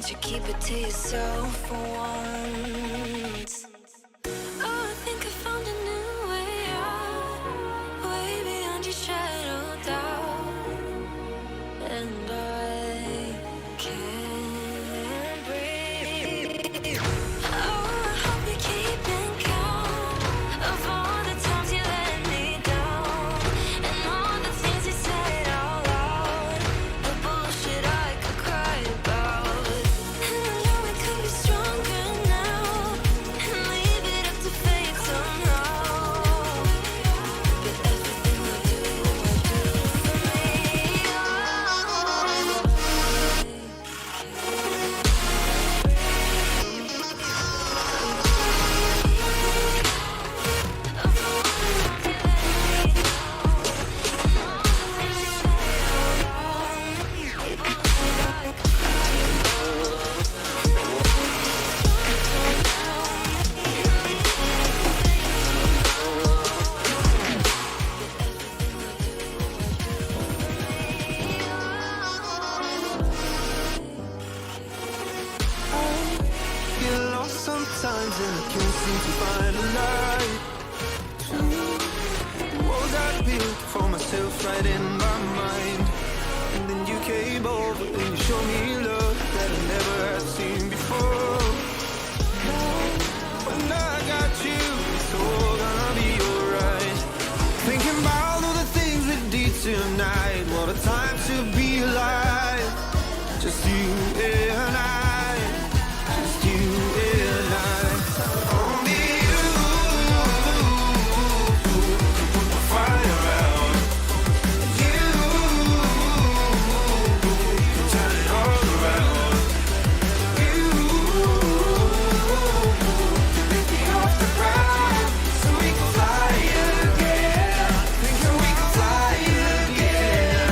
don't you keep it to yourself for once? Oh, I think I found a new way out, way beyond your shadow doubt, and I can't breathe. Oh, I hope you're keeping count of all the times you let me down, and all the things you said out loud, the bullshit I could cry about. And I know we could be stronger now, and leave it up to fate somehow. But everything we do for me. Get lost sometimes and I can't seem to find a light. The walls I built for myself right in my mind, and then you came over and you showed me love that I never had seen before. When I got you, it's all gonna be alright. Thinking about all the things we did tonight, what a time to be alive. Just you and I, just you and I. Only you can put the fire out. You can turn it all around. You can lift me off the ground so we can fly again. Thinking we can fly again.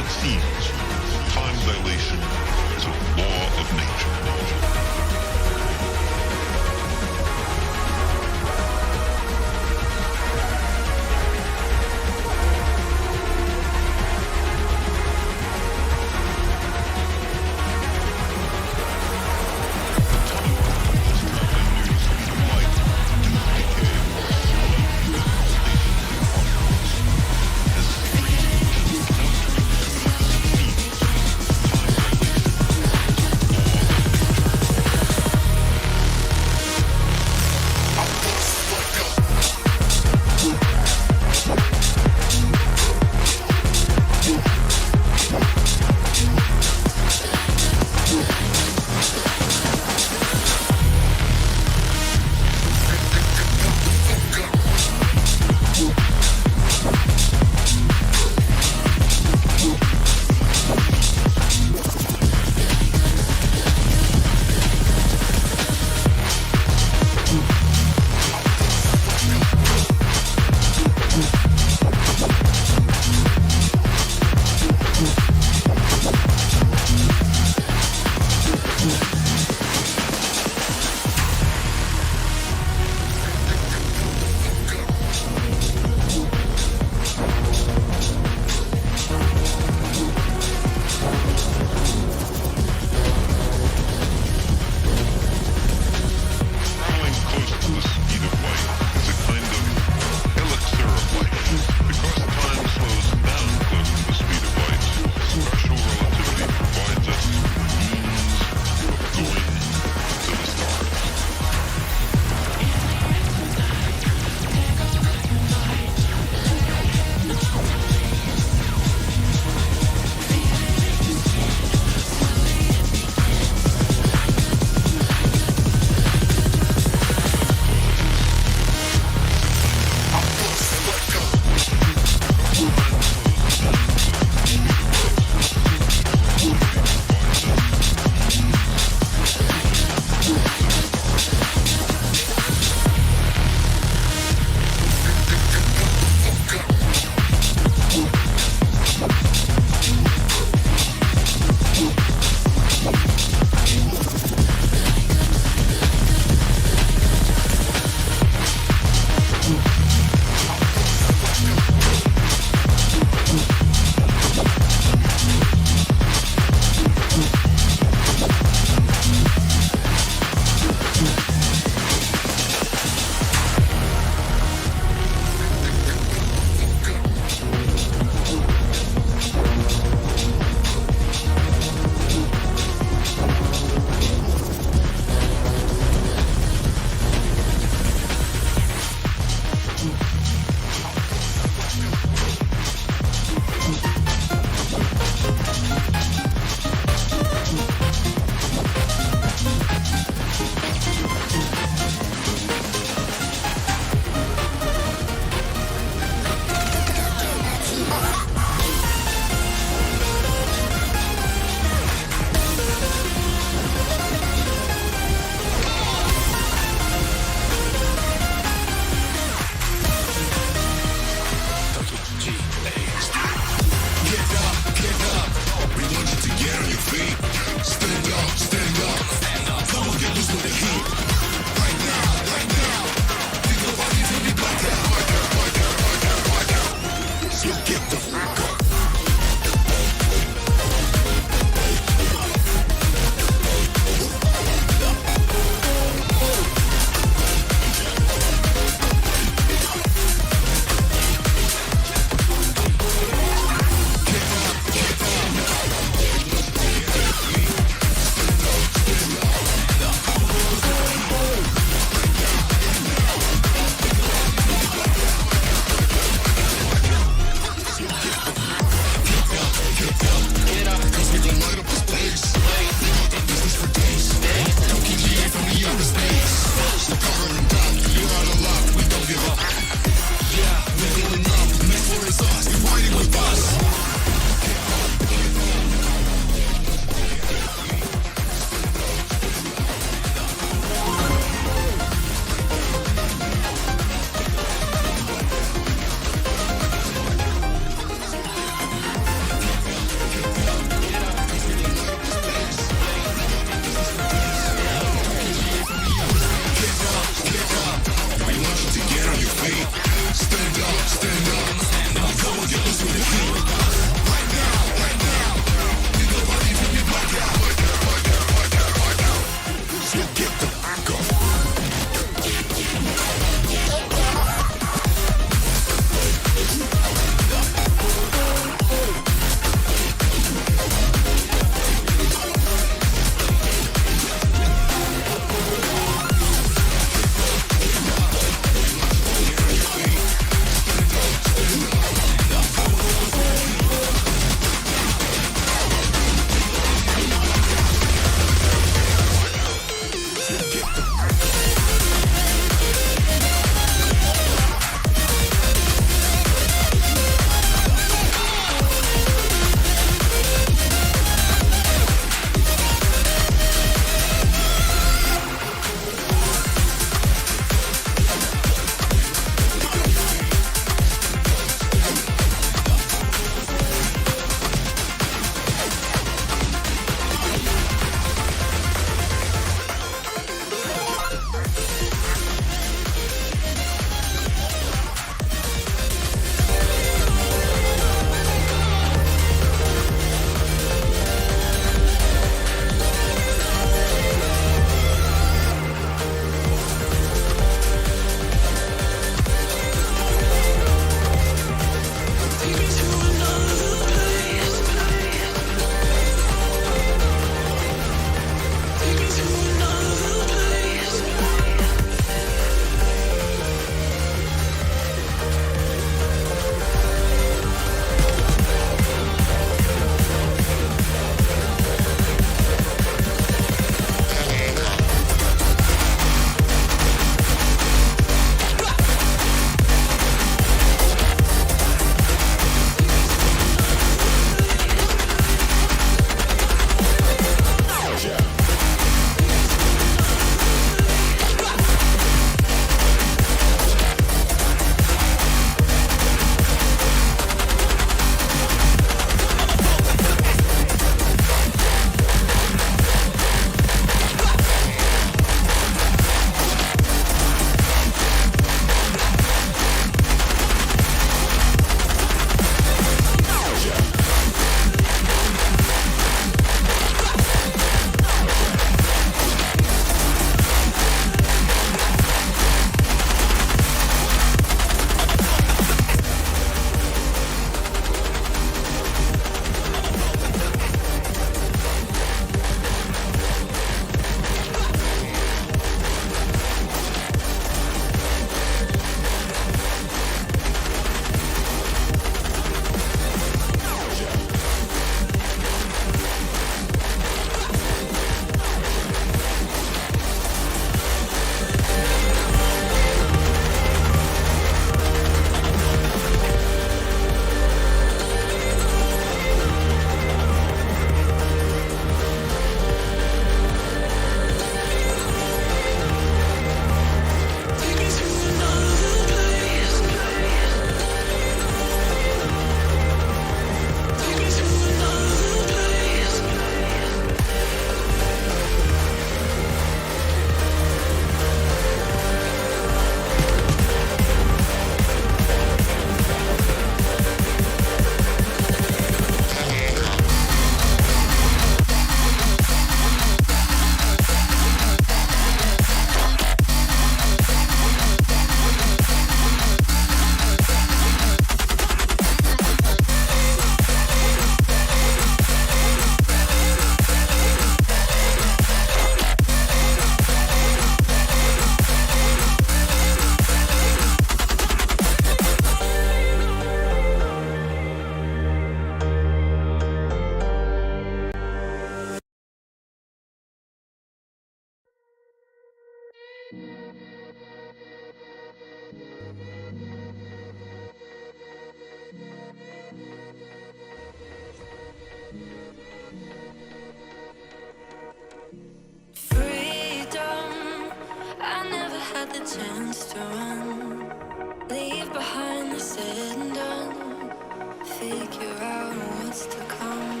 figure out what's to come.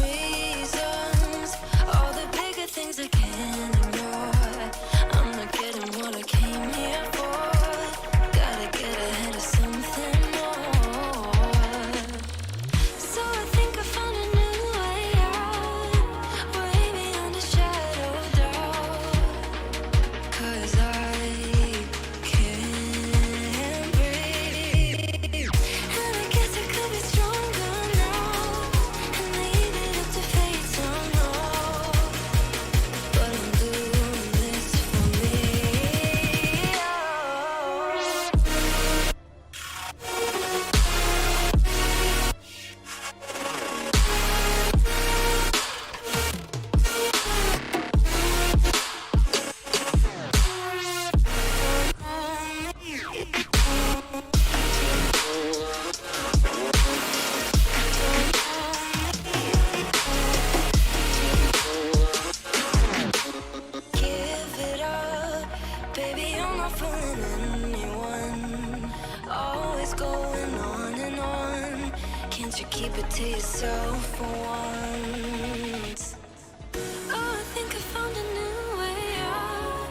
Reasons, all the bigger things I can't ignore. I'm not getting what I came here for. Gotta get ahead of something more. So I think I found a new way out, way beyond a shadow of doubt. 'Cause I can't breathe, and I guess I could be stronger now and leave it up to fate somehow. But I'm doing this for me. Give it up, baby, you're not fooling anyone. Always going on and on. Can't you keep it to yourself for once? Oh, I think I found a new way out,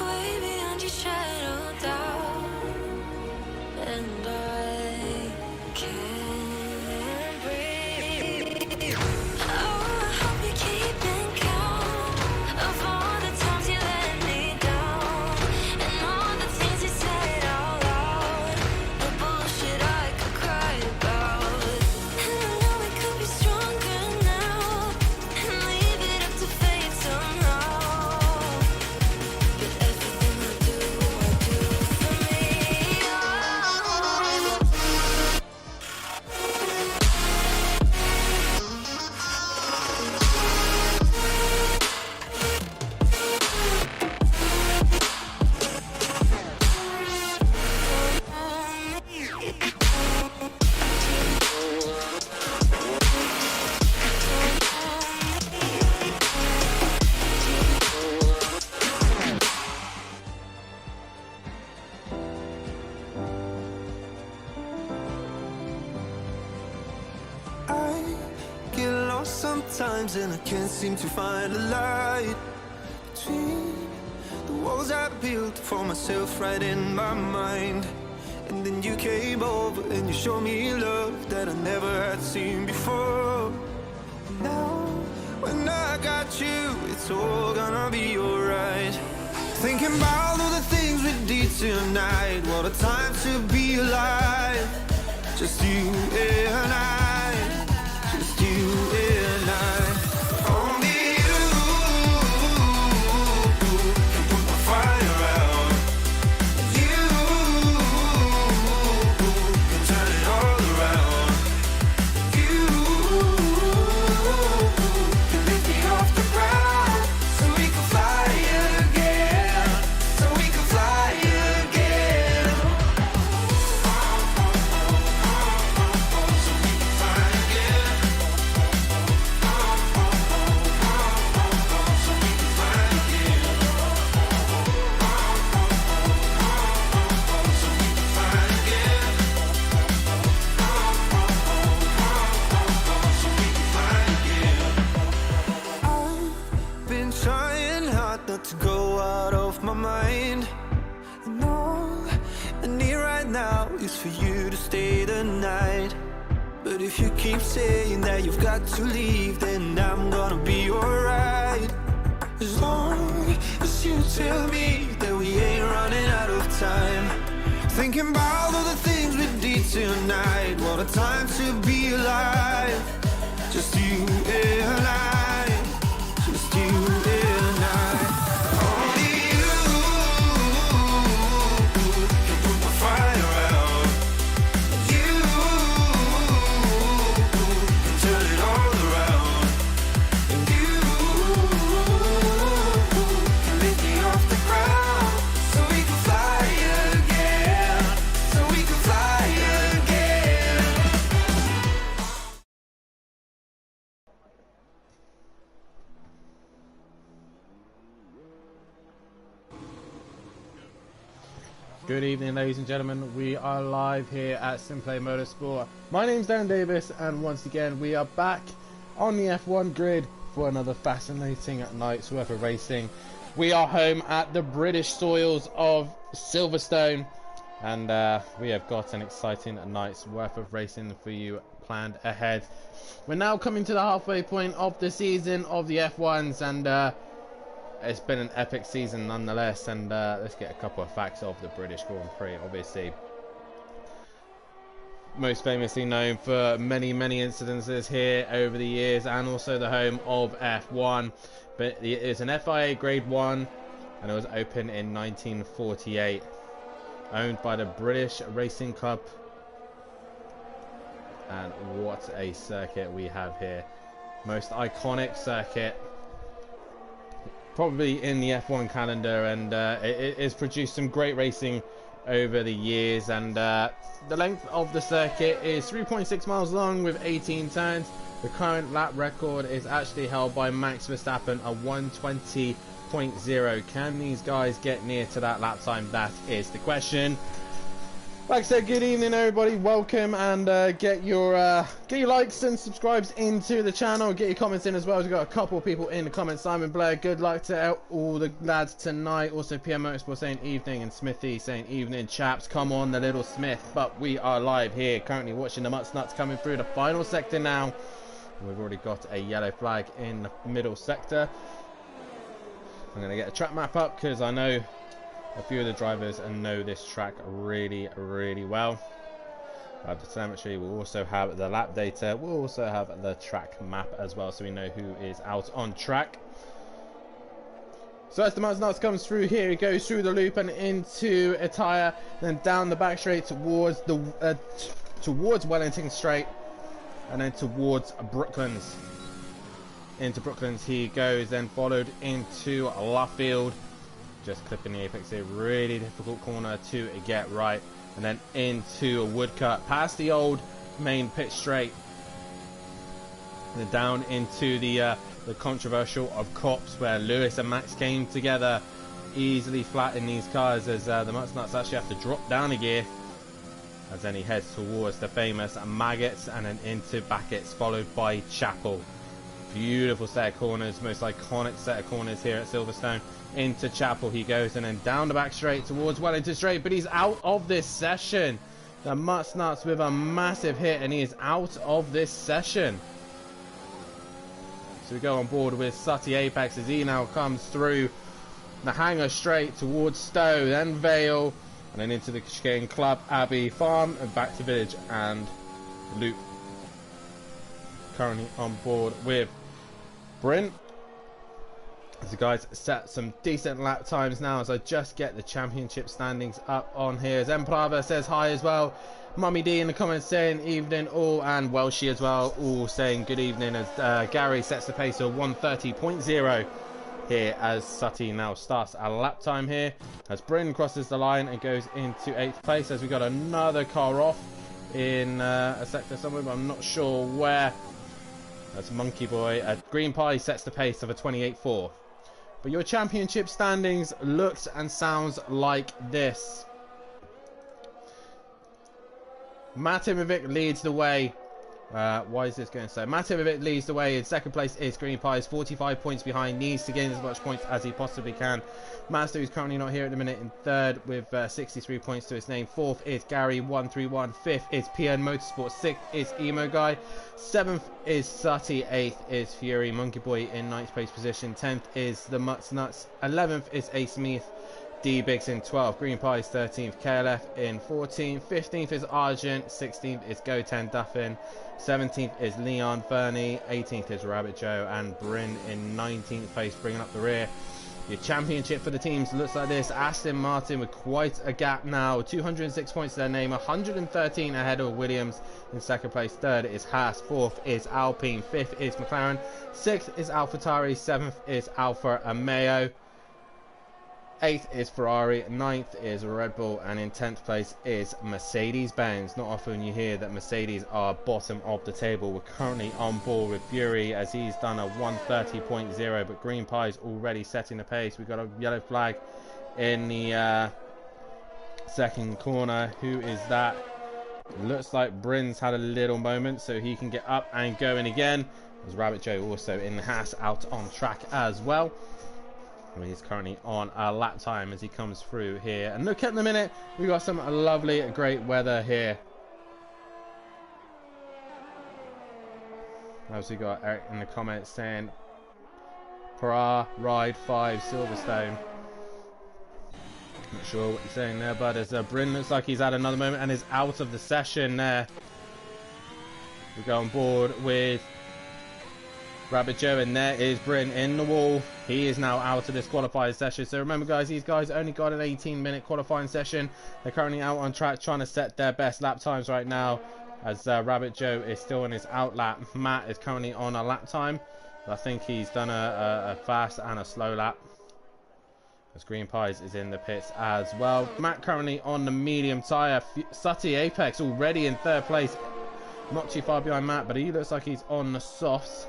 way beyond your shadow of doubt. And I can't breathe. Oh, I hope you're keeping count of all the times you let me down, and all the things you said out loud, the bullshit I could cry about. And I know we could be stronger now and leave it up to fate somehow. But everything I do for me. I get lost sometimes and I can't seem to find a light between the walls I built for myself right in my mind. And then you came over and you showed me love that I never had seen before. Now, when I got you, it's all gonna be alright. Thinking about all the things we did tonight. What a time to be alive. Just you and I. Just you and I. Only you can put my fire out. You can turn it all around. You can lift me off the ground so we can fly again. So we can fly again. So we can fly again. So we can fly again. So we can fly again. So we can fly again. I've been trying hard not to go out of my mind. And all I need right now is for you to stay the night. But if you keep saying that you've got to leave, then I'm gonna be alright. As long as you tell me that we ain't running out of time. Thinking about all the things we did tonight. What a time to be alive. Just you and I. Just you and I. Only you can put my fire out. You can turn it all around. And you can lift me off the ground so we can fly again. So we can fly again. Good evening, ladies and gentlemen. We are live here at Simplay Motorsport. My name's Dan Davis, and once again we are back on the F1 grid for another fascinating night's worth of racing. We are home at the British soils of Silverstone, and we have got an exciting night's worth of racing for you planned ahead. We're now coming to the halfway point of the season of the F1s, and it's been an epic season nonetheless. And let's get a couple of facts of the British Grand Prix. Obviously, most famously known for many incidences here over the years, and also the home of F1. But it is an FIA Grade 1, and it was opened in 1948, owned by the British Racing Club. And what a circuit we have here. Most iconic circuit probably in the F1 calendar, and it has produced some great racing over the years. And the length of the circuit is 3.6 miles long with 18 turns. The current lap record is actually held by Max Verstappen, a 120.0. Can these guys get near to that lap time? That is the question. Like I said, good evening everybody, welcome, and get your likes and subscribes into the channel, get your comments in as well. We've got a couple of people in the comments. Simon Blair, good luck to all the lads tonight. Also PM Motorsport saying evening, and Smithy saying evening chaps, come on the little Smith. But we are live here, currently watching the Mutts Nuts coming through the final sector now. We've already got a yellow flag in the middle sector. I'm going to get a track map up because I know a few of the drivers know this track really well. The telemetry will also have the lap data. We'll also have the track map as well, so we know who is out on track. So as the Mutts Nuts comes through here, it goes through the loop and into a tyre, then down the back straight towards the towards Wellington Straight, and then towards Brooklands. Into Brooklands he goes, then followed into Luffield. Just clipping the apex here, really difficult corner to get right, and then into a woodcut past the old main pit straight, and then down into the controversial of Cops, where Lewis and Max came together, easily flattening these cars as the Mutts Nuts actually have to drop down a gear, as then he heads towards the famous Maggots, and then into Beckett's, followed by Chapel. Beautiful set of corners, most iconic set of corners here at Silverstone. Into Chapel he goes, and then down the back straight towards Wellington Straight, but he's out of this session. The Mutts Nuts with a massive hit, and he is out of this session. So we go on board with Sutty Apex as he now comes through the hangar straight towards Stowe, then Vale, and then into the chicane Club, Abbey Farm, and back to Village and Loop. Currently on board with Bryn. As the guys set some decent lap times now, as I just get the championship standings up on here. Zemprava says hi as well. Mummy D in the comments saying evening all, and Welshie as well, all saying good evening, as Gary sets the pace of 130.0 here as Sutty now starts a lap time here, as Bryn crosses the line and goes into 8th place, as we got another car off in a sector somewhere, but I'm not sure where. That's Monkey Boy. Green Pie sets the pace of a 28.4. But your championship standings looks and sounds like this. Matimovic leads the way. Why is this going so? Matimovic leads the way. In second place is Green Pies, 45 points behind. Needs to gain as much points as he possibly can. Master, who's currently not here at the minute, in third with 63 points to his name. Fourth is Gary 131. Fifth is PN Motorsport. Sixth is Emo Guy. Seventh is Sutty. Eighth is Fury. Monkey Boy in ninth place position. 10th is the Mutts Nuts. 11th is A Smith. D Biggs in 12th. Green Pies 13th. KLF in 14th. 15th is Argent. 16th is Goten Duffin. 17th is Leon Fernie. 18th is Rabbit Joe, and Bryn in 19th place, bringing up the rear. Your championship for the teams looks like this. Aston Martin with quite a gap now. 206 points to their name. 113 ahead of Williams in second place. Third is Haas. Fourth is Alpine. Fifth is McLaren. Sixth is AlphaTauri. Seventh is Alfa Romeo. 8th is Ferrari, 9th is Red Bull, and in 10th place is Mercedes-Benz. Not often you hear that Mercedes are bottom of the table. We're currently on board with Fury as he's done a 130.0, but Green Pie's already setting the pace. We've got a yellow flag in the second corner. Who is that? Looks like Bryn's had a little moment, so he can get up and going again. As Rabbit Joe also in the Haas out on track as well. He's currently on a lap time as he comes through here. And look at the minute, we've got some lovely, great weather here. As we got Eric in the comments saying, "Para ride 5 Silverstone." Not sure what you're saying there, but as Bryn looks like he's had another moment and is out of the session there. We go on board with Rabbit Joe, and there is Bryn in the wall. He is now out of this qualifying session. So remember, guys, these guys only got an 18-minute qualifying session. They're currently out on track trying to set their best lap times right now, as Rabbit Joe is still in his out lap. Matt is currently on a lap time. I think he's done a fast and a slow lap. As Green Pies is in the pits as well. Matt currently on the medium tyre. Sutty Apex already in third place. Not too far behind Matt, but he looks like he's on the softs.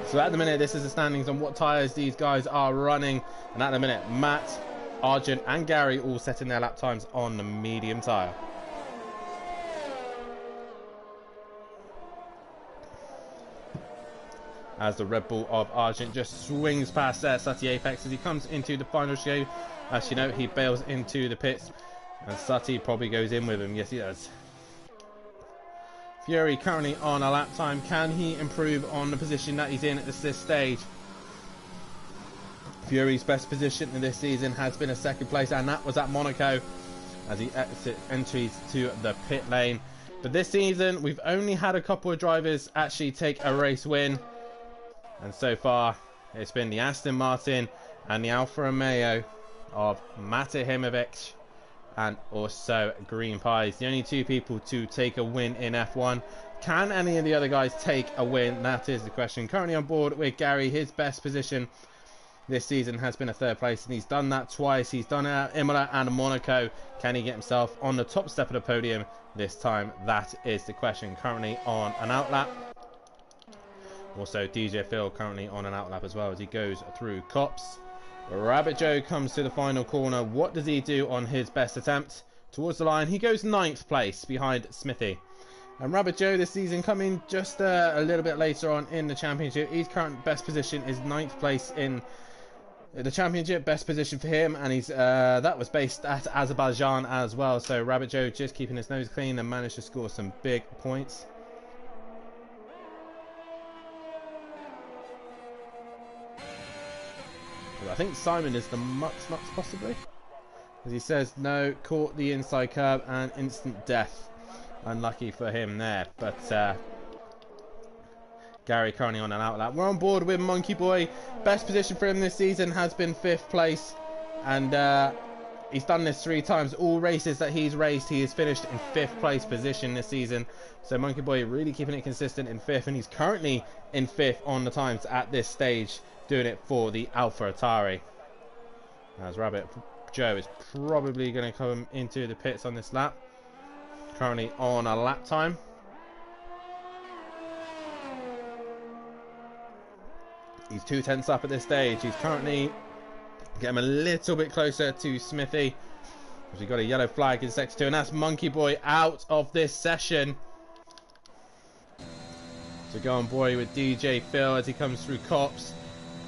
So at the minute, this is the standings on what tyres these guys are running. And at the minute, Matt, Argent and Gary all setting their lap times on the medium tyre. As the Red Bull of Argent just swings past there, Sutty Apex, as he comes into the final straight. As you know, he bails into the pits, and Sutty probably goes in with him. Yes, he does. Fury currently on a lap time. Can he improve on the position that he's in at this stage? Fury's best position in this season has been a second place, and that was at Monaco, as he enters to the pit lane. But this season, we've only had a couple of drivers actually take a race win. And so far, it's been the Aston Martin and the Alfa Romeo of Mate Himovic and also Green Pies. The only two people to take a win in F1. Can any of the other guys take a win? That is the question. Currently on board with Gary. His best position this season has been a third place, and he's done that twice. He's done it at Imola and Monaco. Can he get himself on the top step of the podium this time? That is the question. Currently on an outlap. Also, DJ Phil currently on an outlap as well as he goes through Cops. Rabbit Joe comes to the final corner. What does he do on his best attempt? Towards the line, he goes 9th place behind Smithy. And Rabbit Joe this season coming just a little bit later on in the championship. His current best position is 9th place in the championship. Best position for him, and he's that was based at Azerbaijan as well. So Rabbit Joe just keeping his nose clean and managed to score some big points. I think Simon is the Mux possibly, as he says no, caught the inside curb and instant death. Unlucky for him there, but Gary currently on an outlap. We're on board with Monkey Boy. Best position for him this season has been 5th place, and he's done this 3 times. All races that he's raced, he has finished in 5th place position this season. So Monkey Boy really keeping it consistent in 5th, and he's currently in 5th on the times at this stage, doing it for the Alpha Atari. As Rabbit Joe is probably going to come into the pits on this lap. Currently on a lap time. He's 2/10 up at this stage. He's currently getting a little bit closer to Smithy. We've got a yellow flag in sector 2, and that's Monkey Boy out of this session. So go on boy with DJ Phil as he comes through Cops.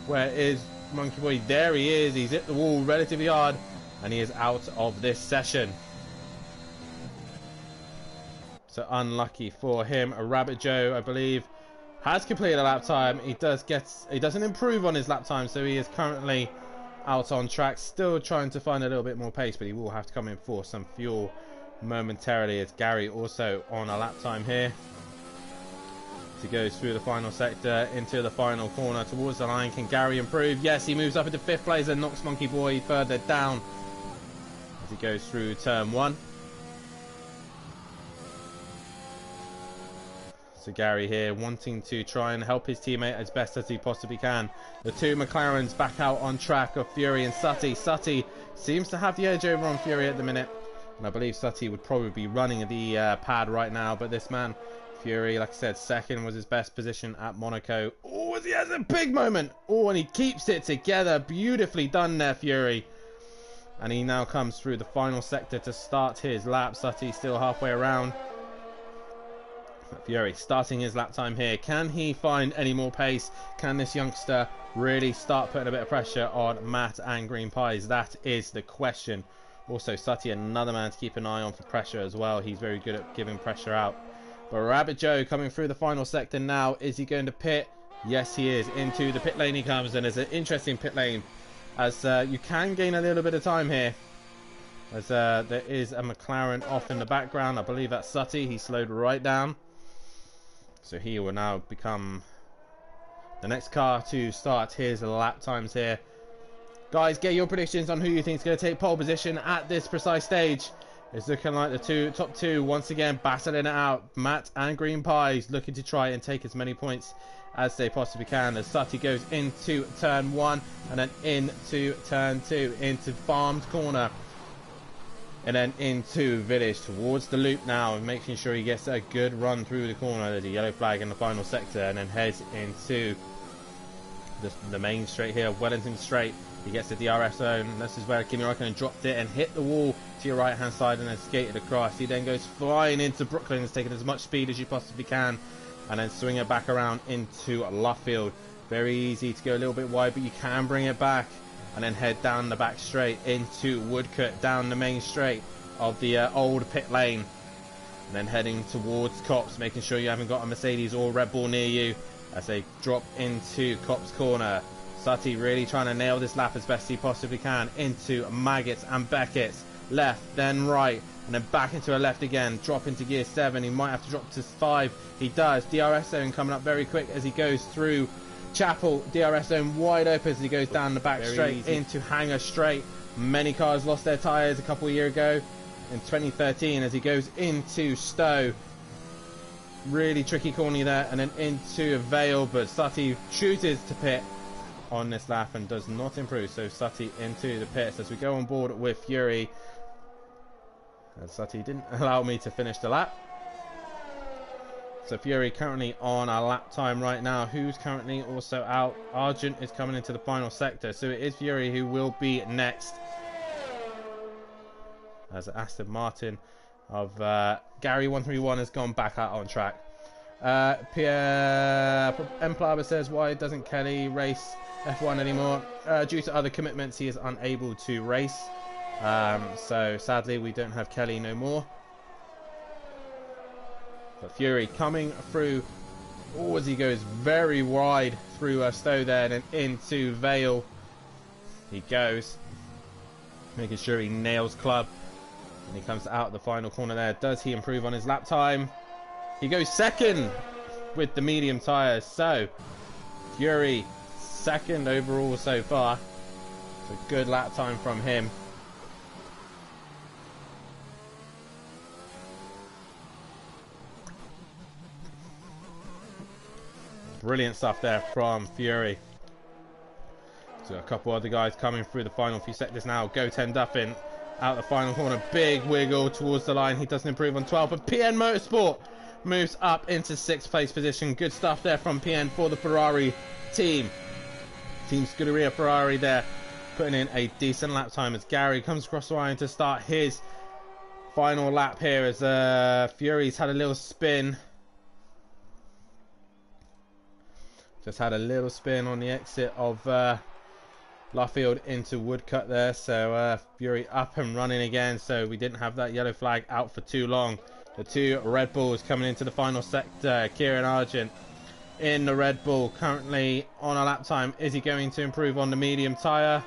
Where is Monkey Boy? There he is. He's hit the wall relatively hard, and he is out of this session. So unlucky for him. A Rabbit Joe, I believe, has completed a lap time. He doesn't improve on his lap time, so he is currently out on track. Still trying to find a little bit more pace, but he will have to come in for some fuel momentarily. As Gary also on a lap time here. He goes through the final sector into the final corner towards the line. Can Gary improve? Yes, he moves up into 5th place and knocks Monkey Boy further down as he goes through turn 1. So Gary here wanting to try and help his teammate as best as he possibly can. The 2 McLarens back out on track of Fury and Sutty. Sutty seems to have the edge over on Fury at the minute. And I believe Sutty would probably be running the pad right now, but this man, Fury, like I said, second was his best position at Monaco. Oh, he has a big moment. Oh, and he keeps it together. Beautifully done there, Fury. And he now comes through the final sector to start his lap. Sutty still halfway around. But Fury starting his lap time here. Can he find any more pace? Can this youngster really start putting a bit of pressure on Matt and Green Pies? That is the question. Also, Sutty, another man to keep an eye on for pressure as well. He's very good at giving pressure out. But Rabbit Joe coming through the final sector now. Is he going to pit? Yes, he is. Into the pit lane he comes, and it's an interesting pit lane, as you can gain a little bit of time here. As there is a McLaren off in the background. I believe that's Sutty. He slowed right down. So he will now become the next car to start his lap times here. Guys, get your predictions on who you think is going to take pole position at this precise stage. It's looking like the top two once again battling it out. Matt and Green Pies looking to try and take as many points as they possibly can, as Sutty goes into turn 1 and then into turn 2, into farmed corner, and then into village towards the loop now, and making sure he gets a good run through the corner. There's a yellow flag in the final sector, and then heads into the main straight here, Wellington Straight. He gets the DRS zone. This is where Kimi Räikkönen dropped it and hit the wall to your right hand side and then skated across. He then goes flying into Brooklyn, has taken as much speed as you possibly can, and then swing it back around into Luffield. Very easy to go a little bit wide, but you can bring it back and then head down the back straight into Woodcote, down the main straight of the old pit lane, and then heading towards Cops, making sure you haven't got a Mercedes or Red Bull near you as they drop into Cops corner. Sutty really trying to nail this lap as best he possibly can into Maggots and Beckett's. Left, then right, and then back into a left again. Drop into gear 7. He might have to drop to 5. He does. DRS zone coming up very quick as he goes through Chapel. DRS zone wide open as he goes down the back straight into Hangar Straight. Many cars lost their tyres a couple of years ago in 2013 as he goes into Stowe. Really tricky corner there, and then into Vale, but Sutty chooses to pit on this lap and does not improve. So Sutty into the pits as we go on board with Fury. And Sutty didn't allow me to finish the lap. So Fury currently on a lap time right now. Who's currently also out? Argent is coming into the final sector. So it is Fury who will be next, as Aston Martin of Gary 131 has gone back out on track. Pierre Emplaba says, why doesn't Kelly race F1 anymore? Due to other commitments, he is unable to race. So sadly we don't have Kelly no more. But Fury coming through, as he goes very wide through Stowe there and then into Vale. He goes, making sure he nails Club. And he comes out the final corner there. Does he improve on his lap time? He goes second with the medium tyres. So Fury second overall so far. It's a good lap time from him. Brilliant stuff there from Fury. So a couple other guys coming through the final few sectors now. Goten Duffin out the final corner. Big wiggle towards the line. He doesn't improve on 12, but PN Motorsport moves up into 6th place position. Good stuff there from PN for the Ferrari team. Team Scuderia Ferrari there, putting in a decent lap time as Gary comes across the line to start his final lap here as Fury's had a little spin. Just had a little spin on the exit of Luffield into Woodcote there. So Fury up and running again. So we didn't have that yellow flag out for too long. The two Red Bulls coming into the final sector. Kieran Argent in the Red Bull, currently on a lap time. Is he going to improve on the medium tyre?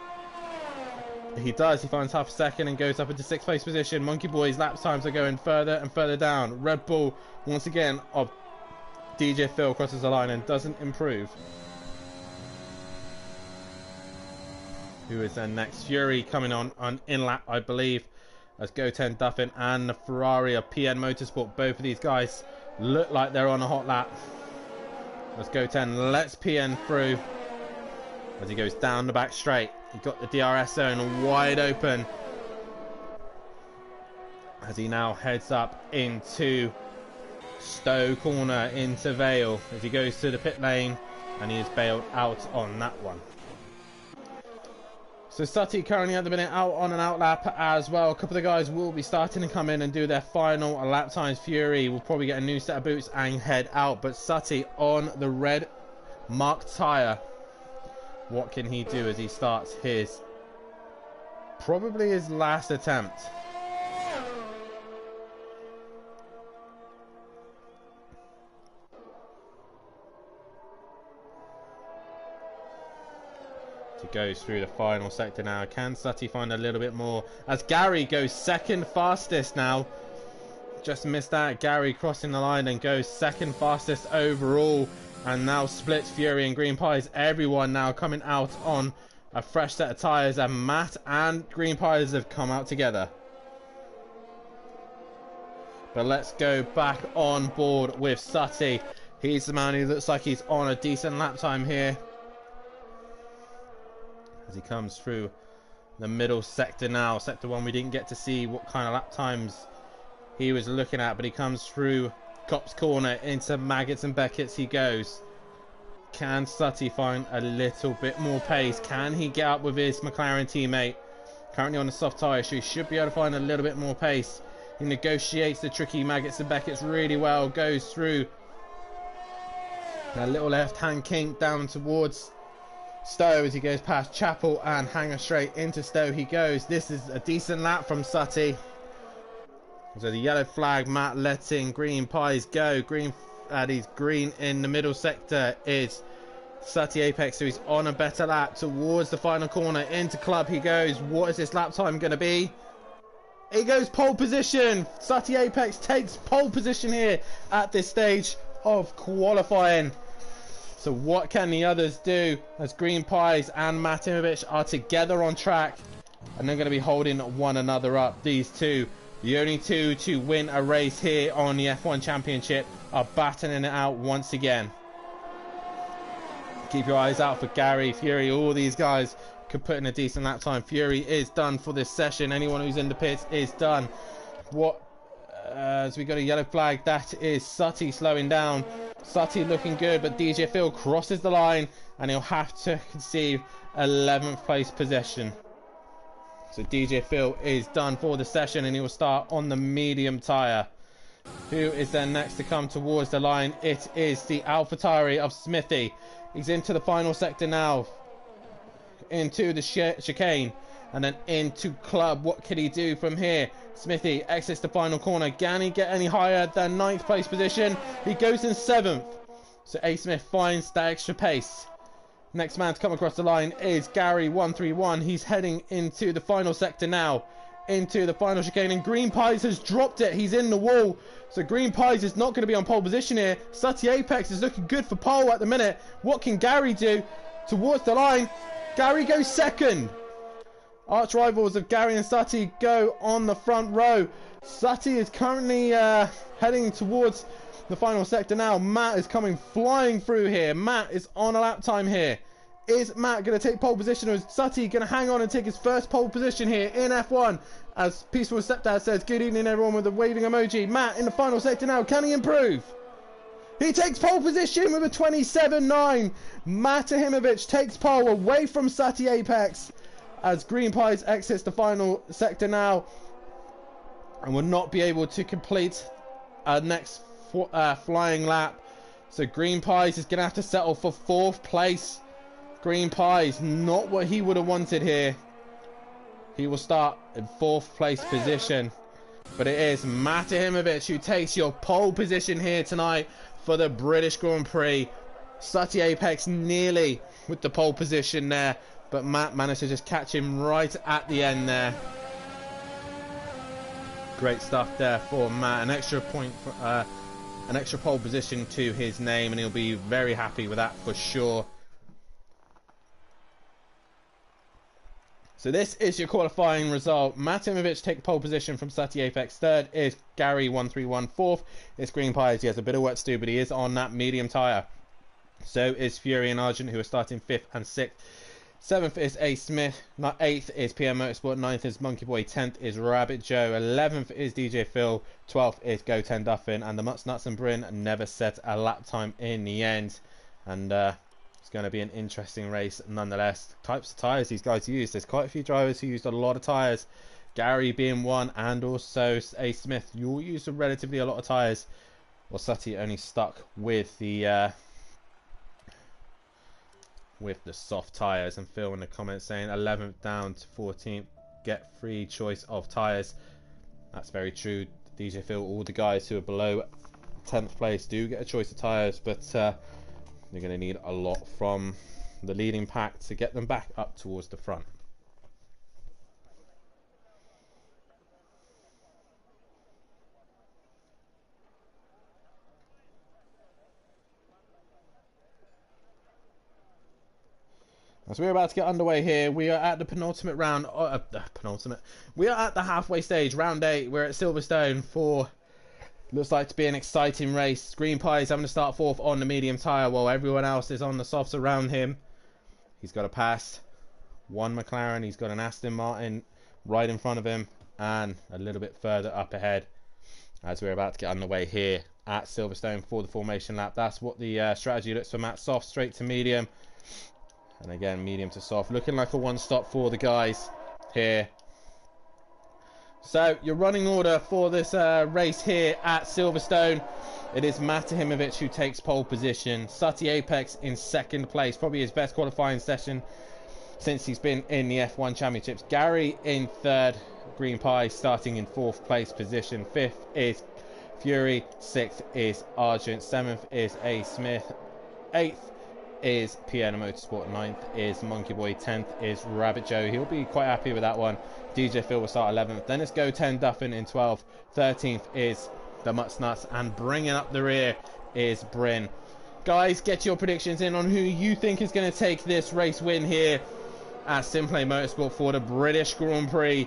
He does. He finds half a second and goes up into 6th place position. Monkey Boy's lap times are going further and further down. Red Bull once again of DJ Phil crosses the line and doesn't improve. Who is then next? Fury coming on in lap, I believe, as Goten Duffin and the Ferrari of PN Motorsport. Both of these guys look like they're on a hot lap. As Goten lets PN through as he goes down the back straight. He got the DRS zone wide open as he now heads up into Stowe corner, into Vale, as he goes to the pit lane, and he is bailed out on that one. So Sutty currently at the minute out on an out lap as well. A couple of the guys will be starting to come in and do their final lap times. Fury will probably get a new set of boots and head out, but Sutty on the red marked tyre. What can he do as he starts his, probably his last attempt? He goes through the final sector now. Can Sutty find a little bit more as Gary goes second fastest now? Just missed that. Gary crossing the line and goes second fastest overall, and now splits Fury and Green Pies. Everyone now coming out on a fresh set of tyres, and Matt and Green Pies have come out together. But let's go back on board with Sutty. He's the man who looks like he's on a decent lap time here, as he comes through the middle sector now. Sector 1, we didn't get to see what kind of lap times he was looking at, but he comes through Cop's corner into Maggots and Beckett's he goes. Can Sutty find a little bit more pace? Can he get up with his McLaren teammate? Currently on a soft tyre, so he should be able to find a little bit more pace. He negotiates the tricky Maggots and Beckett's really well, goes through a little left hand kink down towards Stowe as he goes past Chapel and Hanger straight into Stowe he goes. This is a decent lap from Sutty. So the yellow flag, Matt letting Green Pies go. He's green in the middle sector is Sutty Apex, so he's on a better lap towards the final corner. Into Club he goes. What is this lap time going to be? He goes pole position. Sutty Apex takes pole position here at this stage of qualifying. So what can the others do, as Green Pies and Matimovic are together on track, and they're going to be holding one another up. These two, the only two to win a race here on the F1 Championship, are battling it out once again. Keep your eyes out for Gary, Fury, all these guys could put in a decent lap time. Fury is done for this session. Anyone who's in the pits is done. As we got a yellow flag, that is Sutty slowing down. Sutty looking good, but DJ Phil crosses the line and he'll have to concede 11th place possession. So DJ Phil is done for the session and he will start on the medium tyre. Who is then next to come towards the line? It is the AlphaTauri of Smithy. He's into the final sector now, into the chicane, and then into Club. What can he do from here? Smithy exits the final corner. Can he get any higher than 9th place position? He goes in 7th. So A. Smith finds that extra pace. Next man to come across the line is Gary 131. He's heading into the final sector now, into the final chicane, and Green Pies has dropped it. He's in the wall. So Green Pies is not going to be on pole position here. Sutty Apex is looking good for pole at the minute. What can Gary do? Towards the line, Gary goes second. Arch rivals of Gary and Sutty go on the front row. Sutty is currently heading towards the final sector now. Matt is coming flying through here. Matt is on a lap time here. Is Matt going to take pole position, or is Sutty going to hang on and take his first pole position here in F1? As Peaceful Stepdad says, good evening everyone, with a waving emoji. Matt in the final sector now. Can he improve? He takes pole position with a 27.9. Matahimovic takes pole away from Sutty Apex, as Green Pies exits the final sector now and will not be able to complete a next flying lap. So Green Pies is going to have to settle for 4th place. Green Pies, not what he would have wanted here. He will start in 4th place position. But it is Matahimovic who takes your pole position here tonight for the British Grand Prix. Sutty Apex nearly with the pole position there, but Matt managed to just catch him right at the end there. Great stuff there for Matt. An extra point, an extra pole position to his name, and he'll be very happy with that for sure. So this is your qualifying result. Matimovic take pole position from Sutty Apex. 3rd is Gary 131. 4th is Green Pies. He has a bit of work to do, but he is on that medium tyre. So is Fury and Argent, who are starting 5th and 6th. 7th is A Smith, 8th is PM Motorsport, 9th is Monkey Boy, 10th is Rabbit Joe, 11th is DJ Phil, 12th is Go 10 Duffin, and the Mutts, Nuts and Bryn never set a lap time in the end. And it's going to be an interesting race nonetheless. Types of tyres these guys use, there's quite a few drivers who used a lot of tyres, Gary being one, and also A Smith. You all use relatively a lot of tyres, while Sutty only stuck with the soft tyres. And Phil in the comments saying 11th down to 14th, get free choice of tyres. That's very true. DJ Phil, all the guys who are below 10th place do get a choice of tyres, but they're going to need a lot from the leading pack to get them back up towards the front. As we're about to get underway here, we are at the penultimate round. We are at the halfway stage, round 8. We're at Silverstone for looks like to be an exciting race. Green Pie's having to start 4th on the medium tyre while everyone else is on the softs around him. He's got to pass one McLaren. He's got an Aston Martin right in front of him and a little bit further up ahead. As we're about to get underway here at Silverstone for the formation lap. That's what the strategy looks for Matt. Soft straight to medium. And again, medium to soft, looking like a one-stop for the guys here. So, your running order for this race here at Silverstone. It is Matt Himovic who takes pole position. Sutty Apex in 2nd place, probably his best qualifying session since he's been in the F1 Championships. Gary in 3rd, Green Pie starting in 4th place position. 5th is Fury, 6th is Argent, 7th is A Smith, 8th is Ps4 Motorsport, 9th is Monkey Boy, 10th is Rabbit Joe. He'll be quite happy with that one. DJ Phil will start 11th. Then it's Go 10 Duffin in 12th. 13th is the Mutts Nuts, and bringing up the rear is Bryn. Guys, get your predictions in on who you think is going to take this race win here at Simplay Motorsport for the British Grand Prix.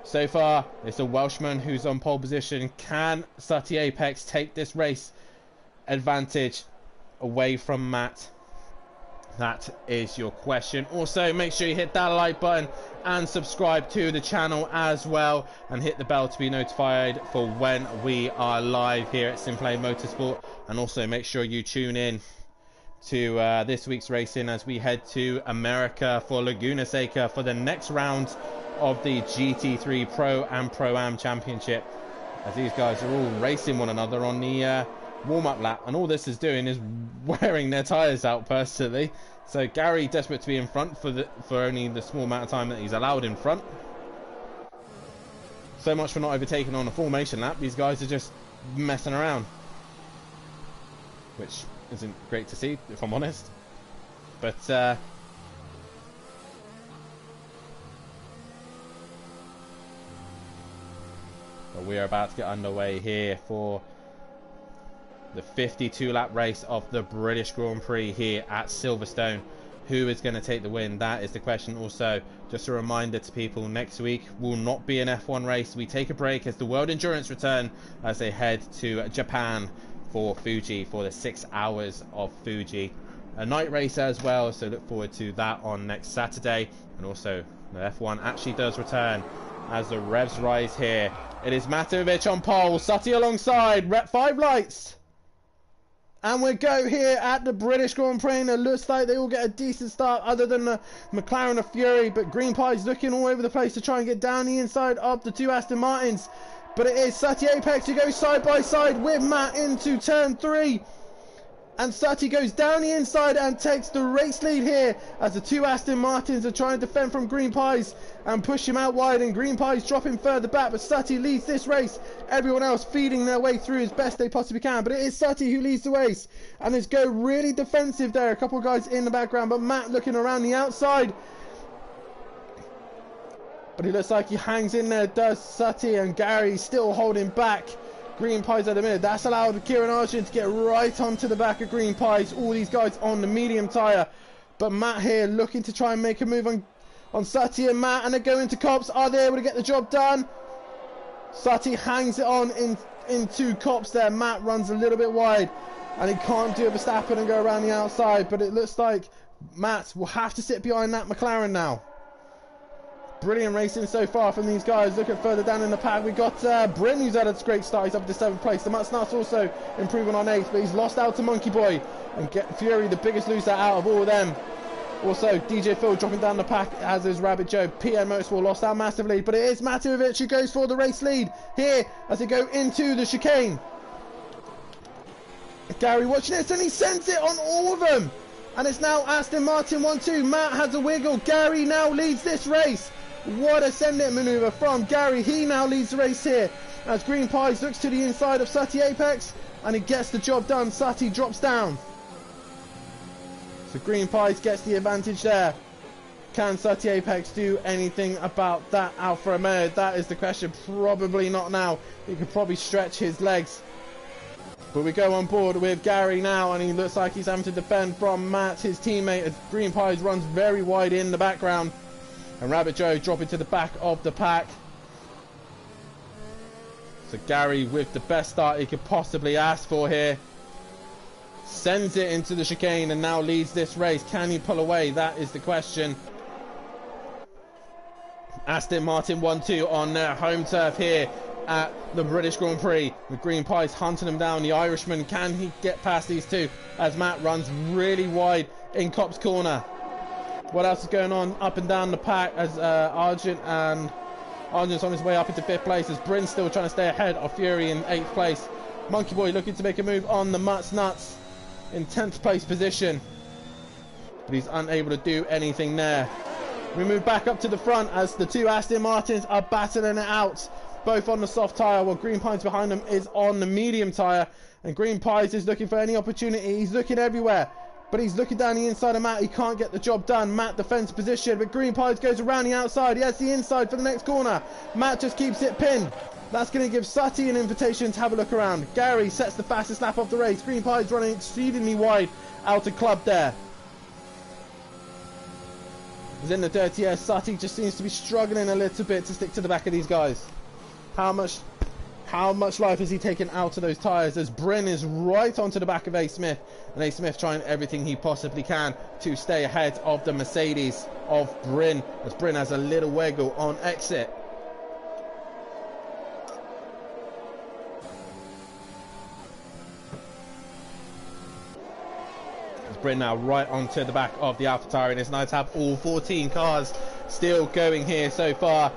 So far, it's a Welshman who's on pole position. Can Sutty Apex take this race advantage away from Matt? That is your question. Also, make sure you hit that like button and subscribe to the channel as well, and hit the bell to be notified for when we are live here at Simplay Motorsport. And also make sure you tune in to this week's racing as we head to America for Laguna Seca for the next round of the GT3 Pro and Pro-Am Championship, as these guys are all racing one another on the warm-up lap, and all this is doing is wearing their tyres out personally. So Gary desperate to be in front for only the small amount of time that he's allowed in front. So much for not overtaking on a formation lap. These guys are just messing around, which isn't great to see, if I'm honest. But we are about to get underway here for the 52-lap race of the British Grand Prix here at Silverstone. Who is going to take the win? That is the question. Also, just a reminder to people, next week will not be an F1 race. We take a break as the World Endurance return as they head to Japan for Fuji, for the 6 hours of Fuji. A night race as well, so look forward to that on next Saturday. And also, the F1 actually does return as the revs rise here. It is Matovic on pole, Sutty alongside, Rep 5 lights. And we go here at the British Grand Prix, and it looks like they all get a decent start other than the McLaren of Fury, but Green Pie's looking all over the place to try and get down the inside of the 2 Aston Martins. But it is Sutty Apex who goes side by side with Matt into turn 3. And Sutty goes down the inside and takes the race lead here as the 2 Aston Martins are trying to defend from Green Pies and push him out wide, and Green Pies dropping further back, but Sutty leads this race. Everyone else feeding their way through as best they possibly can, but it is Sutty who leads the race, and it's Go really defensive there. A couple of guys in the background, but Matt looking around the outside. But he looks like he hangs in there, does Sutty, and Gary still holding back Green Pies at the minute. That's allowed Kieran Arjun to get right onto the back of Green Pies. All these guys on the medium tyre. But Matt here looking to try and make a move on Sutty and Matt, and they're going to Cops. Are they able to get the job done? Sutty hangs it on into Cops there. Matt runs a little bit wide, and he can't do a Verstappen and go around the outside. But it looks like Matt will have to sit behind that McLaren now. Brilliant racing so far from these guys. Look at further down in the pack. We've got Bryn, who's had a great start. He's up to 7th place. The Mutt also improving on 8th, but he's lost out to Monkey Boy. And Fury, the biggest loser out of all of them. Also, DJ Phil dropping down the pack, as is Rabbit Joe. PM Motorsport lost out massively, but it is Matovic who goes for the race lead here as they go into the chicane. Gary watching this, and he sends it on all of them. And it's now Aston Martin 1-2. Matt has a wiggle. Gary now leads this race. What a send-it maneuver from Gary. He now leads the race here as Green Pies looks to the inside of Sutty Apex, and he gets the job done. Sutty drops down. So Green Pies gets the advantage there. Can Sutty Apex do anything about that Alfa Romeo? That is the question. Probably not now. He could probably stretch his legs. But we go on board with Gary now, and he looks like he's having to defend from Matt, his teammate, as Green Pies runs very wide in the background. And Rabbit Joe dropping to the back of the pack. So Gary with the best start he could possibly ask for here. Sends it into the chicane and now leads this race. Can he pull away? That is the question. Aston Martin 1-2 on their home turf here at the British Grand Prix. The Green Pies hunting him down. The Irishman, can he get past these two as Matt runs really wide in Cop's corner? What else is going on up and down the pack as Argent's on his way up into 5th place as Bryn's still trying to stay ahead of Fury in 8th place. Monkey Boy looking to make a move on the Mutt's Nuts in 10th place position, but he's unable to do anything there. We move back up to the front as the two Aston Martins are battling it out, both on the soft tyre, while Green Pies behind them is on the medium tyre, and Green Pies is looking for any opportunity. He's looking everywhere, but he's looking down the inside of Matt. He can't get the job done. Matt defends position, but Green Pies goes around the outside. He has the inside for the next corner. Matt just keeps it pinned. That's going to give Sutty an invitation to have a look around. Gary sets the fastest lap of the race. Green Pies running exceedingly wide out of club there. He's in the dirty air. Sutty just seems to be struggling a little bit to stick to the back of these guys. How much life has he taken out of those tyres as Bryn is right onto the back of A. Smith, and A. Smith trying everything he possibly can to stay ahead of the Mercedes of Bryn, as Bryn has a little wiggle on exit. As Bryn now right onto the back of the AlphaTauri, and it's nice to have all 14 cars still going here so far.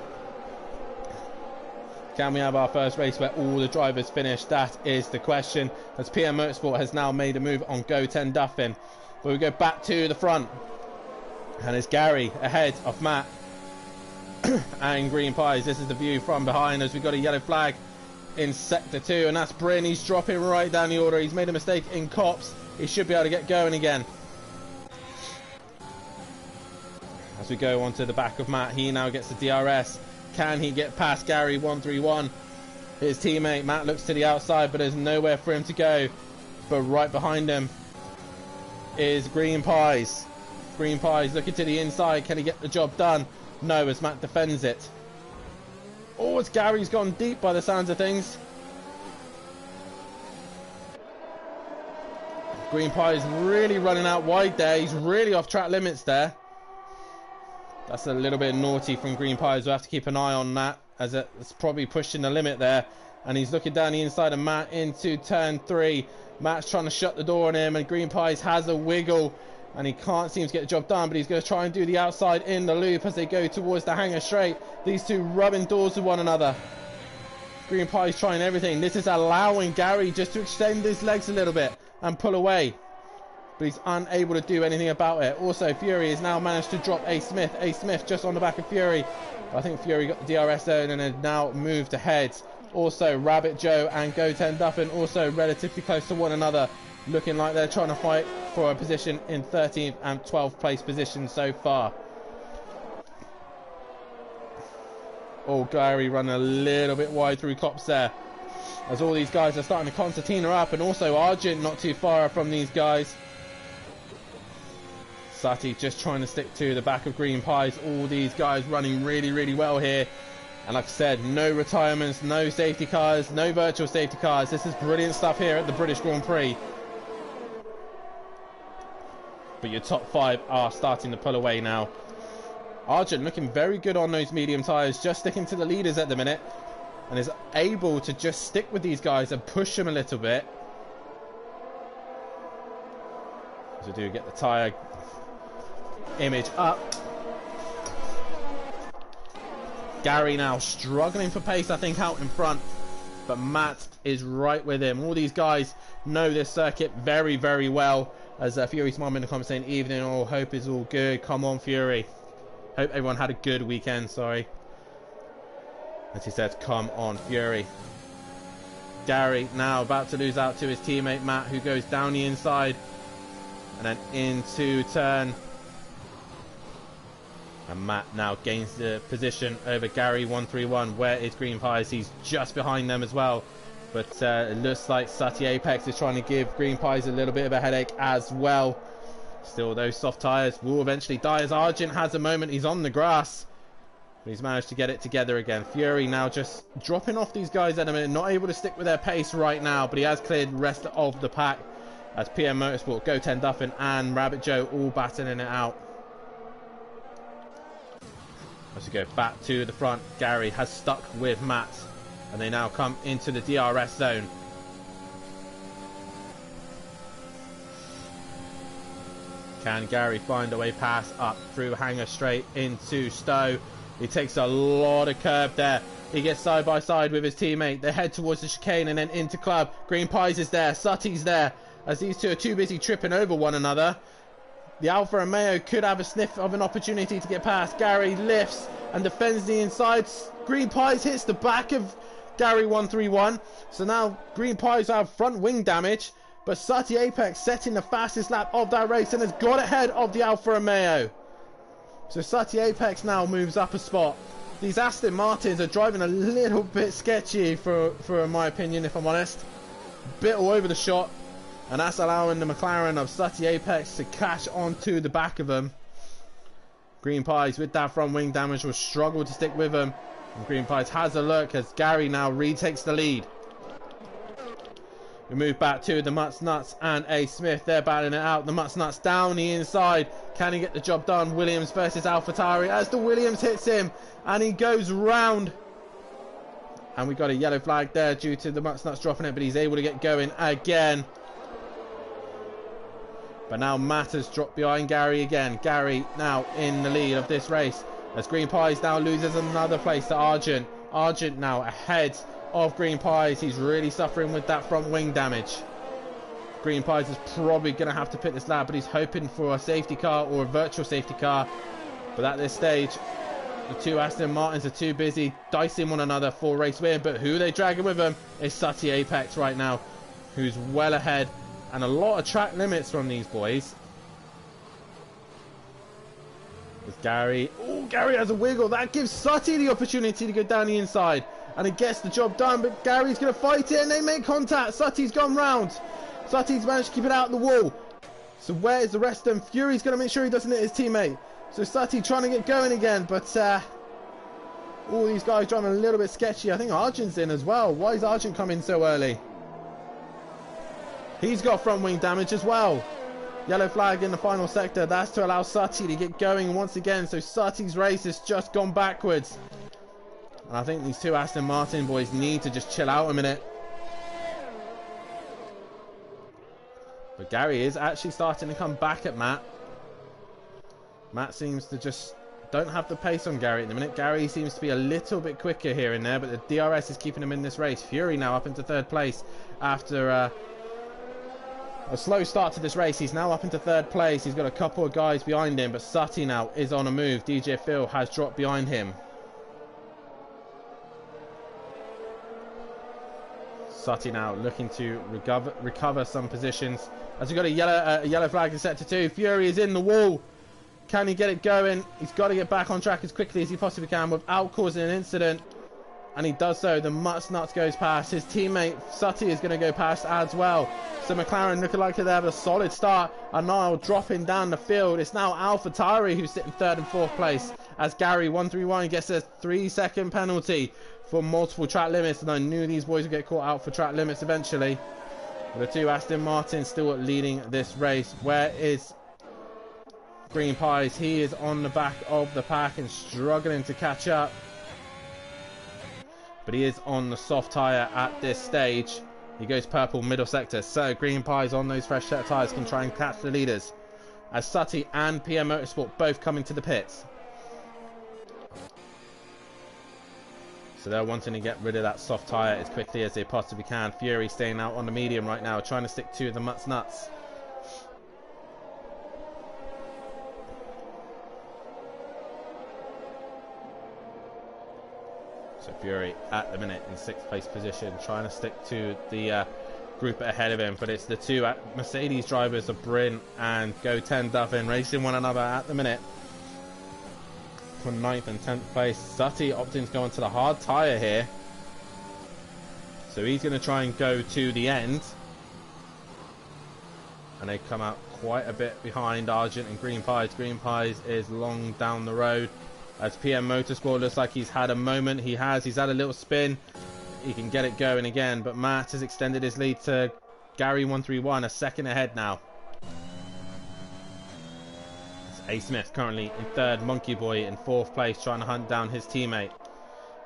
Can we have our first race where all the drivers finish? That is the question, as PM Motorsport has now made a move on Go10 Duffin. But we go back to the front, and it's Gary ahead of Matt and Green Pies. This is the view from behind as we've got a yellow flag in Sector 2, and that's Bryn. He's dropping right down the order. He's made a mistake in Cops. He should be able to get going again. As we go onto the back of Matt, he now gets the DRS. Can he get past Gary 131? His teammate Matt looks to the outside, but there's nowhere for him to go. But right behind him is Green Pies. Green Pies looking to the inside. Can he get the job done? No, as Matt defends it. Oh, as Gary's gone deep by the sounds of things. Green Pies really running out wide there. He's really off track limits there. That's a little bit naughty from Green Pies. We'll have to keep an eye on that, as it's probably pushing the limit there. And he's looking down the inside of Matt into turn 3. Matt's trying to shut the door on him, and Green Pies has a wiggle, and he can't seem to get the job done, but he's going to try and do the outside in the loop as they go towards the hangar straight. These two rubbing doors with one another. Green Pies trying everything. This is allowing Gary just to extend his legs a little bit and pull away, but he's unable to do anything about it. Also, Fury has now managed to drop A. Smith. A. Smith just on the back of Fury. I think Fury got the DRS zone and has now moved ahead. Also, Rabbit Joe and Go10 Duffin also relatively close to one another, looking like they're trying to fight for a position in 13th and 12th place position so far. Oh, Gary running a little bit wide through Cops there, as all these guys are starting to concertina up, and also Argent not too far from these guys. Sutty just trying to stick to the back of Green Pies. All these guys running really, really well here. And like I said, no retirements, no safety cars, no virtual safety cars. This is brilliant stuff here at the British Grand Prix. but your top 5 are starting to pull away now. Argent looking very good on those medium tyres, just sticking to the leaders at the minute, and is able to just stick with these guys and push them a little bit. So do get the tyre image up. Gary now struggling for pace, I think, out in front, but Matt is right with him. All these guys know this circuit very, very well. As Fury's mom in the comments saying, evening all, hope is all good. Come on, Fury. Hope everyone had a good weekend, sorry. As he says, come on, Fury. Gary now about to lose out to his teammate Matt, who goes down the inside and then into turn. And Matt now gains the position over Gary 131. Where is Green Pies? He's just behind them as well. But it looks like Sutty Apex is trying to give Green Pies a little bit of a headache as well. Still, those soft tyres will eventually die as Argent has a moment. He's on the grass. But he's managed to get it together again. Fury now just dropping off these guys at a minute. Not able to stick with their pace right now. But he has cleared the rest of the pack. As PM Motorsport, Go 10 Duffin and Rabbit Joe all battling it out. As we go back to the front, Gary has stuck with Matt. And they now come into the DRS zone. Can Gary find a way past up through Hanger straight into Stowe? He takes a lot of curb there. He gets side by side with his teammate. They head towards the chicane and then into club. Green Pies is there. Sutty's there. As these two are too busy tripping over one another. The Alfa Romeo could have a sniff of an opportunity to get past. Gary lifts and defends the inside. Green Pies hits the back of Gary 131. So now Green Pies have front wing damage. But Sutty Apex setting the fastest lap of that race and has got ahead of the Alfa Romeo. So Sutty Apex now moves up a spot. These Aston Martins are driving a little bit sketchy for my opinion, if I'm honest. Bit all over the shot. And that's allowing the McLaren of Sutty Apex to catch onto the back of them. Green Pies with that front wing damage will struggle to stick with them. And Green Pies has a look as Gary now retakes the lead. We move back to the Mutts Nuts and A Smith. They're battling it out. The Mutts Nuts down the inside. Can he get the job done? Williams versus AlphaTauri as the Williams hits him. And he goes round. And we got a yellow flag there due to the Mutts Nuts dropping it. But he's able to get going again. But now Matt has dropped behind Gary again. Gary now in the lead of this race. As Green Pies now loses another place to Argent. Argent now ahead of Green Pies. He's really suffering with that front wing damage. Green Pies is probably going to have to pit this lap, but he's hoping for a safety car or a virtual safety car. But at this stage, the two Aston Martins are too busy dicing one another for race win. But who they dragging with them is Sutty Apex right now, who's well ahead. And a lot of track limits from these boys. With Gary. Oh, Gary has a wiggle. That gives Sutty the opportunity to go down the inside. And it gets the job done. But Gary's going to fight it and they make contact. Sutty's gone round. Sutty's managed to keep it out of the wall. So where is the rest of them? Fury's going to make sure he doesn't hit his teammate. So Sutty trying to get going again. But all these guys driving a little bit sketchy. I think Argent's in as well. Why is Argent coming so early? He's got front wing damage as well. Yellow flag in the final sector. That's to allow Sutty to get going once again. So Sutty's race has just gone backwards. And I think these two Aston Martin boys need to just chill out a minute. But Gary is actually starting to come back at Matt. Matt seems to just don't have the pace on Gary at the minute. Gary seems to be a little bit quicker here and there, but the DRS is keeping him in this race. Fury now up into third place after a slow start to this race. He's now up into third place. He's got a couple of guys behind him, but Sutty now is on a move. DJ Phil has dropped behind him. Sutty now looking to recover some positions. As we've got a yellow flag in sector 2. Fury is in the wall. Can he get it going? He's got to get back on track as quickly as he possibly can without causing an incident. And he does so. The Mutts Nuts goes past. His teammate Sutty is going to go past as well. So McLaren looking like they have a solid start. And now dropping down the field. It's now AlphaTauri who's sitting third and fourth place. As Gary 131 gets a 3-second penalty for multiple track limits. And I knew these boys would get caught out for track limits eventually. But the two Aston Martins still leading this race. Where is Green Pies, he is on the back of the pack and struggling to catch up. But he is on the soft tyre at this stage. He goes purple middle sector. So Green Pies on those fresh set of tyres can try and catch the leaders. As Sutty and PM Motorsport both come into the pits. So they're wanting to get rid of that soft tyre as quickly as they possibly can. Fury staying out on the medium right now, trying to stick to the Mutts Nuts. So Fury at the minute in 6th place position, trying to stick to the group ahead of him. But it's the two Mercedes drivers of Bryn and Go 10 Duffin racing one another at the minute. For 9th and 10th place. Sutty opting to go onto the hard tyre here. So he's going to try and go to the end. And they come out quite a bit behind Argent and Green Pies. Green Pies is long down the road. As PM Motorsport looks like he's had a moment. He's had a little spin. He can get it going again. But Matt has extended his lead to Gary 131, a second ahead now. A. Smith currently in 3rd, Monkey Boy in 4th place, trying to hunt down his teammate.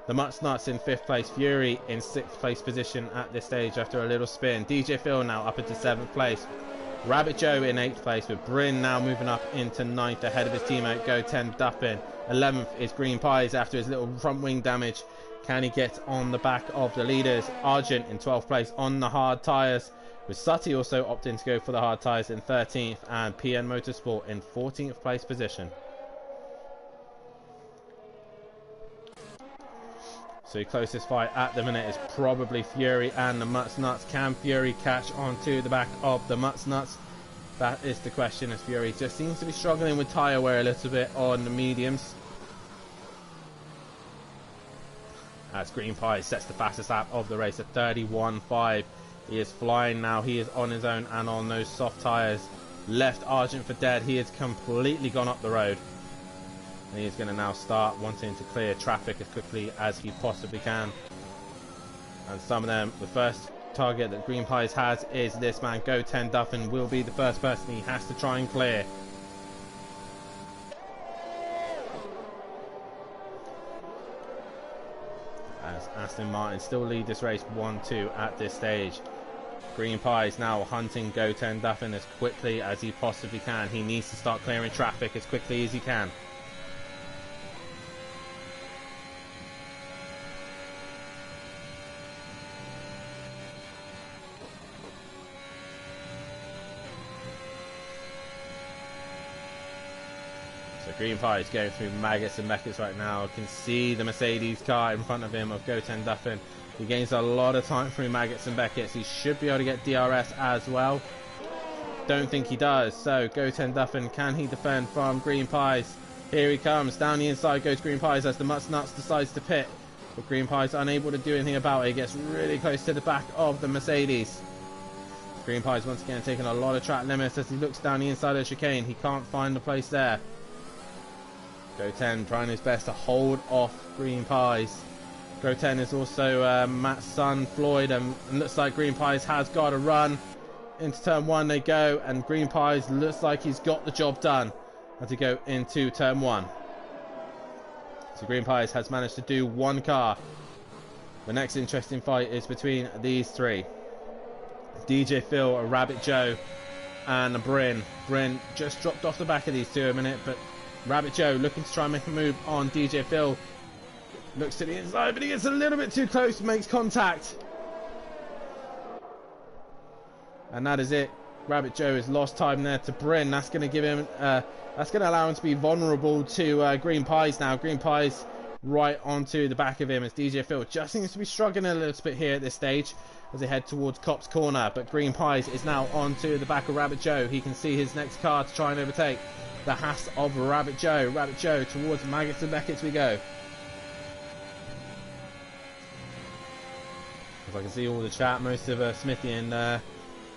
The Mutts Nuts in 5th place, Fury in 6th place position at this stage after a little spin. DJ Phil now up into 7th place. Rabbit Joe in 8th place, with Bryn now moving up into 9th ahead of his teammate Go 10 Duffin. 11th is Green Pies after his little front wing damage. Can he get on the back of the leaders? Argent in 12th place on the hard tyres, with Sutty also opting to go for the hard tyres in 13th, and PN Motorsport in 14th place position. So the closest fight at the minute is probably Fury and the Mutts Nuts. Can Fury catch onto the back of the Mutts Nuts? That is the question, as Fury just seems to be struggling with tyre wear a little bit on the mediums. As Green Pie sets the fastest lap of the race at 31.5. He is flying now. He is on his own and on those soft tyres. Left Argent for dead. He has completely gone up the road. And he's going to now start wanting to clear traffic as quickly as he possibly can. And some of them, the first target that Green Pies has is this man, Go 10 Duffin, will be the first person he has to try and clear. As Aston Martin still lead this race 1-2 at this stage. Green Pies now hunting Go 10 Duffin as quickly as he possibly can. He needs to start clearing traffic as quickly as he can. So Green Pies going through maggots and meckets right now. Can see the Mercedes car in front of him of Go 10 Duffin. He gains a lot of time through maggots and Beckett's. He should be able to get DRS as well. Don't think he does. So Go 10 Duffin, can he defend from Green Pies? Here he comes. Down the inside goes Green Pies as the Mutts Nuts decides to pit. But Green Pies unable to do anything about it. He gets really close to the back of the Mercedes. Green Pies once again taking a lot of track limits as he looks down the inside of the chicane. He can't find the place there. Go 10 trying his best to hold off Green Pies. Go 10 is also Matt's son, Floyd, and looks like Green Pies has got a run. Into turn 1 they go, and Green Pies looks like he's got the job done as he go into turn 1. So Green Pies has managed to do one car. The next interesting fight is between these three. DJ Phil, Rabbit Joe, and Bryn. Bryn just dropped off the back of these two a minute, but Rabbit Joe looking to try and make a move on DJ Phil. Looks to the inside, but he gets a little bit too close, makes contact. And that is it. Rabbit Joe has lost time there to Bryn. That's going to give him, that's going to allow him to be vulnerable to Green Pies now. Green Pies right onto the back of him as DJ Phil just seems to be struggling a little bit here at this stage as they head towards Cop's Corner. But Green Pies is now onto the back of Rabbit Joe. He can see his next car to try and overtake the Haas of Rabbit Joe. Rabbit Joe towards Maggots and Beckett's we go. If I can see all the chat, most of Smithy and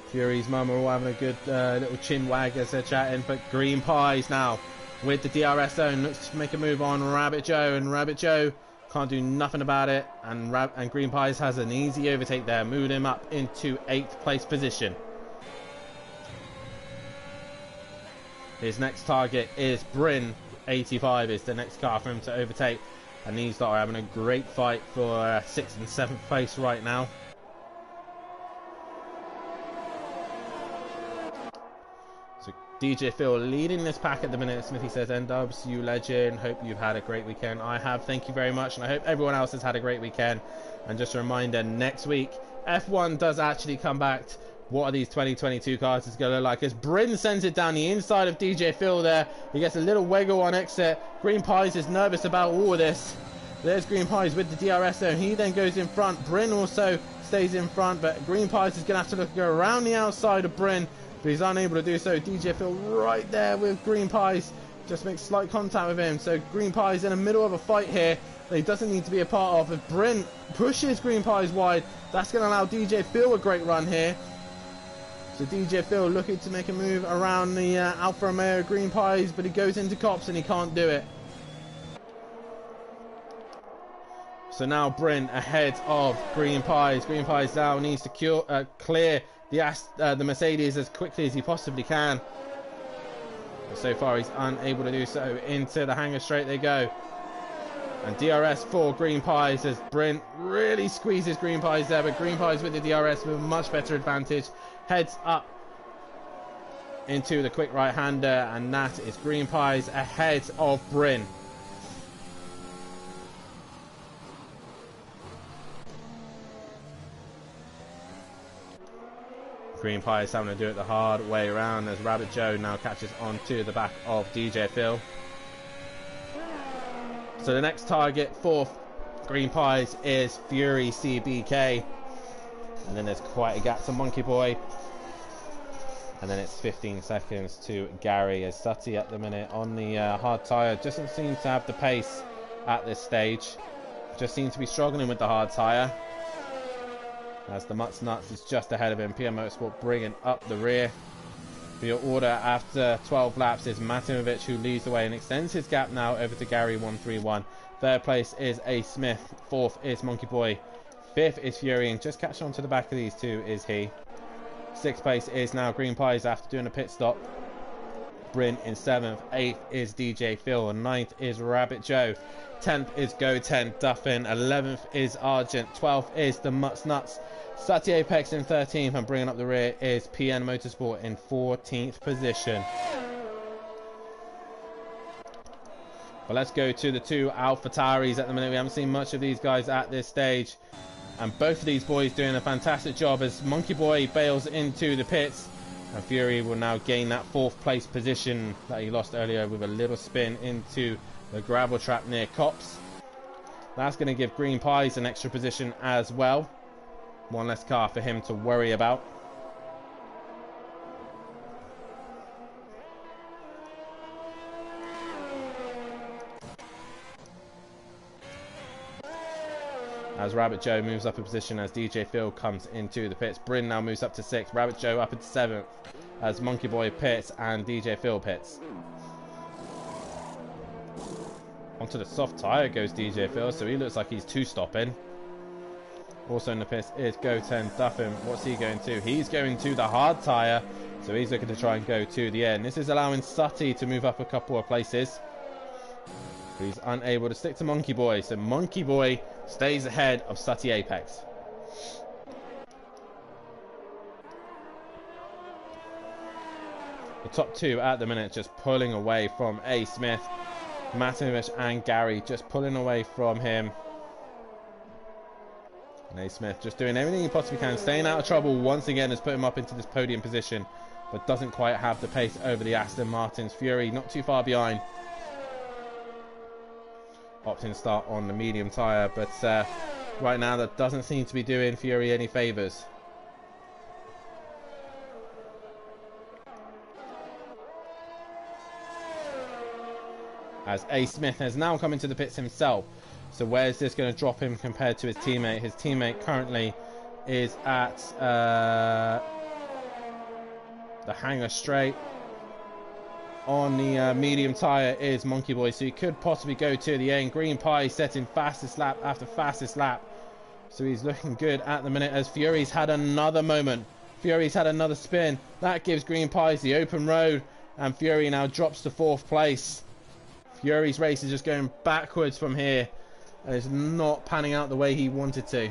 Fury's mum are all having a good little chin wag as they're chatting. But Green Pies now with the DRS zone looks to make a move on Rabbit Joe, and Rabbit Joe can't do nothing about it. And Green Pies has an easy overtake there, moving him up into 8th place position. His next target is Bryn. 85 is the next car for him to overtake. And these lot are having a great fight for 6th and 7th place right now. So DJ Phil leading this pack at the minute. Smithy says, N-Dubs, you legend. Hope you've had a great weekend. I have. Thank you very much. And I hope everyone else has had a great weekend. And just a reminder, next week, F1 does actually come back. What are these 2022 cars is going to look like? As Bryn sends it down the inside of DJ Phil there. He gets a little wiggle on exit. Green Pies is nervous about all of this. There's Green Pies with the DRS though. He then goes in front. Bryn also stays in front, but Green Pies is going to have to go around the outside of Bryn, but he's unable to do so. DJ Phil right there with Green Pies. Just makes slight contact with him. So Green Pies in the middle of a fight here that he doesn't need to be a part of. If Bryn pushes Green Pies wide, that's going to allow DJ Phil a great run here. So DJ Phil looking to make a move around the Alfa Romeo Green Pies, but he goes into cops and he can't do it. So now Bryn ahead of Green Pies. Green Pies now needs to clear the Mercedes as quickly as he possibly can. But so far he's unable to do so. Into the hangar straight they go. And DRS for Green Pies as Bryn really squeezes Green Pies there, but Green Pies with the DRS with a much better advantage. Heads up into the quick right-hander, and that is Green Pies ahead of Bryn. Green Pies having to do it the hard way around as Rabbit Joe now catches onto the back of DJ Phil. So the next target for Green Pies is Fury CBK. And then there's quite a gap to Monkey Boy. And then it's 15 seconds to Gary as Sutty at the minute on the hard tyre. Doesn't seem to have the pace at this stage. Just seems to be struggling with the hard tyre. As the Mutts Nuts is just ahead of him. Ps4 Motorsport bringing up the rear. For your order after 12 laps is Matimovic, who leads the way and extends his gap now over to Gary 131. Third place is A. Smith. Fourth is Monkey Boy. Fifth is Fury, and just catching on to the back of these two is he. Sixth place is now Green Pies after doing a pit stop. Bryn in 7th. 8th is DJ Phil. And 9th is Rabbit Joe. 10th is Go 10 Duffin. 11th is Argent. 12th is the Mutts Nuts. Sati Apex in 13th, and bringing up the rear is PN Motorsport in 14th position. Well, let's go to the two AlphaTauris at the minute. We haven't seen much of these guys at this stage, and both of these boys doing a fantastic job as Monkey Boy bails into the pits, and Fury will now gain that 4th place position that he lost earlier with a little spin into the gravel trap near Cops. That's going to give Green Pies an extra position as well. One less car for him to worry about. As Rabbit Joe moves up a position as DJ Phil comes into the pits. Bryn now moves up to 6th. Rabbit Joe up into 7th as Monkey Boy pits and DJ Phil pits. Onto the soft tyre goes DJ Phil, so he looks like he's two-stopping. Also in the pits is Go 10 Duffin. What's he going to? He's going to the hard tyre, so he's looking to try and go to the end. This is allowing Sutty to move up a couple of places. But he's unable to stick to Monkey Boy, so Monkey Boy stays ahead of Sutty Apex. The top two at the minute just pulling away from A. Smith. Matimovic and Gary just pulling away from him. And A. Smith just doing everything he possibly can, staying out of trouble once again has put him up into this podium position, but doesn't quite have the pace over the Aston Martins. Fury not too far behind. Opting start on the medium tyre, but right now that doesn't seem to be doing Fury any favours. As A. Smith has now come into the pits himself. So where is this going to drop him compared to his teammate? His teammate currently is at the hangar straight. On the medium tyre is Monkey Boy, so he could possibly go to the end. Green Pie setting fastest lap after fastest lap. So he's looking good at the minute as Fury's had another moment. Fury's had another spin. That gives Green Pies the open road. and Fury now drops to 4th place. Fury's race is just going backwards from here, and it's not panning out the way he wanted to.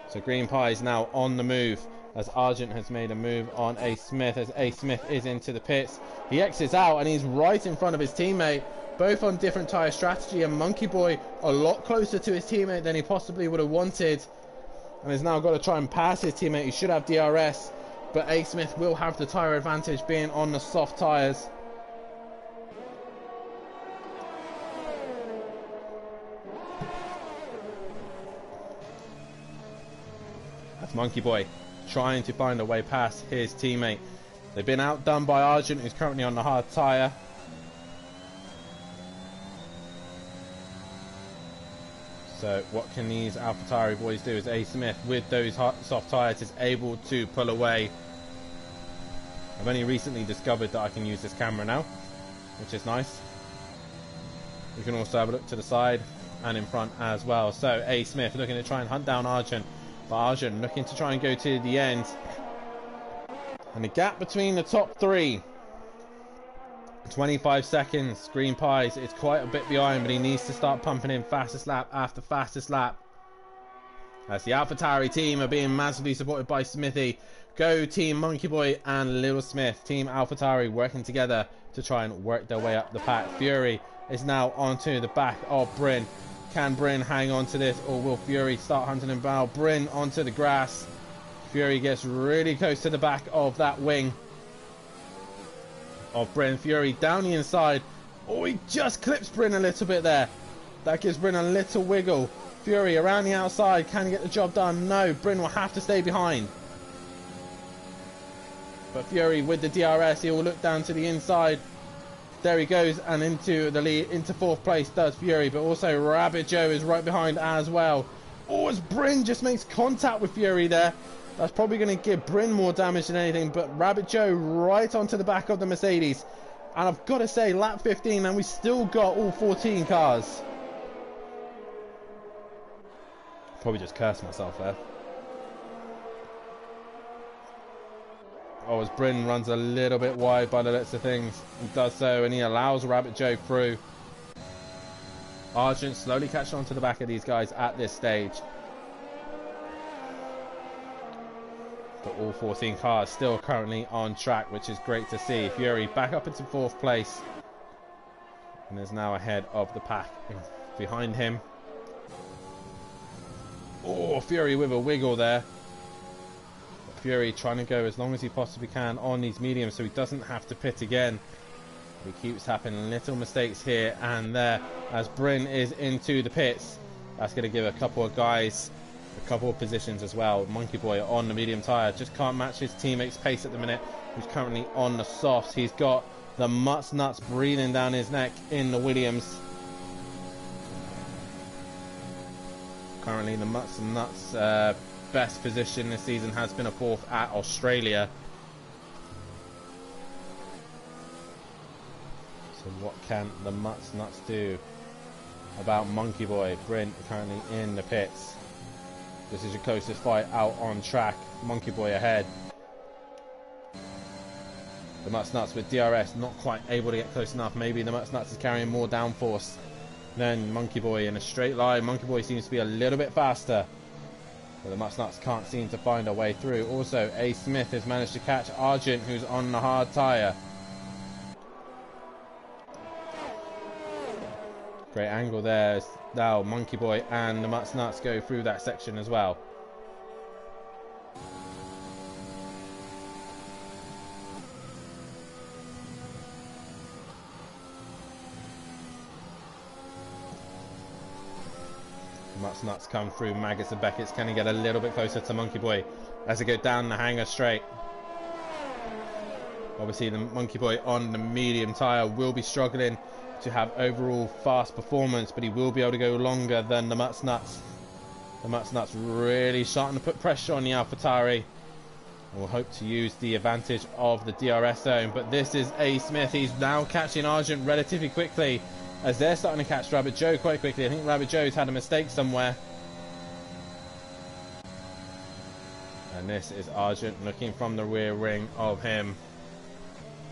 So Green Pie is now on the move, as Argent has made a move on A. Smith, as A. Smith is into the pits. He exits out and he's right in front of his teammate, both on different tyre strategy, and Monkey Boy a lot closer to his teammate than he possibly would have wanted, and has now got to try and pass his teammate. He should have DRS, but A. Smith will have the tyre advantage being on the soft tyres. That's Monkey Boy trying to find a way past his teammate. They've been outdone by Argent, who's currently on the hard tyre. So what can these AlphaTauri boys do? Is A. Smith, with those soft tyres, is able to pull away. I've only recently discovered that I can use this camera now, which is nice. You can also have a look to the side and in front as well. So A. Smith looking to try and hunt down Argent, but Argent looking to try and go to the end. And the gap between the top three, 25 seconds. Green Pies is quite a bit behind, but he needs to start pumping in fastest lap after fastest lap, as the AlphaTauri team are being massively supported by Smithy. Go Team Monkey Boy and Little Smith. Team AlphaTauri working together to try and work their way up the pack. Fury is now onto the back of Bryn. Can Bryn hang on to this, or will Fury start hunting him down? Bryn onto the grass. Fury gets really close to the back of that wing of Bryn. Fury down the inside. Oh, he just clips Bryn a little bit there. That gives Bryn a little wiggle. Fury around the outside. Can he get the job done? No, Bryn will have to stay behind. But Fury with the DRS, he will look down to the inside. There he goes, and into the lead, into 4th place does Fury, but also Rabbit Joe is right behind as well. Oh, as Bryn just makes contact with Fury there. That's probably going to give Bryn more damage than anything, but Rabbit Joe right onto the back of the Mercedes. And I've got to say, lap 15, and we still got all 14 cars. Probably just cursed myself there. Oh, as Bryn runs a little bit wide by the looks of things. He does so, and he allows Rabbit Joe through. Argent slowly catching on to the back of these guys at this stage. But all 14 cars still currently on track, which is great to see. Fury back up into 4th place, and is now ahead of the pack behind him. Oh, Fury with a wiggle there. Fury trying to go as long as he possibly can on these mediums so he doesn't have to pit again. He keeps having little mistakes here and there as Bryn is into the pits. That's going to give a couple of guys a couple of positions as well. Monkey Boy on the medium tyre just can't match his teammate's pace at the minute, who's currently on the softs. He's got the Mutts Nuts breathing down his neck in the Williams. Currently the Mutts Nuts best position this season has been a 4th at Australia. So what can the Mutts Nuts do about Monkey Boy? Bryn currently in the pits. This is your closest fight out on track. Monkey Boy ahead. The Mutts Nuts with DRS not quite able to get close enough. Maybe the Mutts Nuts is carrying more downforce than Monkey Boy in a straight line. Monkey Boy seems to be a little bit faster, but the Mutts Nuts can't seem to find a way through. Also, A. Smith has managed to catch Argent, who's on the hard tyre. Great angle there. Now Monkey Boy and the Mutts Nuts go through that section as well. Mutts Nuts come through Maggots and Beckett's. Can he get a little bit closer to Monkey Boy as they go down the hanger straight? Obviously the Monkey Boy on the medium tyre will be struggling to have overall fast performance, but he will be able to go longer than the Mutts Nuts. The Mutts Nuts really starting to put pressure on the AlphaTauri, and will hope to use the advantage of the DRS zone. But this is A. Smith. He's now catching Argent relatively quickly, as they're starting to catch Rabbit Joe quite quickly. I think Rabbit Joe's had a mistake somewhere. And this is Argent looking from the rear wing of him.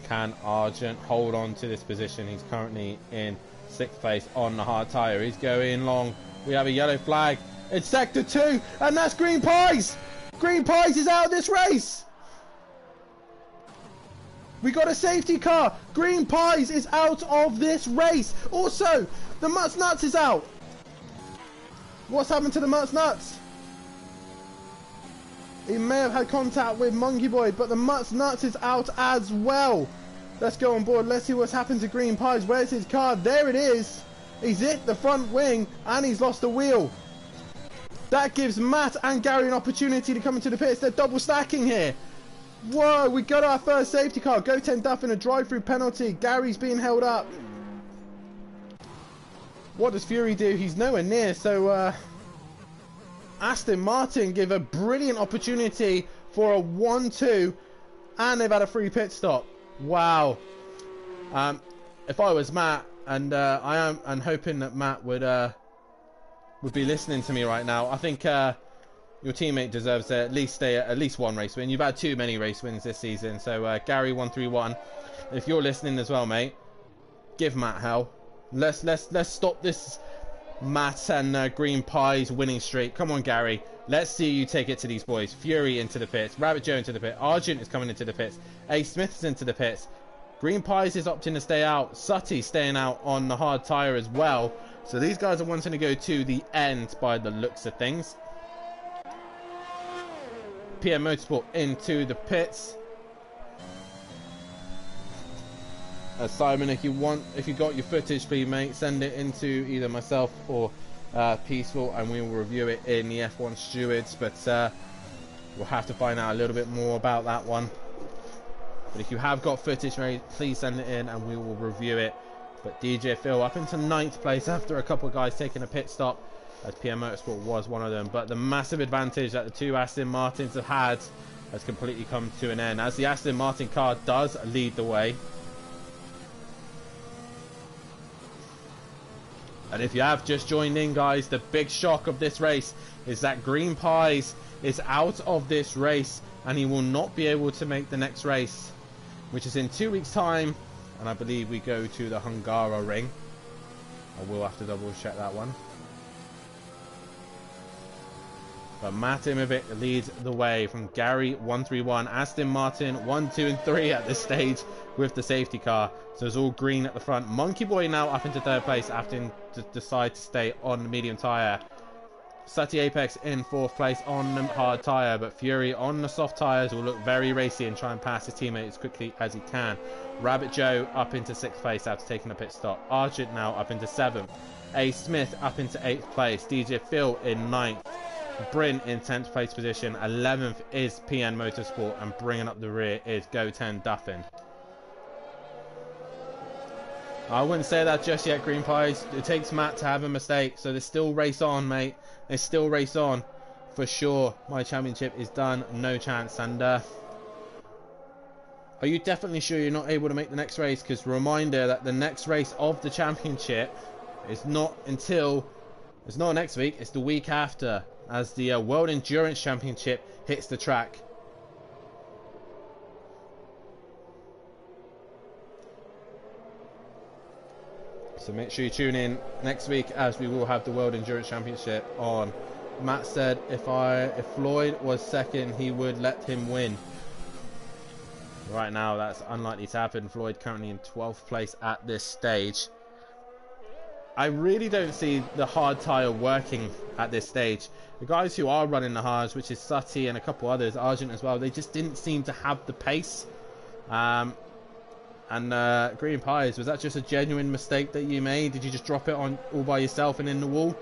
Can Argent hold on to this position? He's currently in 6th place on the hard tyre. He's going long. We have a yellow flag. It's sector 2, and that's Green Pies. Green Pies is out of this race. We got a safety car. Green Pies is out of this race. Also, the Mutts Nuts is out. What's happened to the Mutts Nuts? He may have had contact with Monkey Boy, but the Mutts Nuts is out as well. Let's go on board. Let's see what's happened to Green Pies. Where's his car? There it is. He's hit the front wing and he's lost the wheel. That gives Matt and Gary an opportunity to come into the pits. They're double stacking here. Whoa, we got our first safety car. Go 10 Duff in a drive-through penalty. Gary's being held up. What does Fury do? He's nowhere near, so Aston Martin give a brilliant opportunity for a 1-2, and they've had a free pit stop. Wow. If I was Matt, and I'm hoping that Matt would be listening to me right now, I think your teammate deserves to at least one race win. You've had too many race wins this season, so Gary 131. If you're listening as well, mate, give Matt hell. Let's stop this Matt and Green Pies winning streak. Come on, Gary. Let's see you take it to these boys. Fury into the pits. Rabbit Joe into the pit. Argent is coming into the pits. A. Smith is into the pits. Green Pies is opting to stay out. Sutty staying out on the hard tyre as well. So these guys are wanting to go to the end by the looks of things. PM Motorsport into the pits. Simon, if you got your footage, please, mate, send it into either myself or Ps4, and we will review it in the F1 Stewards. But we'll have to find out a little bit more about that one. But if you have got footage, mate, please send it in, and we will review it. But DJ Phil up into 9th place after a couple of guys taking a pit stop, as PM Motorsport was one of them. But the massive advantage that the two Aston Martins have had has completely come to an end, as the Aston Martin car does lead the way. And if you have just joined in, guys, the big shock of this race is that Green Pies is out of this race, and he will not be able to make the next race, which is in 2 weeks' time, and I believe we go to the Hungara ring. I will have to double check that one. But Matt Imovic leads the way from Gary 131, Aston Martin 1, 2 and 3 at this stage with the safety car. So it's all green at the front. Monkey Boy now up into 3rd place after to decide to stay on the medium tyre. Sutty Apex in 4th place on the hard tyre, but Fury on the soft tyres will look very racy and try and pass his teammate as quickly as he can. Rabbit Joe up into 6th place after taking a pit stop. Argent now up into 7th. A. Smith up into 8th place. DJ Phil in 9th. Bryn in 10th place position. 11th is PN Motorsport, and bringing up the rear is Go 10 Duffin. I wouldn't say that just yet, Green Pies. It takes Matt to have a mistake, so there's still race on, mate. There's still race on for sure. My championship is done, no chance. And are you definitely sure you're not able to make the next race? Because reminder that the next race of the championship is not until, it's not next week, it's the week after, as the World Endurance Championship hits the track. So make sure you tune in next week, as we will have the World Endurance Championship on. Matt said if Floyd was second, he would let him win. Right now, that's unlikely to happen. Floyd currently in 12th place at this stage. I really don't see the hard tyre working at this stage. The guys who are running the hards, which is Sutty and a couple others, Argent as well, they just didn't seem to have the pace. Green Pies, was that just a genuine mistake that you made? Did you just drop it on all by yourself and in the wall?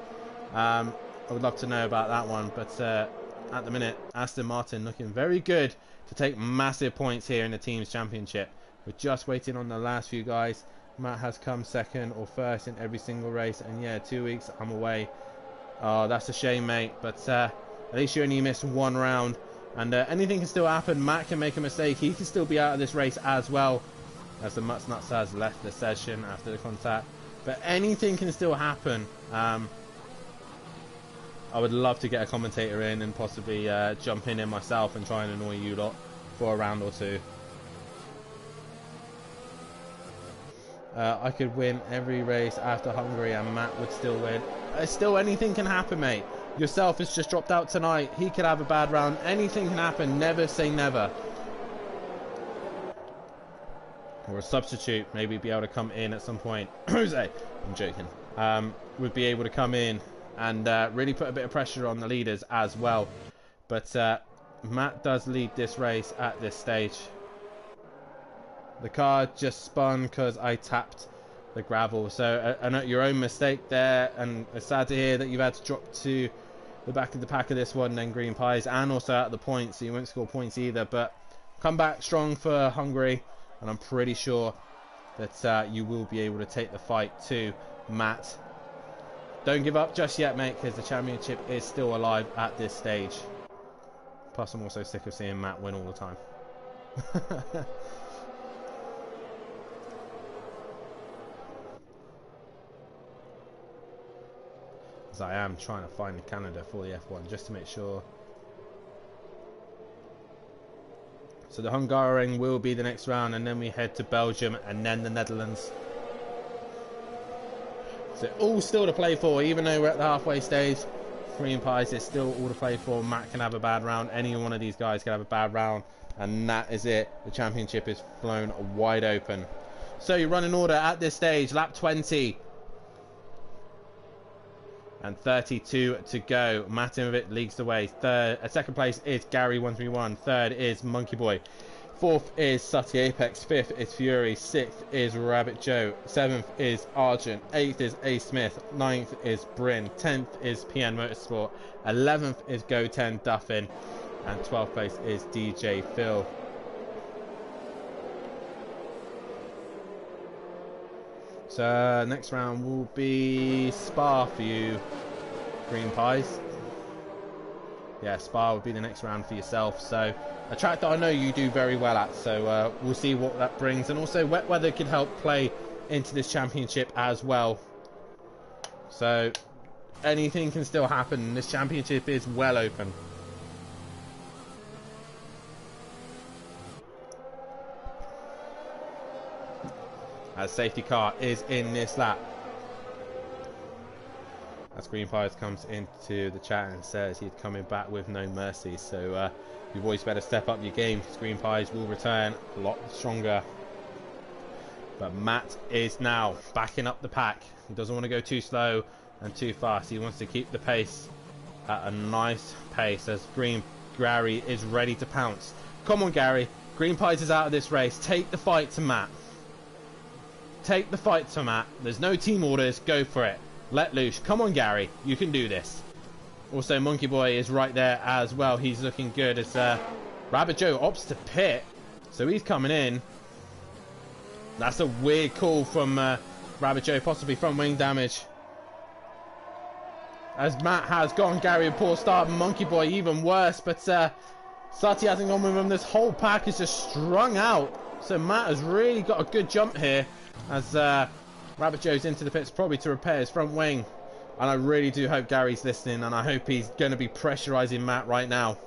I would love to know about that one. But at the minute, Aston Martin looking very good to take massive points here in the team's championship. We're just waiting on the last few guys. Matt has come second or first in every single race, and yeah, 2 weeks I'm away. Oh, that's a shame, mate, but at least you only missed one round, and anything can still happen. Matt can make a mistake, he can still be out of this race as well, as the Mutts Nuts has left the session after the contact. But anything can still happen. I I would love to get a commentator in and possibly jump in myself and try and annoy you lot for a round or two. I could win every race after Hungary and Matt would still win. Still, anything can happen, mate. Yourself has just dropped out tonight. He could have a bad round. Anything can happen. Never say never. Or a substitute, maybe be able to come in at some point. Jose, I'm joking. Would be able to come in and really put a bit of pressure on the leaders as well. But Matt does lead this race at this stage. The car just spun because I tapped the gravel. So your own mistake there, and it's sad to hear that you've had to drop to the back of the pack of this one, then Green Pies, and also out of the points, so you won't score points either. But come back strong for Hungary, and I'm pretty sure that you will be able to take the fight to Matt. Don't give up just yet, mate, because the championship is still alive at this stage. Plus, I'm also sick of seeing Matt win all the time. As I am trying to find Canada for the F1 just to make sure. So the Hungaroring will be the next round, and then we head to Belgium and then the Netherlands. So all still to play for, even though we're at the halfway stage. Green Pies is still all to play for. Matt can have a bad round. Any one of these guys can have a bad round, and that is it. The championship is flown wide open. So you run in order at this stage. Lap 20. And 32 to go. Matimovic leads the way. Second place is Gary131. Third is Monkey Boy. Fourth is Sutty Apex. Fifth is Fury. Sixth is Rabbit Joe. Seventh is Argent. Eighth is A Smith. Ninth is Bryn. 10th is PN Motorsport. 11th is Go10 Duffin. And 12th place is DJ Phil. So next round will be Spa for you, Green Pies. Yeah, Spa would be the next round for yourself. So a track that I know you do very well at. So we'll see what that brings. And also wet weather can help play into this championship as well. So anything can still happen. This championship is well open. As safety car is in this lap. As Green Pies comes into the chat and says he's coming back with no mercy. So you boys better step up your game, because Green Pies will return a lot stronger. But Matt is now backing up the pack. He doesn't want to go too slow and too fast. He wants to keep the pace at a nice pace as Gary is ready to pounce. Come on, Gary. Green Pies is out of this race. Take the fight to Matt. Take the fight to Matt. There's no team orders. Go for it. Let loose. Come on, Gary. You can do this. Also, Monkey Boy is right there as well. He's looking good as Rabbit Joe opts to pit. So he's coming in. That's a weird call from Rabbit Joe, possibly from wing damage. As Matt has gone, Gary a poor start. Monkey Boy even worse. But Sati hasn't gone with him. This whole pack is just strung out. So Matt has really got a good jump here. As Rabbit Joe's into the pits, probably to repair his front wing. And I really do hope Gary's listening, and I hope he's going to be pressurising Matt right now.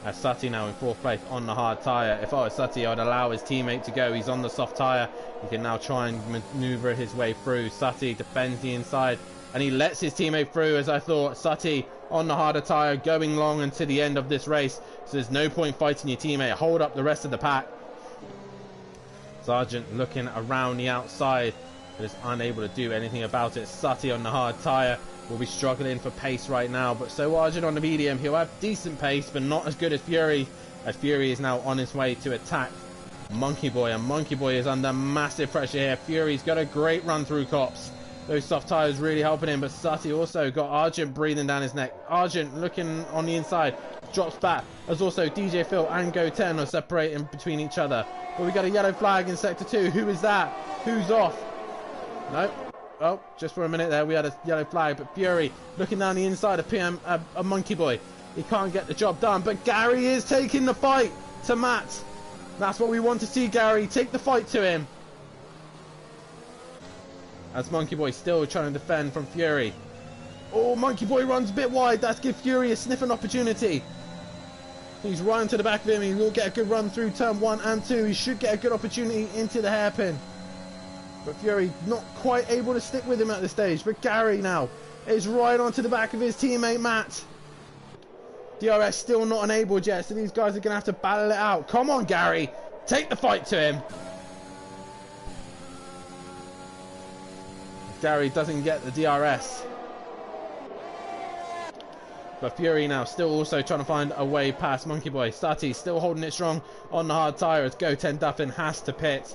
As Sutty now in fourth place on the hard tyre. If I was Sutty, I'd allow his teammate to go. He's on the soft tyre. He can now try and manoeuvre his way through. Sutty defends the inside, and he lets his teammate through, as I thought. Sutty on the harder tyre, going long until the end of this race. So there's no point fighting your teammate. Hold up the rest of the pack. Sargent looking around the outside, but is unable to do anything about it. Sutty on the hard tyre will be struggling for pace right now, but so Argent on the medium. He'll have decent pace, but not as good as Fury, as Fury is now on his way to attack Monkey Boy, and Monkey Boy is under massive pressure here. Fury's got a great run through cops. Those soft tyres really helping him, but Sutty also got Argent breathing down his neck. Argent looking on the inside, drops back, as also DJ Phil and Go10 are separating between each other. But we got a yellow flag in sector 2. Who is that? Who's off? Nope. Oh, just for a minute there we had a yellow flag, but Fury looking down the inside of a Monkey Boy. He can't get the job done, but Gary is taking the fight to Matt. That's what we want to see, Gary. Take the fight to him. As Monkey Boy still trying to defend from Fury. Oh, Monkey Boy runs a bit wide. That's give Fury a sniffing opportunity. He's running to the back of him. He will get a good run through turn 1 and 2. He should get a good opportunity into the hairpin. But Fury not quite able to stick with him at this stage. But Gary now is right onto the back of his teammate Matt. DRS still not enabled yet, so these guys are going to have to battle it out. Come on, Gary. Take the fight to him. Gary doesn't get the DRS. But Fury now still also trying to find a way past Monkey Boy. Sutty still holding it strong on the hard tyre as Goten Duffin has to pit.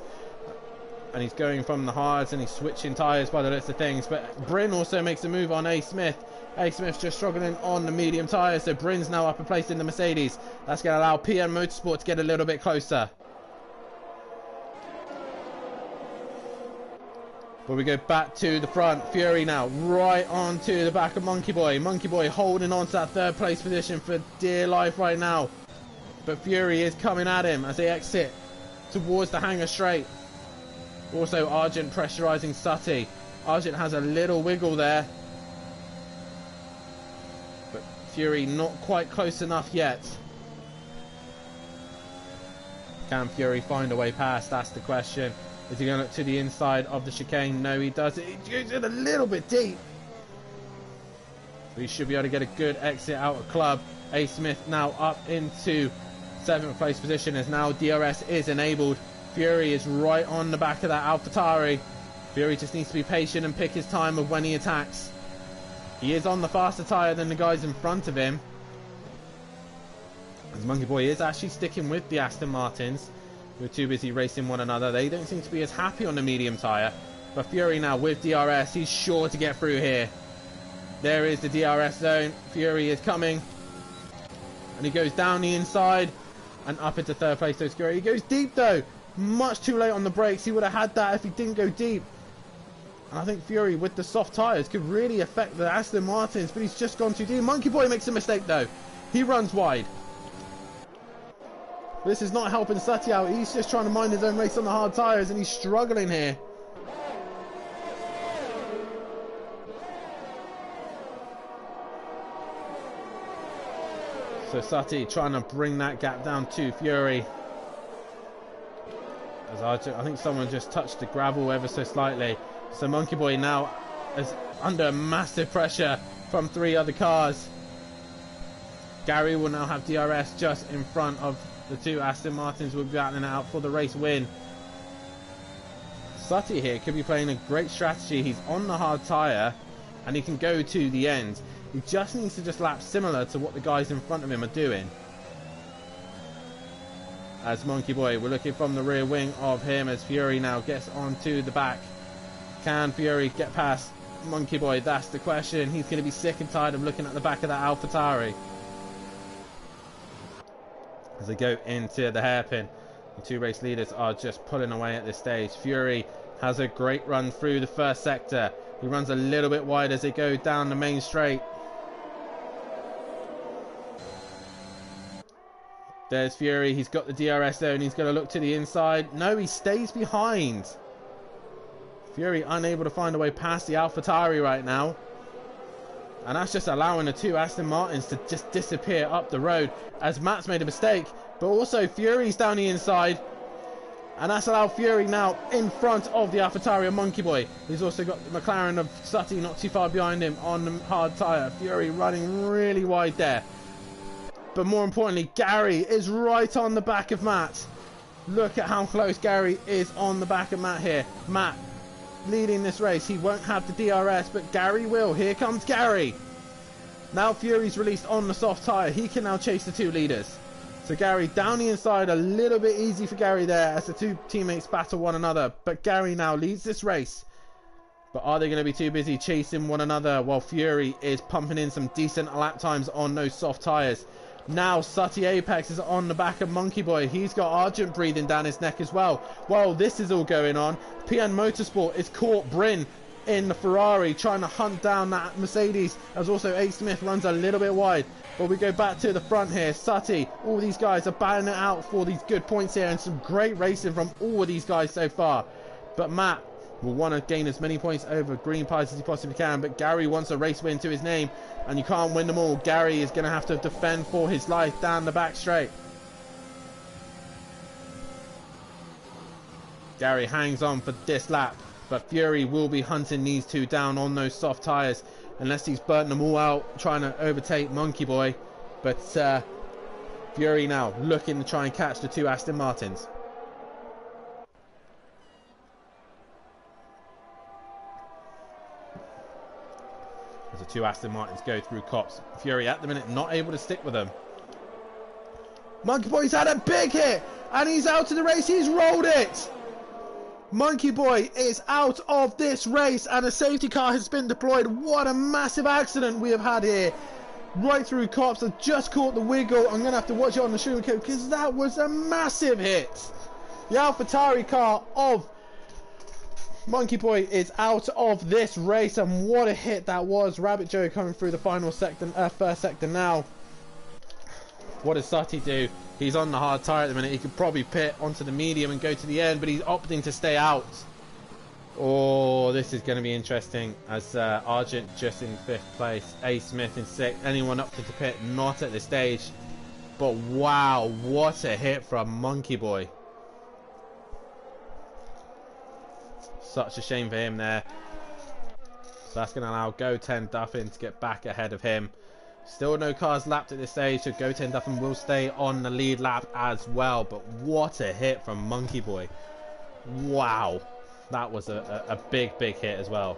And he's going from the hards and he's switching tyres by the looks of things. But Bryn also makes a move on A. Smith. A. Smith's just struggling on the medium tyres, so Bryn's now up a place in the Mercedes. That's going to allow PN Motorsport to get a little bit closer. But we go back to the front. Fury now right onto the back of Monkey Boy. Monkey Boy holding on to that third place position for dear life right now. But Fury is coming at him as they exit towards the hangar straight. Also Argent pressurising Sutty. Argent has a little wiggle there. But Fury not quite close enough yet. Can Fury find a way past? That's the question. Is he going to look to the inside of the chicane? No, he does. He goes in a little bit deep. So he should be able to get a good exit out of club. A. Smith now up into 7th place position as now DRS is enabled. Fury is right on the back of that AlphaTauri. Fury just needs to be patient and pick his time of when he attacks. He is on the faster tyre than the guys in front of him. As Monkey Boy is actually sticking with the Aston Martins. We're too busy racing one another. They don't seem to be as happy on the medium tyre. But Fury now with DRS, he's sure to get through here. There is the DRS zone. Fury is coming. And he goes down the inside and up into 3rd place. So Fury, he goes deep though. Much too late on the brakes. He would have had that if he didn't go deep. And I think Fury with the soft tyres could really affect the Aston Martins. But he's just gone too deep. Monkey Boy makes a mistake though. He runs wide. This is not helping Sutty out. He's just trying to mind his own race on the hard tyres and he's struggling here. So Sutty trying to bring that gap down to Fury. As I think someone just touched the gravel ever so slightly. So Monkey Boy now is under massive pressure from 3 other cars. Gary will now have DRS just in front of the 2 Aston Martins. Will be battling it out for the race win. Sutty here could be playing a great strategy. He's on the hard tyre and he can go to the end. He just needs to just lap similar to what the guys in front of him are doing. As Monkey Boy, we're looking from the rear wing of him as Fury now gets onto the back. Can Fury get past Monkey Boy? That's the question. He's going to be sick and tired of looking at the back of that AlphaTauri. As they go into the hairpin, the 2 race leaders are just pulling away at this stage. Fury has a great run through the first sector. He runs a little bit wide as they go down the main straight. There's Fury. He's got the DRS zone. He's going to look to the inside. No, he stays behind. Fury unable to find a way past the AlphaTauri right now. And that's just allowing the 2 Aston Martins to just disappear up the road as Matt's made a mistake. But also Fury's down the inside. And that's allowed Fury now in front of the AlphaTauri and Monkey Boy. He's also got the McLaren of Sutty not too far behind him on the hard tyre. Fury running really wide there. But more importantly, Gary is right on the back of Matt. Look at how close Gary is on the back of Matt here. Matt leading this race. He won't have the DRS, but Gary will. Here comes Gary. Now Fury's released on the soft tyre. He can now chase the 2 leaders. So Gary down the inside, a little bit easy for Gary there as the 2 teammates battle one another. But Gary now leads this race. But are they going to be too busy chasing one another while Fury is pumping in some decent lap times on those soft tyres? Now Sutty Apex is on the back of Monkey Boy. He's got Argent breathing down his neck as well. While this is all going on, PN Motorsport is caught Bryn in the Ferrari trying to hunt down that Mercedes, as also A. Smith runs a little bit wide. But we go back to the front here. Sutty, all these guys are battling it out for these good points here and some great racing from all of these guys so far. But Matt will want to gain as many points over Green Pies as he possibly can, but Gary wants a race win to his name, and you can't win them all. Gary is going to have to defend for his life down the back straight. Gary hangs on for this lap, but Fury will be hunting these two down on those soft tyres, unless he's burnt them all out trying to overtake Monkey Boy. But Fury now looking to try and catch the two Aston Martins. As the two Aston Martins go through Cops, Fury at the minute not able to stick with them. Monkey Boy's had a big hit, and he's out of the race. He's rolled it. Monkey Boy is out of this race, and a safety car has been deployed. What a massive accident we have had here. Right through Cops. I just caught the wiggle. I'm going to have to watch it on the shooting code because that was a massive hit. The AlphaTauri car of Monkey Boy is out of this race, and what a hit that was. Rabbit Joe coming through the final sector, first sector now. What does Sutty do? He's on the hard tyre at the minute. He could probably pit onto the medium and go to the end, but he's opting to stay out. Oh, this is going to be interesting, as Argent just in 5th place, A. Smith in 6th. Anyone up to the pit? Not at this stage. But wow, what a hit from Monkey Boy. Such a shame for him there. So that's going to allow Go10 Duffin to get back ahead of him. Still no cars lapped at this stage, so Go10 Duffin will stay on the lead lap as well. But what a hit from Monkey Boy. Wow. That was a big hit as well.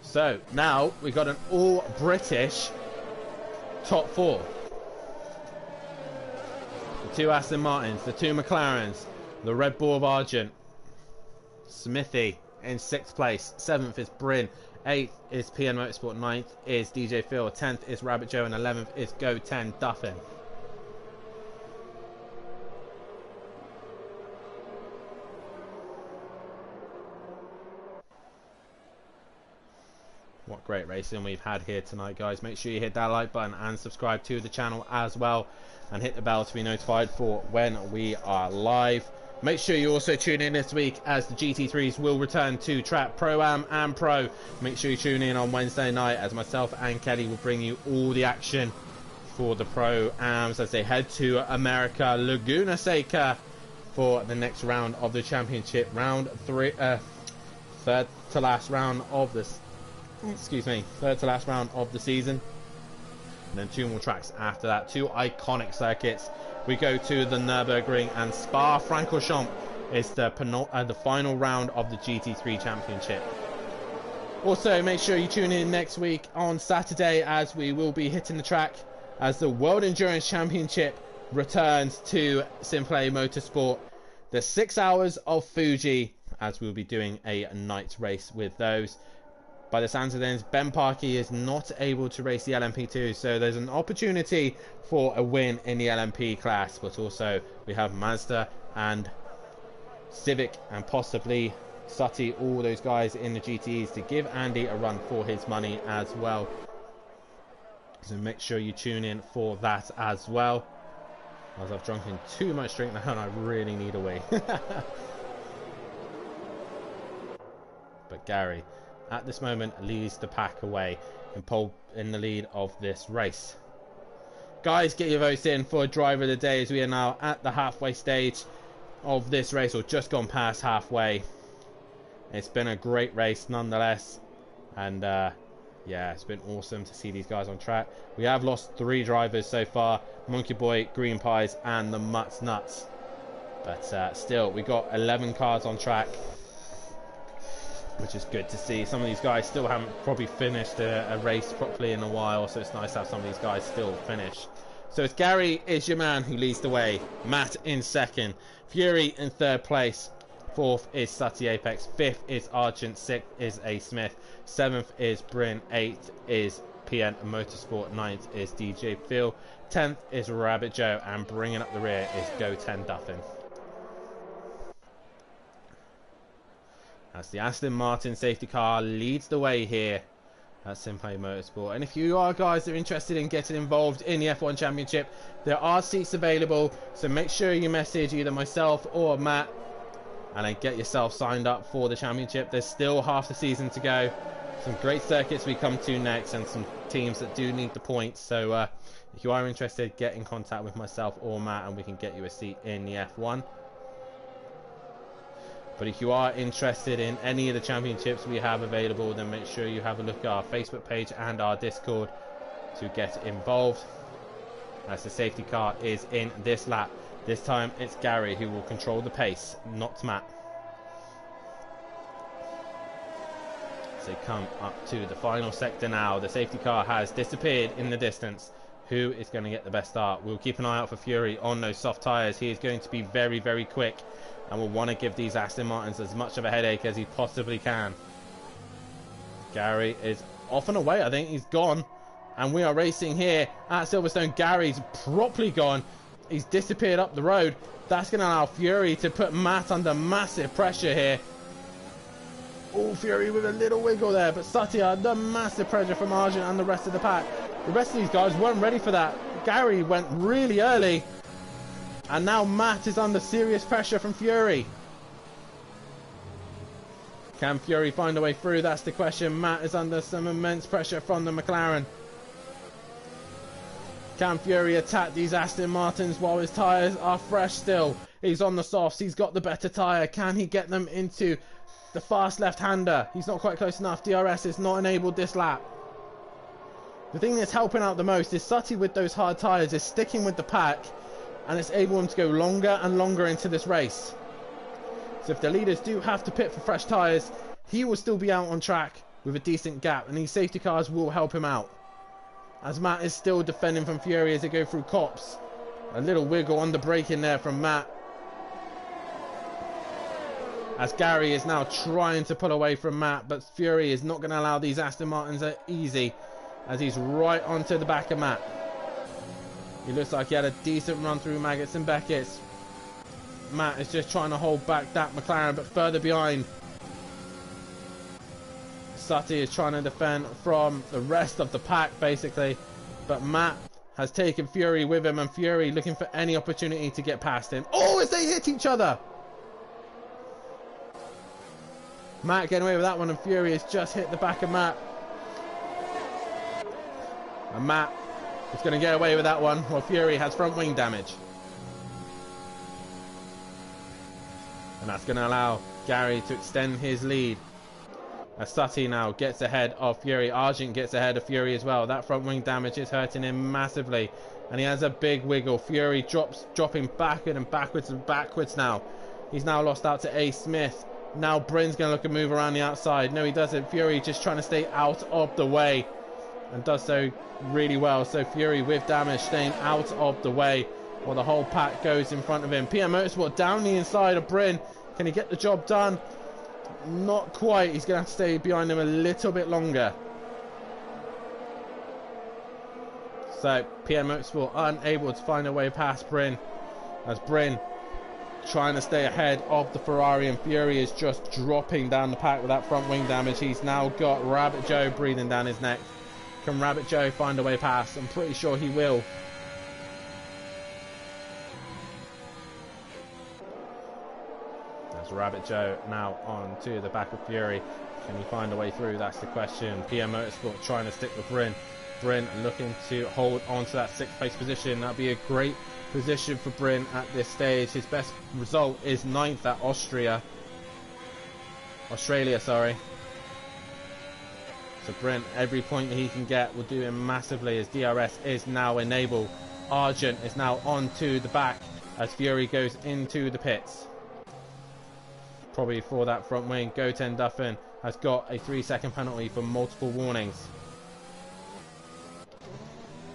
So now we got an all British top 4. The two Aston Martins, the two McLarens, the Red Bull of Argent. Smithy in 6th place, 7th is Bryn, 8th is PN Motorsport, 9th is DJ Phil, 10th is Rabbit Joe, and 11th is Go10 Duffin. What great racing we've had here tonight, guys. Make sure you hit that like button and subscribe to the channel as well, and hit the bell to be notified for when we are live. Make sure you also tune in this week, as the GT3s will return to track Pro-Am and Pro. Make sure you tune in on Wednesday night, as myself and Kelly will bring you all the action for the Pro-Ams as they head to America, Laguna Seca, for the next round of the championship. Round 3, third to last round of this. Third to last round of the season. And then 2 more tracks after that. 2 iconic circuits. We go to the Nürburgring, and Spa-Francorchamps is the final round of the GT3 Championship. Also, make sure you tune in next week on Saturday, as we will be hitting the track as the World Endurance Championship returns to Simplay Motorsport. The 6 hours of Fuji, as we'll be doing a night race with those. By the sounds of things, Ben Parkey is not able to race the LMP2, so there's an opportunity for a win in the LMP class. But also we have Mazda and Civic and possibly Sutty, all those guys in the GTEs, to give Andy a run for his money as well. So make sure you tune in for that as well, as I've drunk in too much drink now and I really need a wee. But Gary at this moment leads the pack away and pole in the lead of this race. Guys, get your votes in for driver of the day, as we are now at the halfway stage of this race, or just gone past halfway. It's been a great race nonetheless, and yeah, it's been awesome to see these guys on track. We have lost 3 drivers so far: Monkey Boy, Green Pies, and the Mutts Nuts. But still, we got 11 cars on track, which is good to see. Some of these guys still haven't probably finished a race properly in a while, so it's nice to have some of these guys still finish. So it's Gary is your man who leads the way. Matt in 2nd, Fury in 3rd place, 4th is Sutty Apex, 5th is Argent, 6th is A. Smith, 7th is Bryn, 8th is PN Motorsport, 9th is DJ Phil, 10th is Rabbit Joe, and bringing up the rear is Go10 Duffin. As the Aston Martin safety car leads the way here at Simplay Motorsport. And if you are guys that are interested in getting involved in the F1 Championship, there are seats available, so make sure you message either myself or Matt and then get yourself signed up for the championship. There's still half the season to go. Some great circuits we come to next, and some teams that do need the points. So if you are interested, get in contact with myself or Matt, and we can get you a seat in the F1. But if you are interested in any of the championships we have available, then make sure you have a look at our Facebook page and our Discord to get involved, as the safety car is in this lap. This time it's Gary who will control the pace, not Matt. As they come up to the final sector now, the safety car has disappeared in the distance. Who is going to get the best start? We'll keep an eye out for Fury on those soft tyres. He is going to be very, very quick, and will want to give these Aston Martins as much of a headache as he possibly can. Gary is off and away. I think he's gone. And we are racing here at Silverstone. Gary's properly gone. He's disappeared up the road. That's going to allow Fury to put Matt under massive pressure here. Oh, Fury with a little wiggle there. But Satya under massive pressure from Arjun and the rest of the pack. The rest of these guys weren't ready for that. Gary went really early. And now Matt is under serious pressure from Fury. Can Fury find a way through? That's the question. Matt is under some immense pressure from the McLaren. Can Fury attack these Aston Martins while his tyres are fresh still? He's on the softs. He's got the better tyre. Can he get them into the fast left-hander? He's not quite close enough. DRS is not enabled this lap. The thing that's helping out the most is Sutty with those hard tyres is sticking with the pack, and it's able him to go longer and longer into this race. So if the leaders do have to pit for fresh tyres, he will still be out on track with a decent gap, and these safety cars will help him out. As Matt is still defending from Fury as they go through Cops. A little wiggle on the brake in there from Matt. As Gary is now trying to pull away from Matt, but Fury is not going to allow these Aston Martins easy, as he's right onto the back of Matt. He looks like he had a decent run through Maggots and Beckett's. Matt is just trying to hold back that McLaren, but further behind. Sutty is trying to defend from the rest of the pack, basically. But Matt has taken Fury with him, and Fury looking for any opportunity to get past him. Oh, as they hit each other! Matt getting away with that one, and Fury has just hit the back of Matt. And Matt is going to get away with that one, while Fury has front wing damage. And that's going to allow Gary to extend his lead. As Sutty now gets ahead of Fury. Argent gets ahead of Fury as well. That front wing damage is hurting him massively. And he has a big wiggle. Fury dropping backward and backwards and backwards now. He's now lost out to A. Smith. Now Bryn's going to look and move around the outside. No, he doesn't. Fury just trying to stay out of the way. And does so really well. So Fury with damage staying out of the way, while the whole pack goes in front of him. PM Motorsport down the inside of Bryn. Can he get the job done? Not quite. He's going to have to stay behind him a little bit longer. So PM Motorsport unable to find a way past Bryn, as Bryn trying to stay ahead of the Ferrari, and Fury is just dropping down the pack with that front wing damage. He's now got Rabbit Joe breathing down his neck. Can Rabbit Joe find a way past? I'm pretty sure he will. That's Rabbit Joe now on to the back of Fury. Can he find a way through? That's the question. PM Motorsport trying to stick with Bryn. Bryn looking to hold on to that 6th place position. That'd be a great position for Bryn at this stage. His best result is 9th at Australia, sorry. So Bryn, every point that he can get will do him massively, as DRS is now enabled. Argent is now on to the back as Fury goes into the pits. Probably for that front wing. Goten Duffin has got a 3-second penalty for multiple warnings.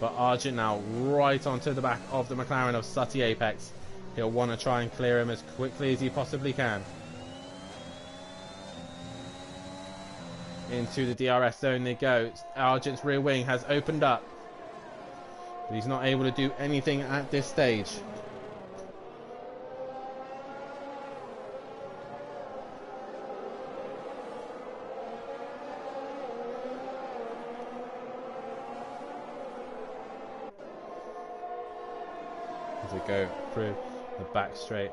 But Argent now right onto the back of the McLaren of Sutty Apex. He'll want to try and clear him as quickly as he possibly can. Into the DRS zone they go. Argent's rear wing has opened up, but he's not able to do anything at this stage. As we go through the back straight.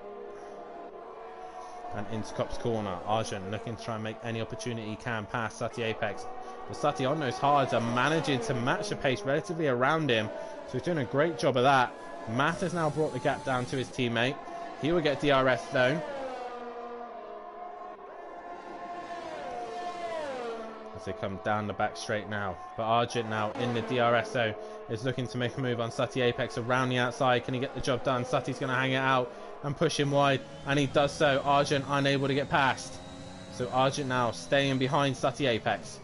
and into Cop's corner. Argent looking to try and make any opportunity he can past Sutty Apex. But Sutty on those hards are managing to match the pace relatively around him. So he's doing a great job of that. Matt has now brought the gap down to his teammate. He will get DRS zone. As they come down the back straight now. But Argent now in the DRS zone is looking to make a move on Sutty Apex around the outside. Can he get the job done? Sutty's going to hang it out and push him wide, and he does so. Argent unable to get past. So Argent now staying behind Sutty Apex.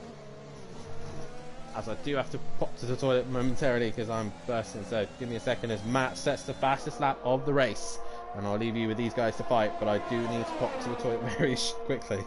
As I do have to pop to the toilet momentarily because I'm bursting, so give me a second as Matt sets the fastest lap of the race. And I'll leave you with these guys to fight, but I do need to pop to the toilet very quickly.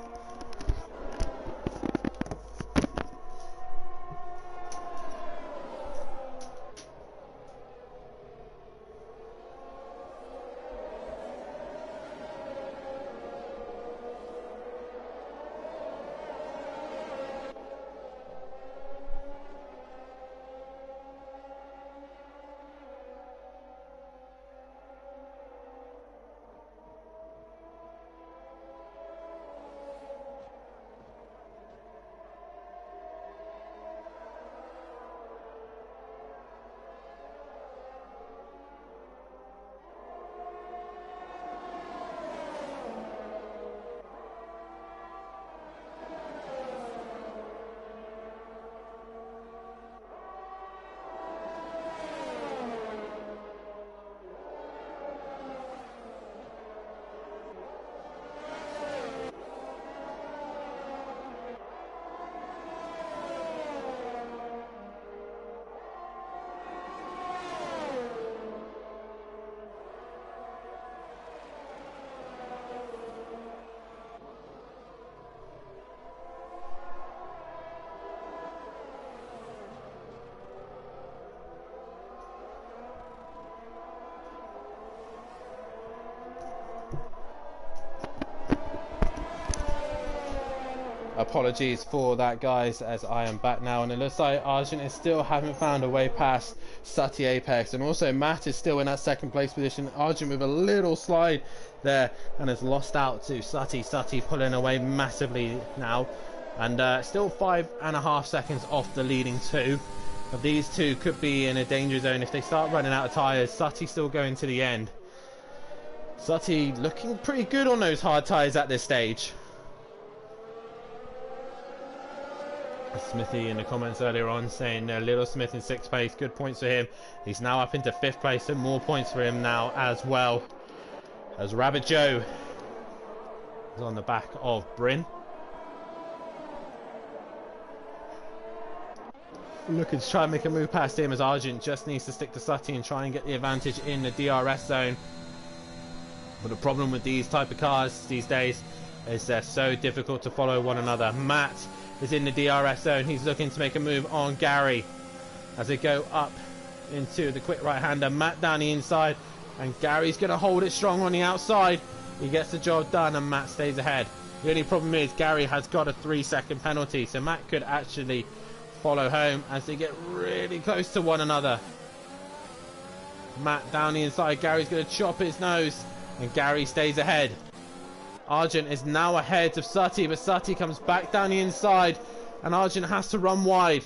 Apologies for that, guys, as I am back now, and it looks like Argent is still haven't found a way past Sutty Apex, and also Matt is still in that second place position. Argent with a little slide there and has lost out to Sutty. Sutty pulling away massively now, and still 5.5 seconds off the leading two. But these two could be in a danger zone if they start running out of tyres. Sutty still going to the end. Sutty looking pretty good on those hard tyres at this stage. Smithy in the comments earlier on saying Little Smith in 6th place, good points for him. He's now up into 5th place, and more points for him now as well. As Rabbit Joe is on the back of Bryn. Looking to try and make a move past him, as Argent just needs to stick to Sutty and try and get the advantage in the DRS zone. But the problem with these type of cars these days is they're so difficult to follow one another. Matt is in the DRS zone. He's looking to make a move on Gary as they go up into the quick right-hander. Matt down the inside, and Gary's going to hold it strong on the outside. He gets the job done, and Matt stays ahead. The only problem is Gary has got a 3-second penalty, so Matt could actually follow home as they get really close to one another. Matt down the inside. Gary's going to chop his nose, and Gary stays ahead. Argent is now ahead of Sutty, but Sutty comes back down the inside, and Argent has to run wide.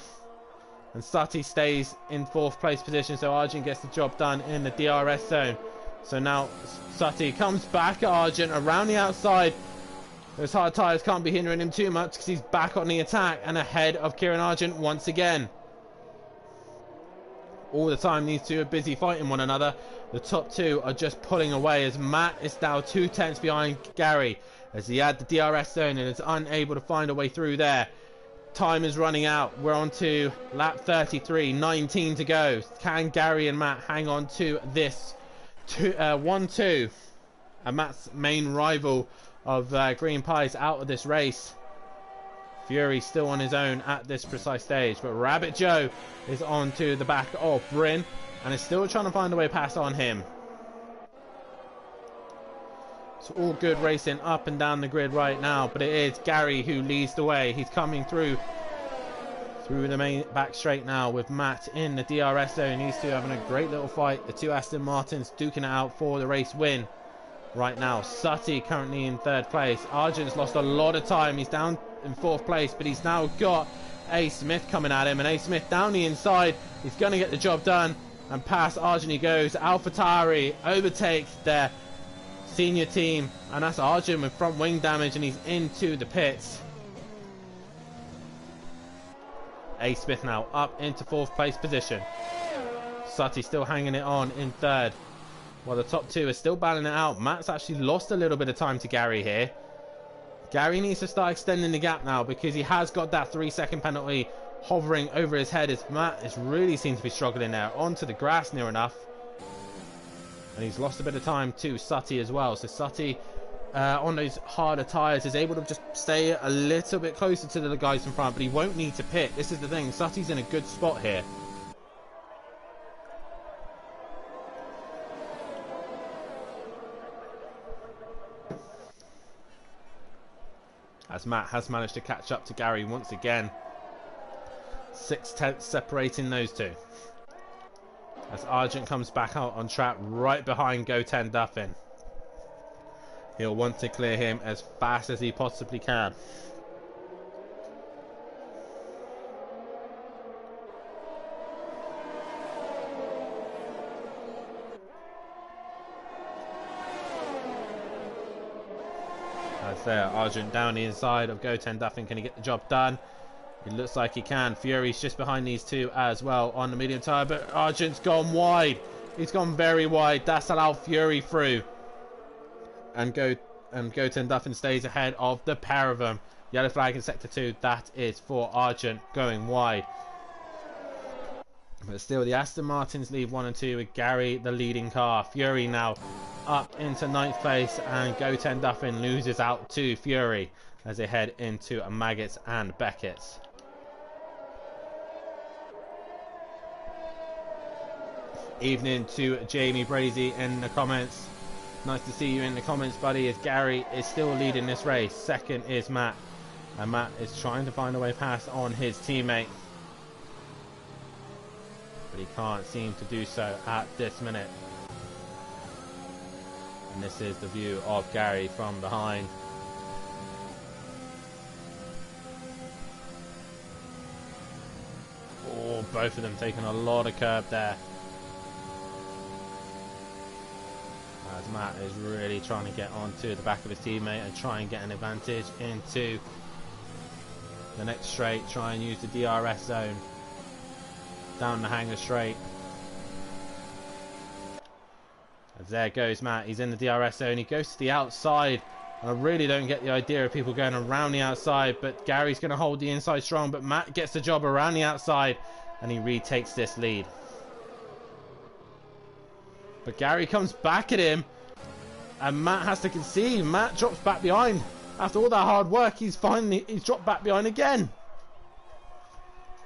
And Sutty stays in 4th place position, so Argent gets the job done in the DRS zone. So now Sutty comes back at Argent around the outside. Those hard tyres can't be hindering him too much because he's back on the attack and ahead of Kieran Argent once again. All the time these two are busy fighting one another. The top two are just pulling away as Matt is now 2 tenths behind Gary as he had the DRS zone and is unable to find a way through there. Time is running out. We're on to lap 33, 19 to go. Can Gary and Matt hang on to this 1-2? And Matt's main rival of Green Pies out of this race. Fury still on his own at this precise stage, but Rabbit Joe is on to the back of Bryn and is still trying to find a way past on him. It's all good racing up and down the grid right now, but it is Gary who leads the way. He's coming through the main back straight now with Matt in the DRS zone. These two having a great little fight. The two Aston Martins duking it out for the race win. right now. Sutty currently in 3rd place. Argent's lost a lot of time. He's down in 4th place, but he's now got A. Smith coming at him, and A. Smith down the inside. He's going to get the job done, and past Argent he goes. AlphaTauri overtakes their senior team, and that's Argent with front wing damage, and he's into the pits. A. Smith now up into 4th place position. Sutty still hanging it on in 3rd, while the top 2 are still battling it out. Matt's actually lost a little bit of time to Gary here. Gary needs to start extending the gap now, because he has got that 3-second penalty hovering over his head, as Matt is really seems to be struggling there. Onto the grass near enough, and he's lost a bit of time to Sutty as well. So Sutty on those harder tyres is able to just stay a little bit closer to the guys in front, but he won't need to pit. This is the thing, Sutty's in a good spot here. As Matt has managed to catch up to Gary once again. 6/10 separating those two. As Argent comes back out on track right behind Goten Duffin. He'll want to clear him as fast as he possibly can. As there, Argent down the inside of Goten Duffin. Can he get the job done? It looks like he can. Fury's just behind these two as well on the medium tyre, but Argent's gone wide. He's gone very wide. That's allowed Fury through. And Goten Duffin stays ahead of the pair of them. Yellow flag in sector 2. That is for Argent going wide. But still, the Aston Martins leave 1 and 2 with Gary the leading car. Fury now up into 9th place, and Goten Duffin loses out to Fury as they head into Maggots and Beckett's. Evening to Jamie Brazy in the comments. Nice to see you in the comments, buddy, as Gary is still leading this race. 2nd is Matt, and Matt is trying to find a way past on his teammate, but he can't seem to do so at this minute. And this is the view of Gary from behind. Oh, both of them taking a lot of curb there. As Matt is really trying to get onto the back of his teammate and try and get an advantage into the next straight. Try and use the DRS zone down the hanger straight. As there goes Matt. He's in the DRS zone. He goes to the outside. I really don't get the idea of people going around the outside, but Gary's going to hold the inside strong, but Matt gets the job around the outside and he retakes this lead. But Gary comes back at him, and Matt has to concede. Matt drops back behind. After all that hard work, he's dropped back behind again.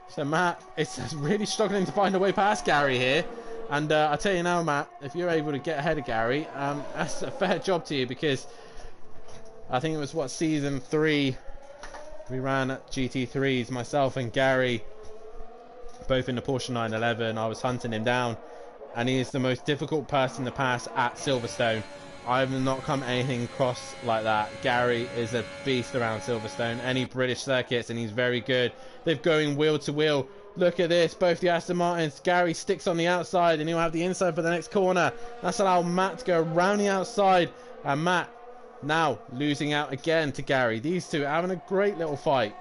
So Matt is really struggling to find a way past Gary here. And I tell you now, Matt, if you're able to get ahead of Gary, that's a fair job to you, because I think it was, what, season 3, we ran at GT3s, myself and Gary, both in the Porsche 911. I was hunting him down, and he is the most difficult person to pass at Silverstone. I have not come anything cross like that. Gary is a beast around Silverstone, any British circuits, and he's very good. They're going wheel to wheel. Look at this, both the Aston Martins. Gary sticks on the outside, and he'll have the inside for the next corner. That's allowed Matt to go around the outside, and Matt now losing out again to Gary. These two are having a great little fight.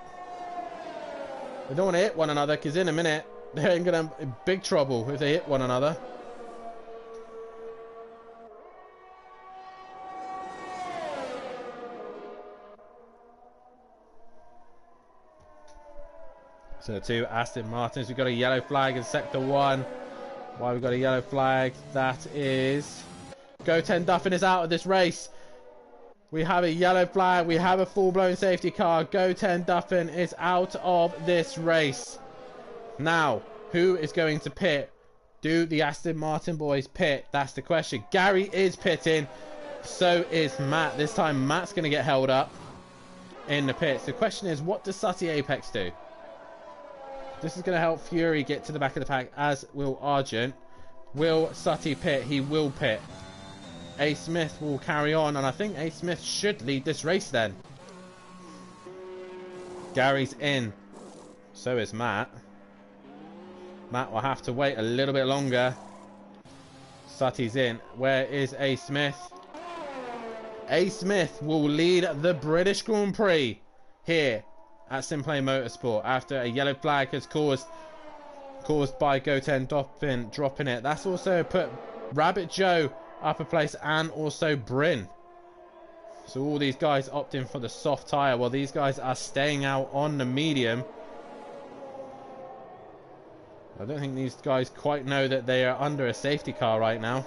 They don't want to hit one another, because in a minute they're going to have in big trouble if they hit one another. So two Aston Martins. We've got a yellow flag in sector 1. Why we got a yellow flag? That is Goten Duffin is out of this race. We have a yellow flag. We have a full-blown safety car. Goten Duffin is out of this race. Now, who is going to pit? Do the Aston Martin boys pit? That's the question. Gary is pitting. So is Matt. This time Matt's going to get held up in the pits. The question is, what does Sutty Apex do? This is going to help Fury get to the back of the pack, as will Argent. Will Sutty pit? He will pit. A. Smith will carry on, and I think A. Smith should lead this race then. Gary's in. So is Matt. Matt will have to wait a little bit longer. Sutty's in. Where is A. Smith? A. Smith will lead the British Grand Prix here at Simplay Motorsport after a yellow flag has caused by Goten dropping it. That's also put Rabbit Joe up a place, and also Bryn. So all these guys opting for the soft tyre while these guys are staying out on the medium. I don't think these guys quite know that they are under a safety car right now.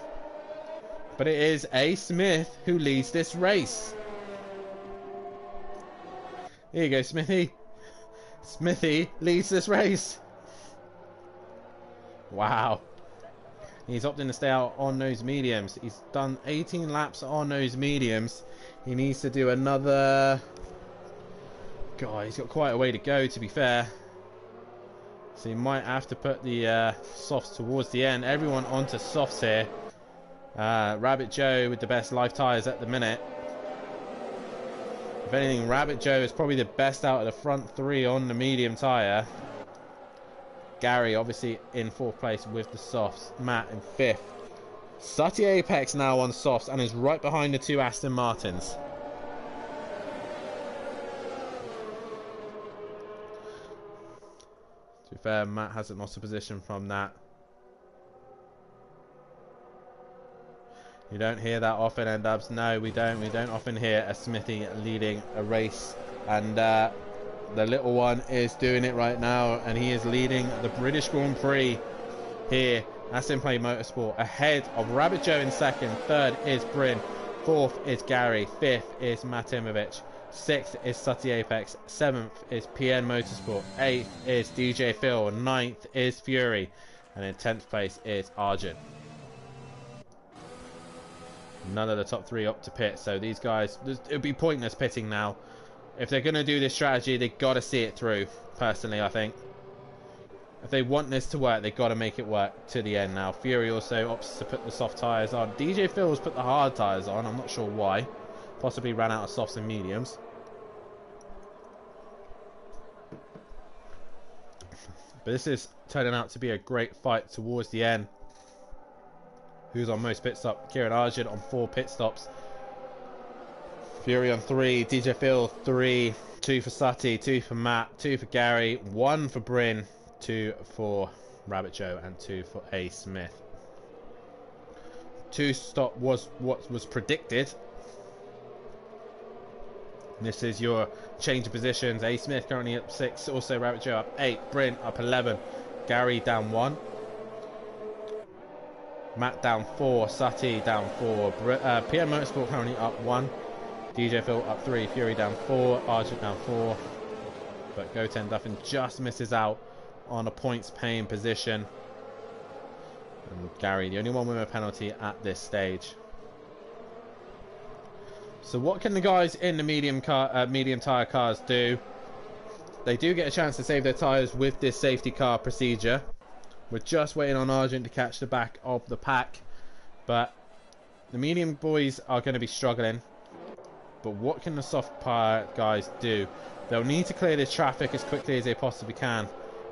But it is A. Smith who leads this race. Here you go, Smithy. Smithy leads this race. Wow. He's opting to stay out on those mediums. He's done 18 laps on those mediums. He needs to do another... God, he's got quite a way to go, to be fair. So he might have to put the softs towards the end. Everyone onto softs here. Rabbit Joe with the best life tyres at the minute. If anything, Rabbit Joe is probably the best out of the front three on the medium tyre. Gary obviously in 4th place with the softs. Matt in 5th. Sutty Apex now on softs and is right behind the 2 Aston Martins. To be fair, Matt hasn't lost a position from that. You don't hear that often, N-Dubs. No, we don't. We don't often hear a Smithy leading a race. And the little one is doing it right now. And he is leading the British Grand Prix here at Simplay Motorsport. Ahead of Rabbit Joe in 2nd. 3rd is Bryn. 4th is Gary. 5th is Matimovic. 6th is Sutty Apex. 7th is PN Motorsport. 8th is DJ Phil. 9th is Fury. And in 10th place is Argent. None of the top 3 up to pit, so these guys, it would be pointless pitting now. If they're going to do this strategy, they've got to see it through, personally, I think. If they want this to work, they've got to make it work to the end now. Fury also opts to put the soft tyres on. DJ Phil's put the hard tyres on, I'm not sure why. Possibly ran out of softs and mediums. But this is turning out to be a great fight towards the end. Who's on most pit stops? Kieran Argent on 4 pit stops. Fury on 3. DJ Phil 3. 2 for Sutty. 2 for Matt. 2 for Gary. 1 for Bryn. 2 for Rabbit Joe. And 2 for A. Smith. 2 stop was what was predicted. This is your change of positions. A. Smith currently up 6. Also Rabbit Joe up 8. Bryn up 11. Gary down 1. Matt down 4, Sutty down 4, PM Motorsport currently up 1, DJ Phil up 3, Fury down 4, Argent down 4, but Goten Duffin just misses out on a points paying position. And Gary, the only one with a penalty at this stage. So what can the guys in the medium tyre cars do? They do get a chance to save their tyres with this safety car procedure. We're just waiting on Argent to catch the back of the pack. But the medium boys are going to be struggling. But what can the soft tyre guys do? They'll need to clear this traffic as quickly as they possibly can.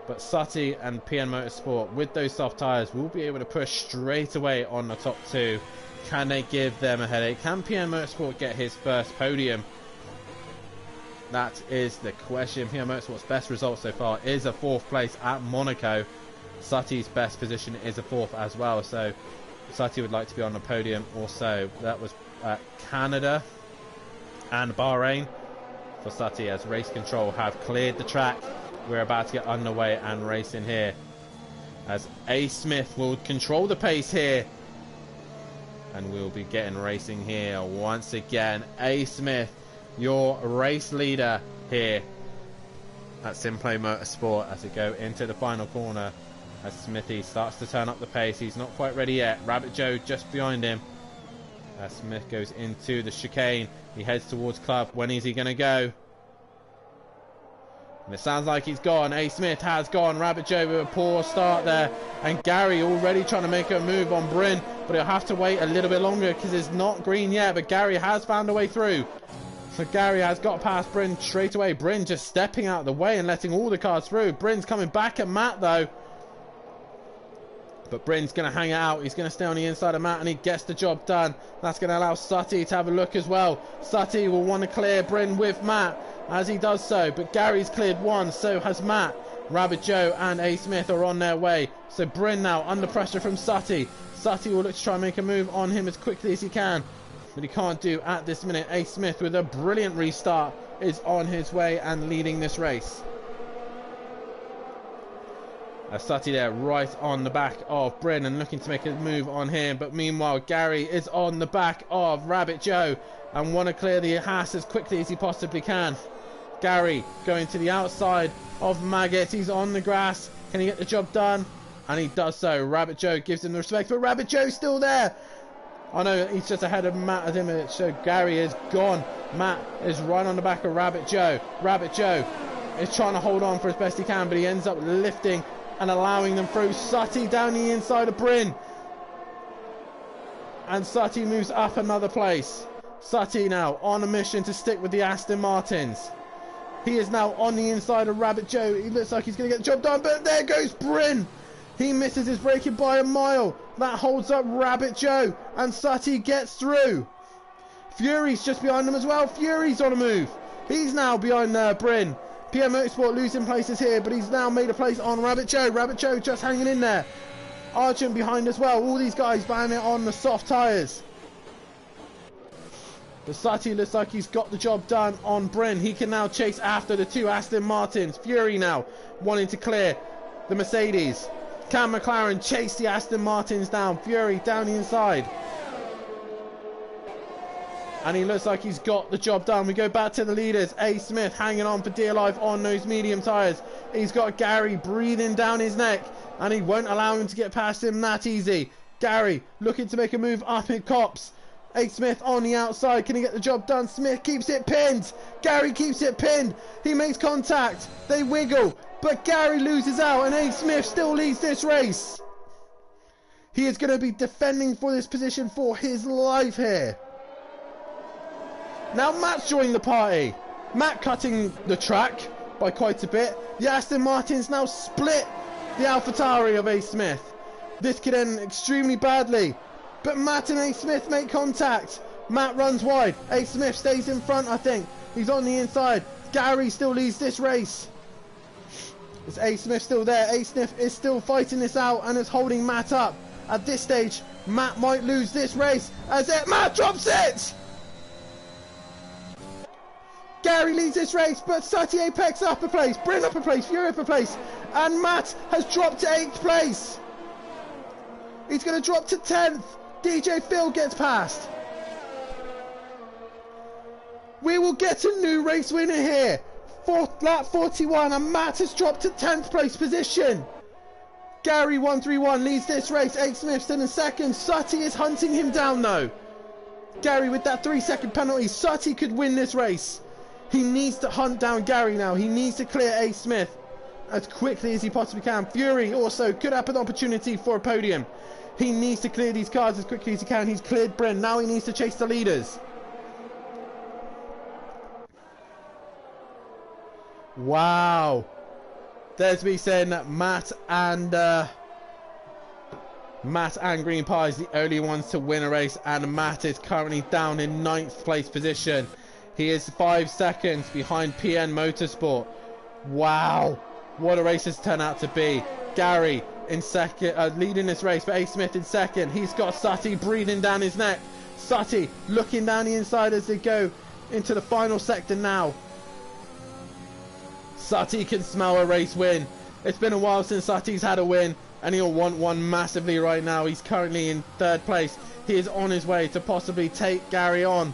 But Sutty and PN Motorsport, with those soft tyres, will be able to push straight away on the top 2. Can they give them a headache? Can PN Motorsport get his first podium? That is the question. PN Motorsport's best result so far is a 4th place at Monaco. Sutty's best position is a 4th as well, so Sutty would like to be on the podium also. That was Canada and Bahrain for Sutty, as race control have cleared the track. We're about to get underway and racing here, as A. Smith will control the pace here, and we'll be getting racing here once again. A. Smith, your race leader here at Simplay Motorsport, as we go into the final corner. As Smithy starts to turn up the pace, he's not quite ready yet. Rabbit Joe just behind him. As Smith goes into the chicane, he heads towards Club. When is he going to go? And it sounds like he's gone. A. Smith has gone. Rabbit Joe with a poor start there. And Gary already trying to make a move on Bryn. but he'll have to wait a little bit longer because it's not green yet, but Gary has found a way through. So Gary has got past Bryn straight away. Bryn just stepping out of the way and letting all the cars through. Bryn's coming back at Matt though. But Bryn's going to hang it out. He's going to stay on the inside of Matt and he gets the job done. That's going to allow Sutty to have a look as well. Sutty will want to clear Bryn with Matt as he does so. But Gary's cleared one, so has Matt. Rabbit Joe and A. Smith are on their way. So Bryn now under pressure from Sutty. Sutty will look to try and make a move on him as quickly as he can. But he can't do at this minute. A. Smith with a brilliant restart is on his way and leading this race. Sutty there right on the back of Bryn and looking to make a move on him. But meanwhile Gary is on the back of Rabbit Joe and want to clear the Haas as quickly as he possibly can. Gary going to the outside of Maggot. He's on the grass. Can he get the job done? And he does so. Rabbit Joe gives him the respect, but Rabbit Joe's still there. I know he's just ahead of Matt at him, so Gary is gone. Matt is right on the back of Rabbit Joe. Rabbit Joe is trying to hold on for as best he can, but he ends up lifting and allowing them through. Sutty down the inside of Bryn. And Sutty moves up another place. Sutty now on a mission to stick with the Aston Martins. He is now on the inside of Rabbit Joe. He looks like he's going to get the job done, but there goes Bryn. He misses his braking by a mile. That holds up Rabbit Joe, and Sutty gets through. Fury's just behind him as well. Fury's on a move. He's now behind Bryn. PM Motorsport losing places here, but he's now made a place on Rabbit Joe. Rabbit Joe just hanging in there. Argent behind as well. All these guys banning it on the soft tyres. But Sutty looks like he's got the job done on Bryn. He can now chase after the two Aston Martins. Fury now wanting to clear the Mercedes. Can McLaren chase the Aston Martins down? Fury down the inside. And he looks like he's got the job done. We go back to the leaders. A. Smith hanging on for dear life on those medium tyres. He's got Gary breathing down his neck. And he won't allow him to get past him that easy. Gary looking to make a move up in Cops. A. Smith on the outside. Can he get the job done? Smith keeps it pinned. Gary keeps it pinned. He makes contact. They wiggle. But Gary loses out. And A. Smith still leads this race. He is going to be defending for this position for his life here. Now Matt's joining the party. Matt cutting the track by quite a bit. The Aston Martins now split the AlphaTauri of A. Smith. This could end extremely badly. But Matt and A. Smith make contact. Matt runs wide. A. Smith stays in front, I think. He's on the inside. Gary still leads this race. Is A. Smith still there? A. Smith is still fighting this out and is holding Matt up. At this stage, Matt might lose this race as Matt drops it! Gary leads this race, but Sutty Apex up a place, Bryn up a place, Fury up a place, and Matt has dropped to 8th place. He's going to drop to 10th. DJ Phil gets past. We will get a new race winner here. Lap 41, and Matt has dropped to 10th place position. Gary 131 leads this race. A. Smith still in second. Sutty is hunting him down though. Gary with that 3-second penalty. Sutty could win this race. He needs to hunt down Gary now. He needs to clear A. Smith as quickly as he possibly can. Fury also could have an opportunity for a podium. He needs to clear these cars as quickly as he can. He's cleared Bryn. Now he needs to chase the leaders. Wow. There's me saying that Matt and Green Pie is the only ones to win a race, and Matt is currently down in 9th place position. He is 5 seconds behind PN Motorsport. Wow, what a race has turned out to be. Gary in second, leading this race, but A. Smith in second. He's got Sutty breathing down his neck. Sutty looking down the inside as they go into the final sector now. Sutty can smell a race win. It's been a while since Sutty's had a win, and he'll want one massively right now. He's currently in 3rd place. He is on his way to possibly take Gary on.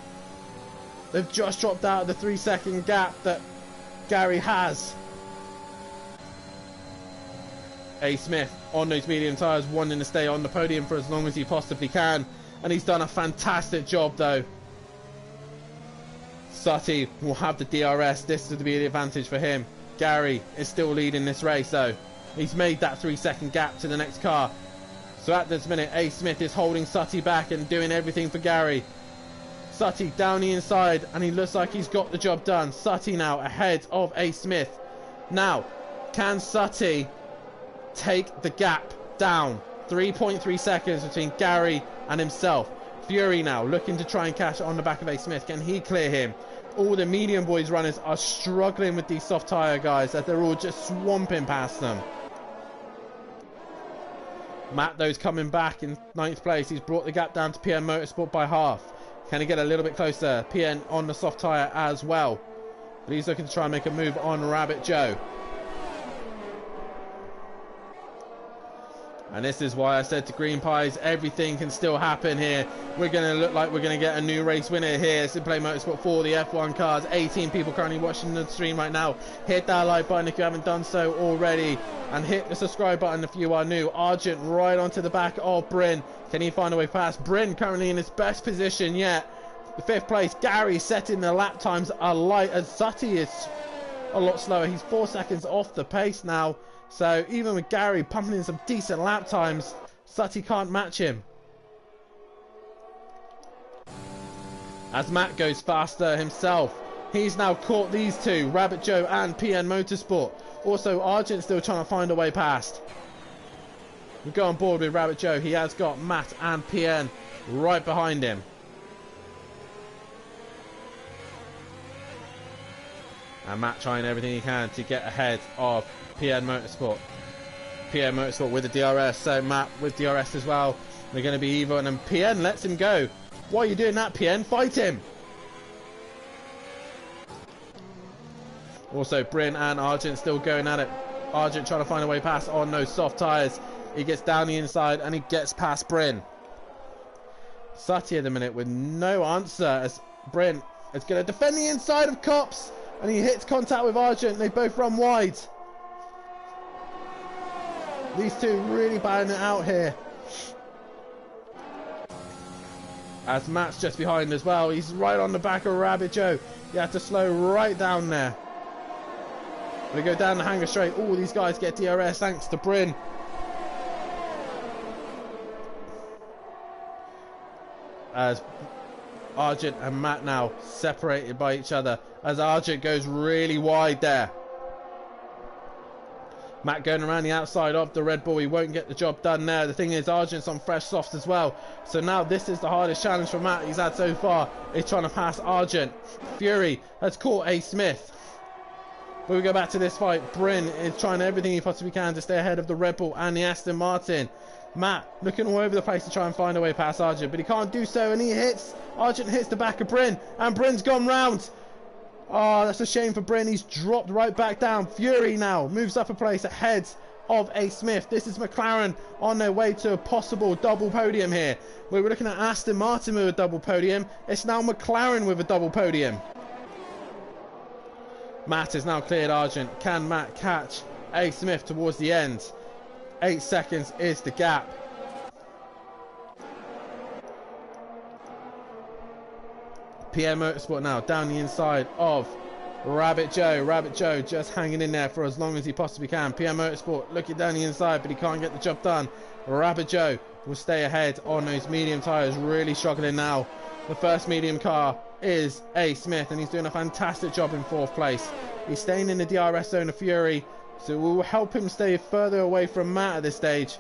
They've just dropped out of the 3-second gap that Gary has. A. Smith on those medium tyres, wanting to stay on the podium for as long as he possibly can. And he's done a fantastic job though. Sutty will have the DRS. This is to be the advantage for him. Gary is still leading this race though. He's made that 3-second gap to the next car. So at this minute, A. Smith is holding Sutty back and doing everything for Gary. Sutty down the inside, and he looks like he's got the job done. Sutty now ahead of A. Smith. Now, can Sutty take the gap down? 3.3 seconds between Gary and himself. Fury now looking to try and catch on the back of A. Smith. Can he clear him? All the medium boys runners are struggling with these soft tyre guys as they're all just swamping past them. Matt, though's coming back in 9th place. He's brought the gap down to PN Motorsport by half. Can he get a little bit closer? PN on the soft tyre as well. But he's looking to try and make a move on Rabbit Joe. And this is why I said to Green Pies, everything can still happen here. We're going to look like we're going to get a new race winner here. Simplay Motorsport 4, the F1 cars. 18 people currently watching the stream right now. Hit that like button if you haven't done so already. And hit the subscribe button if you are new. Argent right onto the back of Bryn. Can he find a way past? Bryn currently in his best position yet. The 5th place, Gary setting the lap times alight as Sutty is a lot slower. He's 4 seconds off the pace now. So even with Gary pumping in some decent lap times, Sutty can't match him. As Matt goes faster himself, he's now caught these two, Rabbit Joe and PN Motorsport. Also, Argent still trying to find a way past. We go on board with Rabbit Joe. He has got Matt and PN right behind him. And Matt trying everything he can to get ahead of PN Motorsport. PN Motorsport with the DRS, so Matt with DRS as well. We're going to be even, and PN lets him go. Why are you doing that, PN? Fight him! Also, Bryn and Argent still going at it. Argent trying to find a way past on those soft tyres. He gets down the inside and he gets past Bryn. Sutty at the minute with no answer as Bryn is going to defend the inside of Cops. And he hits contact with Argent. They both run wide. These two really battling it out here. As Matt's just behind as well. He's right on the back of Rabbit Joe. You have to slow right down there. We go down the hanger straight. All these guys get DRS thanks to Bryn. As Argent and Matt now separated by each other as Argent goes really wide there. Matt going around the outside of the Red Bull. He won't get the job done there. The thing is, Argent's on fresh softs as well. So now this is the hardest challenge for Matt he's had so far. He's trying to pass Argent. Fury has caught A. Smith. But we go back to this fight. Bryn is trying everything he possibly can to stay ahead of the Red Bull and the Aston Martin. Matt looking all over the place to try and find a way past Argent, but he can't do so, and he hits. Argent hits the back of Bryn, and Bryn's gone round. Oh, that's a shame for Bryn. He's dropped right back down. Fury now moves up a place ahead of A. Smith. This is McLaren on their way to a possible double podium here. We were looking at Aston Martin with a double podium. It's now McLaren with a double podium. Matt has now cleared Argent. Can Matt catch A. Smith towards the end? 8 seconds is the gap. PN Motorsport now down the inside of Rabbit Joe. Rabbit Joe just hanging in there for as long as he possibly can. PN Motorsport looking down the inside, but he can't get the job done. Rabbit Joe will stay ahead on those medium tyres, really struggling now. The first medium car is A. Smith, and he's doing a fantastic job in 4th place. He's staying in the DRS zone of Fury, so we will help him stay further away from Matt at this stage.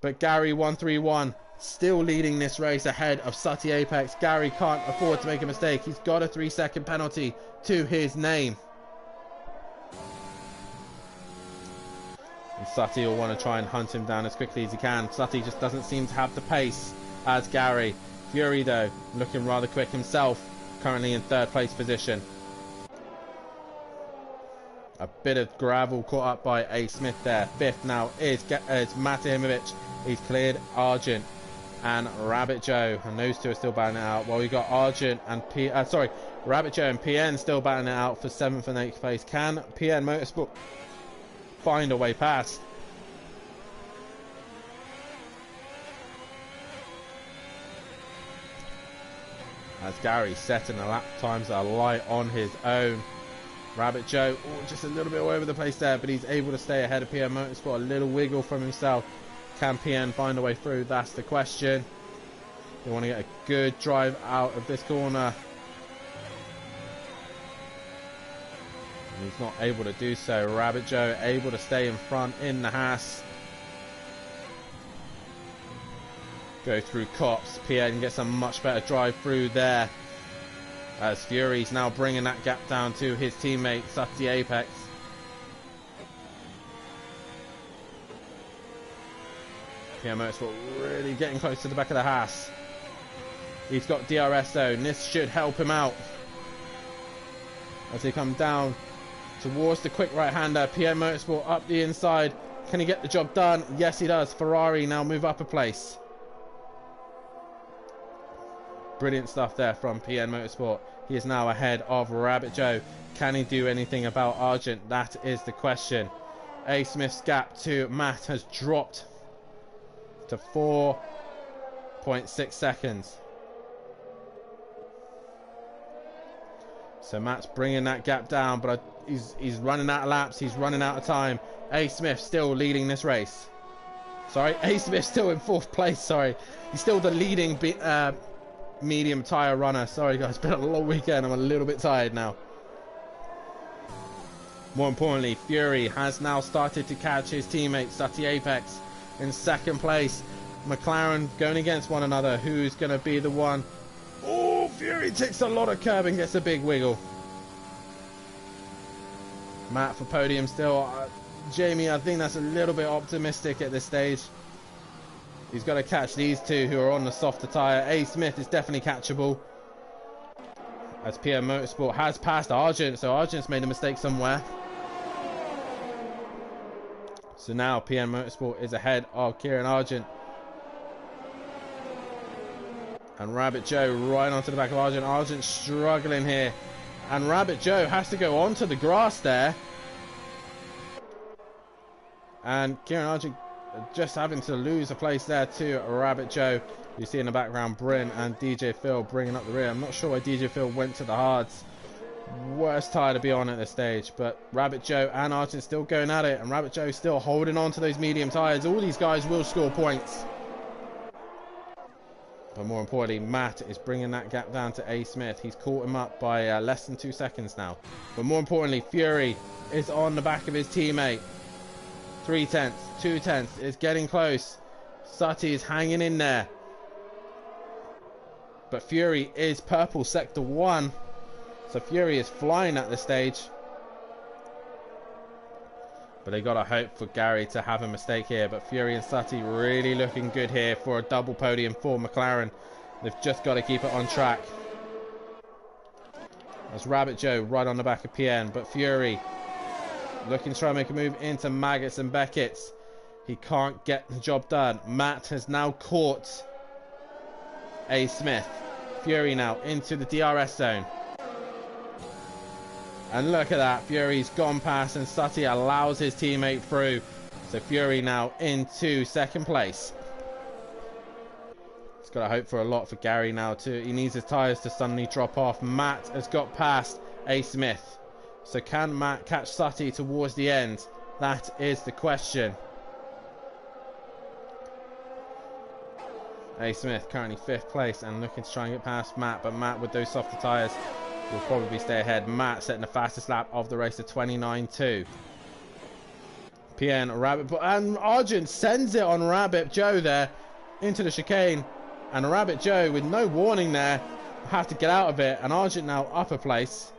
But Gary 131 still leading this race ahead of Sutty Apex. Gary can't afford to make a mistake. He's got a 3-second penalty to his name. And Sutty will want to try and hunt him down as quickly as he can. Sutty just doesn't seem to have the pace as Gary. Fury though, looking rather quick himself, currently in 3rd place position. A bit of gravel caught up by A. Smith there. 5th now is Matahimovic. He's cleared Argent and Rabbit Joe, and those two are still battling it out. Well, we got Argent and Rabbit Joe and PN still battling it out for 7th and 8th place. Can PN Motorsport find a way past? As Gary setting the lap times alight on his own. Rabbit Joe, just a little bit all over the place there, but he's able to stay ahead of PN Motorsport. A little wiggle from himself. Can PN find a way through? That's the question. They want to get a good drive out of this corner. And he's not able to do so. Rabbit Joe able to stay in front in the Haas. Go through Cops. PN gets a much better drive through there. As Fury's now bringing that gap down to his teammate, Sutty Apex. PN Motorsport really getting close to the back of the Haas. He's got DRS though, and this should help him out. As they come down towards the quick right-hander, PN Motorsport up the inside. Can he get the job done? Yes, he does. Ferrari now move up a place. Brilliant stuff there from PN Motorsport. He is now ahead of Rabbit Joe. Can he do anything about Argent? That is the question. A. Smith's gap to Matt has dropped to 4.6 seconds. So Matt's bringing that gap down, but he's running out of laps. He's running out of time. A. Smith still leading this race. Sorry, A. Smith still in 4th place. Sorry, he's still the leading medium tire runner. Sorry guys, it's been a long weekend. I'm a little bit tired now. More importantly, Fury has now started to catch his teammate Sutty Apex in 2nd place. McLaren going against one another. Who's going to be the one? Oh, Fury takes a lot of curb and gets a big wiggle. Matt for podium still. Jamie, I think that's a little bit optimistic at this stage. He's got to catch these two who are on the softer tyre. A. Smith is definitely catchable. As PN Motorsport has passed Argent, so Argent's made a mistake somewhere. So now PN Motorsport is ahead of Kieran Argent. And Rabbit Joe right onto the back of Argent. Argent struggling here. And Rabbit Joe has to go onto the grass there. And Kieran Argent just having to lose a place there to Rabbit Joe. You see in the background Bryn and DJ Phil bringing up the rear. I'm not sure why DJ Phil went to the hards. Worst tire to be on at this stage, but Rabbit Joe and Argent still going at it, and Rabbit Joe still holding on to those medium tires. All these guys will score points, but more importantly, Matt is bringing that gap down to A. Smith. He's caught him up by less than 2 seconds now. But more importantly, Fury is on the back of his teammate. 3/10, 2/10, it's getting close. Sutty is hanging in there, but Fury is purple sector 1. So Fury is flying at this stage. But they got to hope for Gary to have a mistake here. But Fury and Sutty really looking good here for a double podium for McLaren. They've just got to keep it on track. That's Rabbit Joe right on the back of PN. But Fury looking to try and make a move into Maggots and Beckett's. He can't get the job done. Matt has now caught A. Smith. Fury now into the DRS zone. And look at that, Fury's gone past and Sutty allows his teammate through. So Fury now into 2nd place. He's got to hope for a lot for Gary now too. He needs his tyres to suddenly drop off. Matt has got past A. Smith. So can Matt catch Sutty towards the end? That is the question. A. Smith currently 5th place and looking to try and get past Matt, but Matt with those softer tyres will probably stay ahead. Matt setting the fastest lap of the race at 29.2. PN Rabbit, and Argent sends it on Rabbit Joe there into the chicane, and Rabbit Joe with no warning there have to get out of it, and Argent now upper place.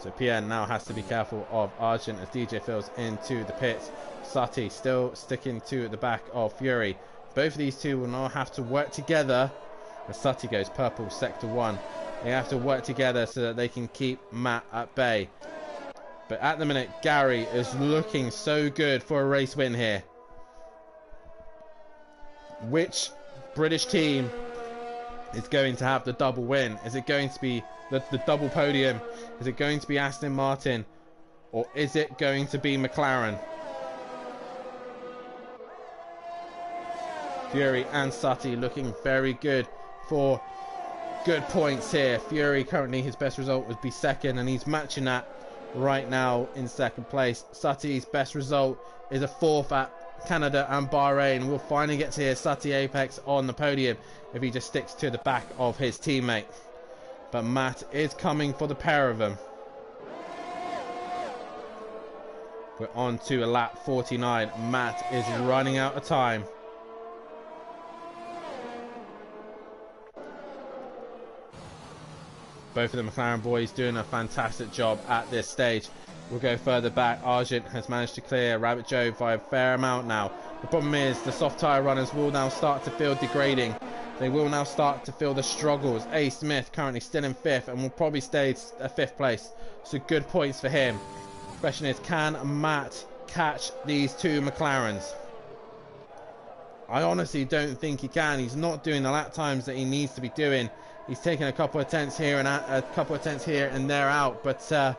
So PN now has to be careful of Argent as DJ Phil's into the pits. Sutty still sticking to the back of Fury. Both of these two will now have to work together as Sutty goes purple sector 1. They have to work together so that they can keep Matt at bay. But at the minute, Gary is looking so good for a race win here. Which British team is going to have the double win? Is it going to be the double podium? Is it going to be Aston Martin? Or is it going to be McLaren? Fury and Sutty looking very good for good points here. Fury currently his best result would be second, and he's matching that right now in second place. Sutty's best result is a fourth at Canada and Bahrain. We'll finally get to hear Sutty Apex on the podium if he just sticks to the back of his teammate. But Matt is coming for the pair of them. We're on to a lap 49. Matt is running out of time. Both of the McLaren boys doing a fantastic job at this stage. We'll go further back. Argent has managed to clear Rabbit Joe by a fair amount now. The problem is the soft tyre runners will now start to feel degrading. They will now start to feel the struggles. A. Smith currently still in 5th and will probably stay at 5th place. So good points for him. Question is, can Matt catch these two McLarens? I honestly don't think he can. He's not doing the lap times that he needs to be doing. He's taking a couple of tenths here and a couple of tenths here and there out, but I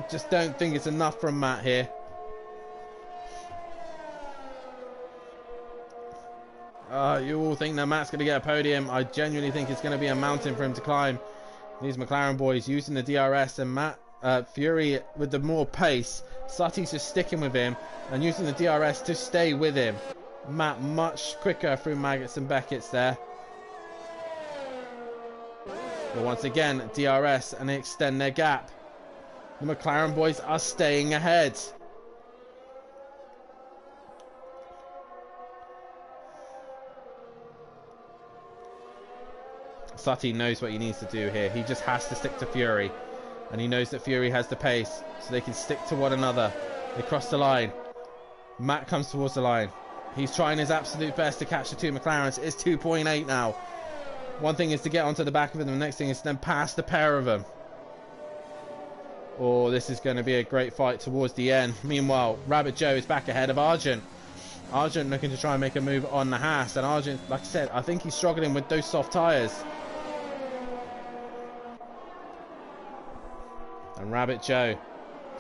just don't think it's enough from Matt here. You all think that Matt's going to get a podium. I genuinely think it's going to be a mountain for him to climb. These McLaren boys using the DRS, and Matt Fury with the more pace. Sutty's just sticking with him and using the DRS to stay with him. Matt much quicker through Maggots and Beckett's there. But once again, DRS, and they extend their gap. The McLaren boys are staying ahead. Sutty knows what he needs to do here. He just has to stick to Fury. And he knows that Fury has the pace, so they can stick to one another. They cross the line. Matt comes towards the line. He's trying his absolute best to catch the two McLarens. It's 2.8 now. One thing is to get onto the back of them. The next thing is to then pass the pair of them. Oh, this is going to be a great fight towards the end. Meanwhile, Rabbit Joe is back ahead of Argent. Argent looking to try and make a move on the Haas. And Argent, like I said, I think he's struggling with those soft tyres. And Rabbit Joe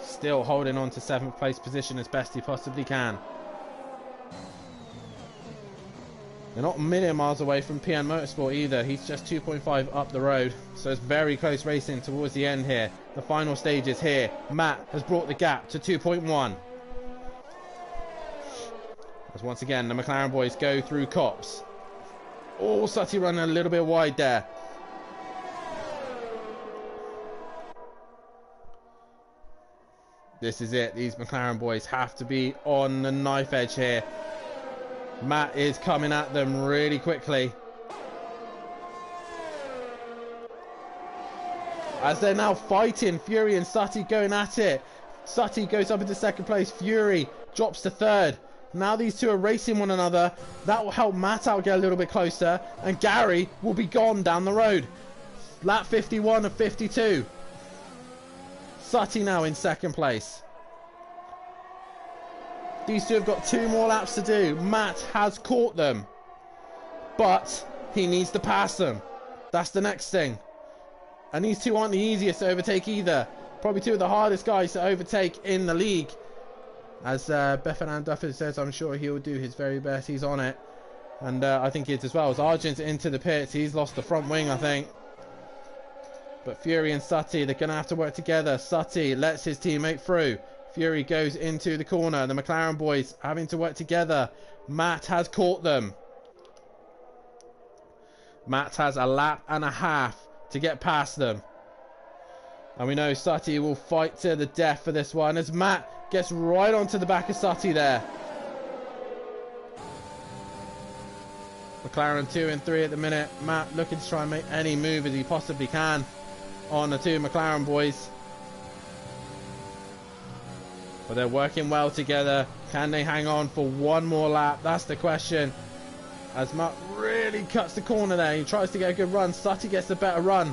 still holding on to 7th place position as best he possibly can. They're not a million miles away from Ps4 Motorsport either. He's just 2.5 up the road. So it's very close racing towards the end here. The final stage is here. Matt has brought the gap to 2.1. As once again, the McLaren boys go through Cops. Oh, Sutty running a little bit wide there. This is it. These McLaren boys have to be on the knife edge here. Matt is coming at them really quickly. As they're now fighting, Fury and Sutty going at it. Sutty goes up into 2nd place. Fury drops to 3rd. Now these two are racing one another. That will help Matt out get a little bit closer. And Gary will be gone down the road. Lap 51 of 52. Sutty now in 2nd place. These two have got 2 more laps to do. Matt has caught them, but he needs to pass them. That's the next thing. And these two aren't the easiest to overtake either. Probably 2 of the hardest guys to overtake in the league. As Beffernan Duffy says, I'm sure he'll do his very best. He's on it. And I think he is as well. As Argent into the pits, he's lost the front wing, I think. But Fury and Sutty, they're going to have to work together. Sutty lets his teammate through. Fury goes into the corner. The McLaren boys having to work together. Matt has caught them. Matt has a lap and a half to get past them. And we know Sutty will fight to the death for this one as Matt gets right onto the back of Sutty there. McLaren 2 and 3 at the minute. Matt looking to try and make any move as he possibly can on the 2 McLaren boys. But they're working well together. Can they hang on for one more lap? That's the question. As Matt really cuts the corner there. He tries to get a good run. Sutty gets the better run.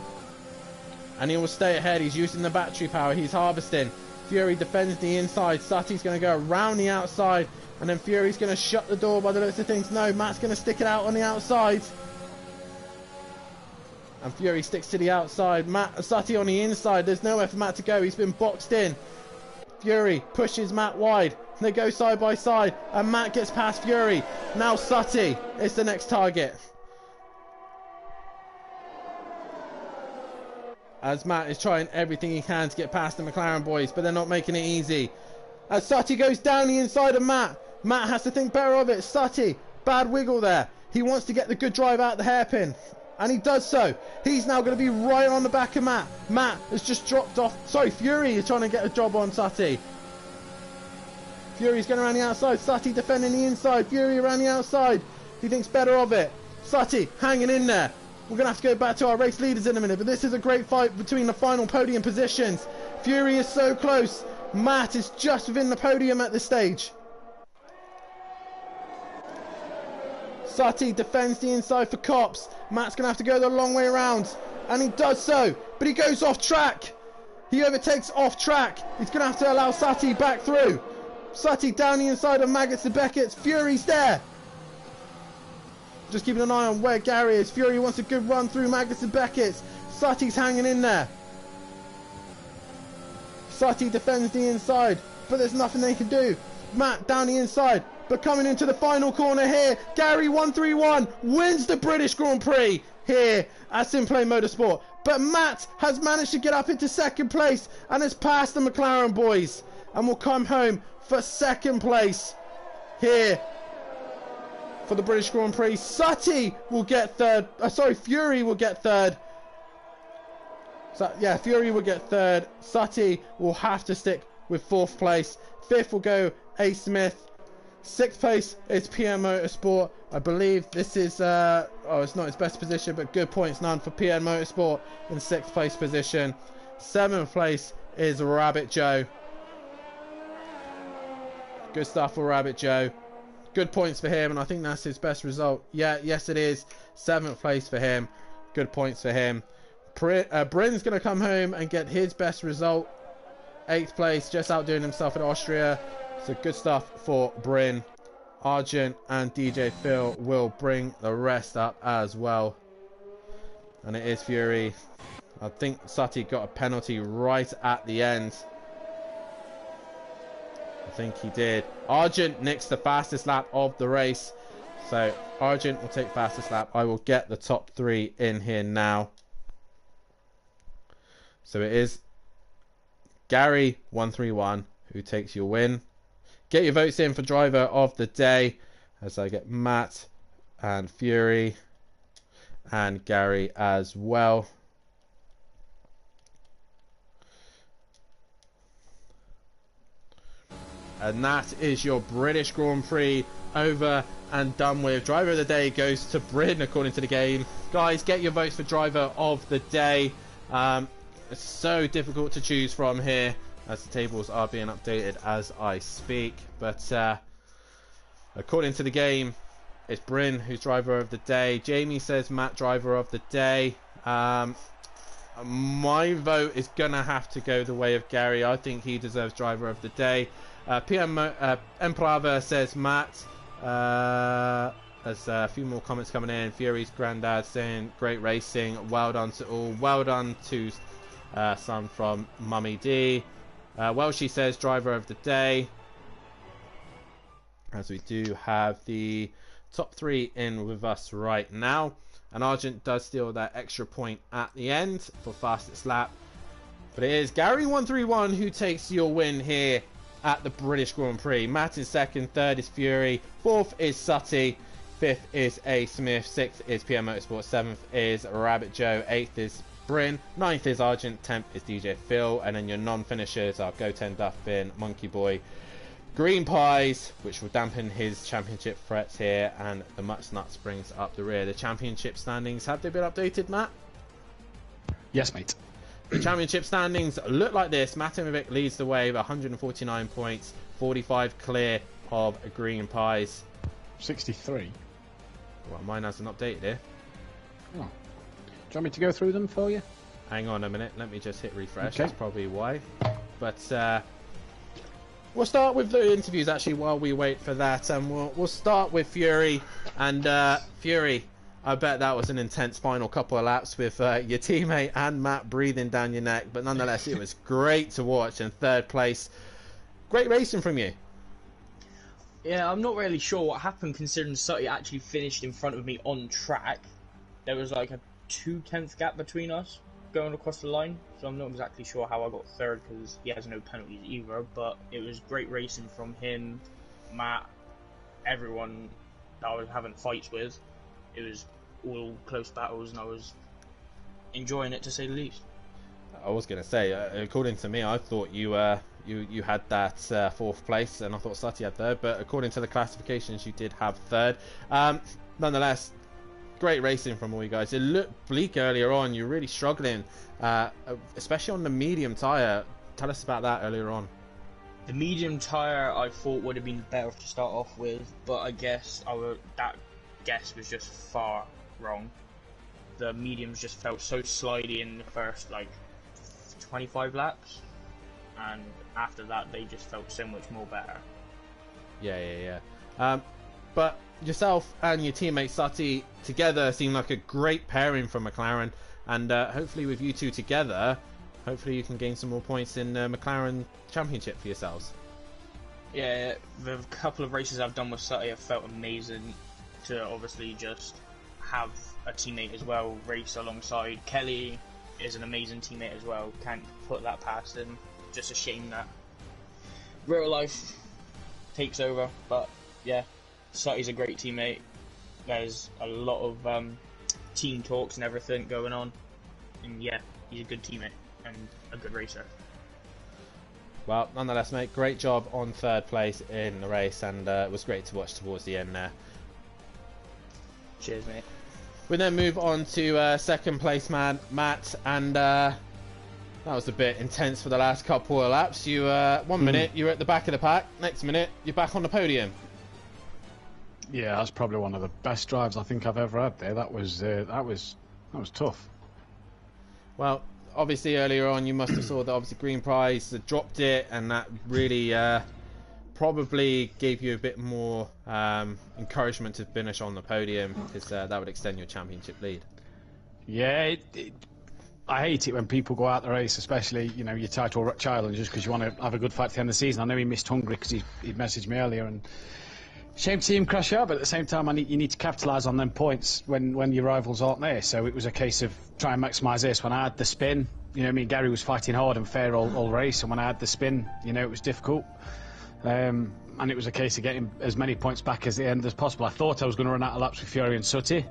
And he will stay ahead. He's using the battery power. He's harvesting. Fury defends the inside. Sutty's going to go around the outside. And then Fury's going to shut the door by the looks of things. No, Matt's going to stick it out on the outside. And Fury sticks to the outside. Sutty on the inside. There's nowhere for Matt to go. He's been boxed in. Fury pushes Matt wide. They go side by side. And Matt gets past Fury. Now Sutty is the next target. as Matt is trying everything he can to get past the McLaren boys, but they're not making it easy. As Sutty goes down the inside of Matt. Matt has to think better of it. Sutty, bad wiggle there. He wants to get the good drive out the hairpin, and he does so. He's now going to be right on the back of Matt. Matt has just dropped off. Sorry, Fury is trying to get a job on Sutty. Fury's going around the outside. Sutty defending the inside. Fury around the outside. He thinks better of it. Sutty hanging in there. We're going to have to go back to our race leaders in a minute, but this is a great fight between the final podium positions. Fury is so close. Matt is just within the podium at this stage. Sutty defends the inside for Cops. Matt's going to have to go the long way around, and he does so, but he goes off track. He overtakes off track. He's going to have to allow Sutty back through. Sutty down the inside of Maggots and Beckett's. Fury's there. Just keeping an eye on where Gary is. Fury wants a good run through Maggots and Beckett's. Sutty's hanging in there. Sutty defends the inside, but there's nothing they can do. Matt down the inside, but coming into the final corner here, Gary 131 wins the British Grand Prix here at Simplay Motorsport. But Matt has managed to get up into second place and has passed the McLaren boys, and will come home for second place here for the British Grand Prix. Sutty will get third. Fury will get third. So, yeah, Fury will get third. Sutty will have to stick with fourth place. Fifth will go A. Smith. Sixth place is PM Motorsport. I believe this is, it's not his best position, but good points, none for PM Motorsport in sixth place position. Seventh place is Rabbit Joe. Good stuff for Rabbit Joe. Good points for him, and I think that's his best result. Yeah, yes it is. Seventh place for him. Good points for him. Bryn's going to come home and get his best result. Eighth place, just outdoing himself in Austria. So good stuff for Bryn. Argent and DJ Phil will bring the rest up as well. And it is Fury. I think Sutty got a penalty right at the end. I think he did. Argent nicks the fastest lap of the race. So Argent will take fastest lap. I will get the top three in here now. So it is Gary 131 who takes your win. Get your votes in for driver of the day as I get Matt and Fury and Gary as well. And that is your British Grand Prix over and done with. Driver of the day goes to Bryn according to the game. Guys, get your votes for driver of the day. It's so difficult to choose from here as the tables are being updated as I speak. But according to the game, it's Bryn who's driver of the day. Jamie says Matt driver of the day. My vote is going to have to go the way of Gary. I think he deserves driver of the day. PM Emprava says Matt. There's a few more comments coming in. Fury's granddad saying great racing. Well done to all. Well done to son from Mummy D. Well, she says driver of the day. As we do have the top three in with us right now. And Argent does steal that extra point at the end for fastest lap. But it is Gary 131 who takes your win here at the British Grand Prix. Matt is second, third is Fury, fourth is Sutty, fifth is A. Smith, sixth is PM Motorsport, seventh is Rabbit Joe, eighth is Bryn, ninth is Argent, 10th is DJ Phil, and then your non-finishers are Goten, Duffin, Monkey Boy, Green Pies, which will dampen his championship threats here, and the Much Nuts brings up the rear. The championship standings, have they been updated, Matt? Yes, mate. The championship standings look like this. Matimovic leads the way with 149 points, 45 clear of Green Pies. 63. Well, mine hasn't updated here. Oh. Do you want me to go through them for you? Hang on a minute, let me just hit refresh. Okay. That's probably why. But we'll start with the interviews actually while we wait for that, and we'll start with Fury. And Fury, I bet that was an intense final couple of laps with your teammate and Matt breathing down your neck, but nonetheless it was great to watch. And third place, great racing from you. Yeah, I'm not really sure what happened considering Sutty actually finished in front of me on track. There was like a 2/10 gap between us. going across the line, so I'm not exactly sure how I got third because he has no penalties either. But it was great racing from him, Matt, everyone that I was having fights with. It was all close battles, and I was enjoying it to say the least. I was going to say, according to me, I thought you had that fourth place, and I thought Sutty had third. But according to the classifications, you did have third. Nonetheless, great racing from all you guys. It looked bleak earlier on. You're really struggling, especially on the medium tyre. Tell us about that earlier on. The medium tyre I thought would have been better to start off with, but I guess that guess was just far wrong. The mediums just felt so slidey in the first 25 laps, and after that they just felt so much more better. Yeah. But yourself and your teammate Sutty together seem like a great pairing for McLaren, and hopefully with you two together, hopefully you can gain some more points in McLaren Championship for yourselves. Yeah, the couple of races I've done with Sutty have felt amazing to obviously just have a teammate as well race alongside. Kelly is an amazing teammate as well, can't put that past him. Just a shame that real life takes over, but yeah, Sutty's a great teammate. There's a lot of team talks and everything going on, and yeah, he's a good teammate and a good racer. Well, nonetheless, mate, great job on third place in the race, and it was great to watch towards the end there. Cheers, mate. We then move on to second place man Matt, and that was a bit intense for the last couple of laps. You 1 minute you're at the back of the pack, next minute you're back on the podium. Yeah, that's probably one of the best drives I think I've ever had there. That was tough. Well, obviously earlier on you must have saw that obviously Green Prize had dropped it, and that really probably gave you a bit more encouragement to finish on the podium, because that would extend your championship lead. Yeah, I hate it when people go out the race, especially your title challenges, because you want to have a good fight at the end of the season. I know he missed Hungary because he messaged me earlier, and shame to see him crash out, but at the same time you need to capitalise on them points when your rivals aren't there. So it was a case of try and maximise this. When I had the spin, me and Gary was fighting hard and fair all race, and when I had the spin, it was difficult. And it was a case of getting as many points back as the end as possible. I thought I was going to run out of laps with Fury and Sutty,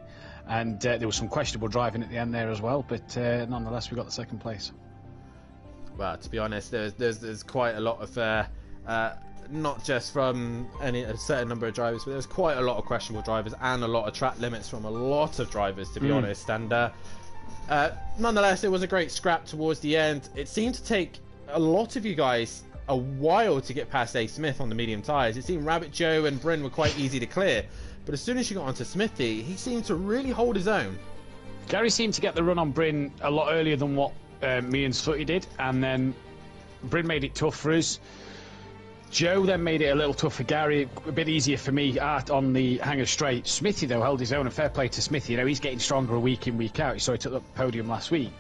and there was some questionable driving at the end there as well, but nonetheless we got the second place. Well, to be honest, there's quite a lot of not just from a certain number of drivers, but there's quite a lot of questionable drivers and a lot of track limits from a lot of drivers, to be honest. And nonetheless, it was a great scrap towards the end. It seemed to take a lot of you guys a while to get past A. Smith on the medium tyres. It seemed Rabbit Joe and Bryn were quite easy to clear, but as soon as you got onto Smithy, he seemed to really hold his own. Gary seemed to get the run on Bryn a lot earlier than what me and Sutty did, and then Bryn made it tough for us. Joe then made it a little tough for Gary, a bit easier for me on the hanger straight. Smithy, though, held his own, and fair play to Smithy. He's getting stronger week in, week out. So he took the podium last week.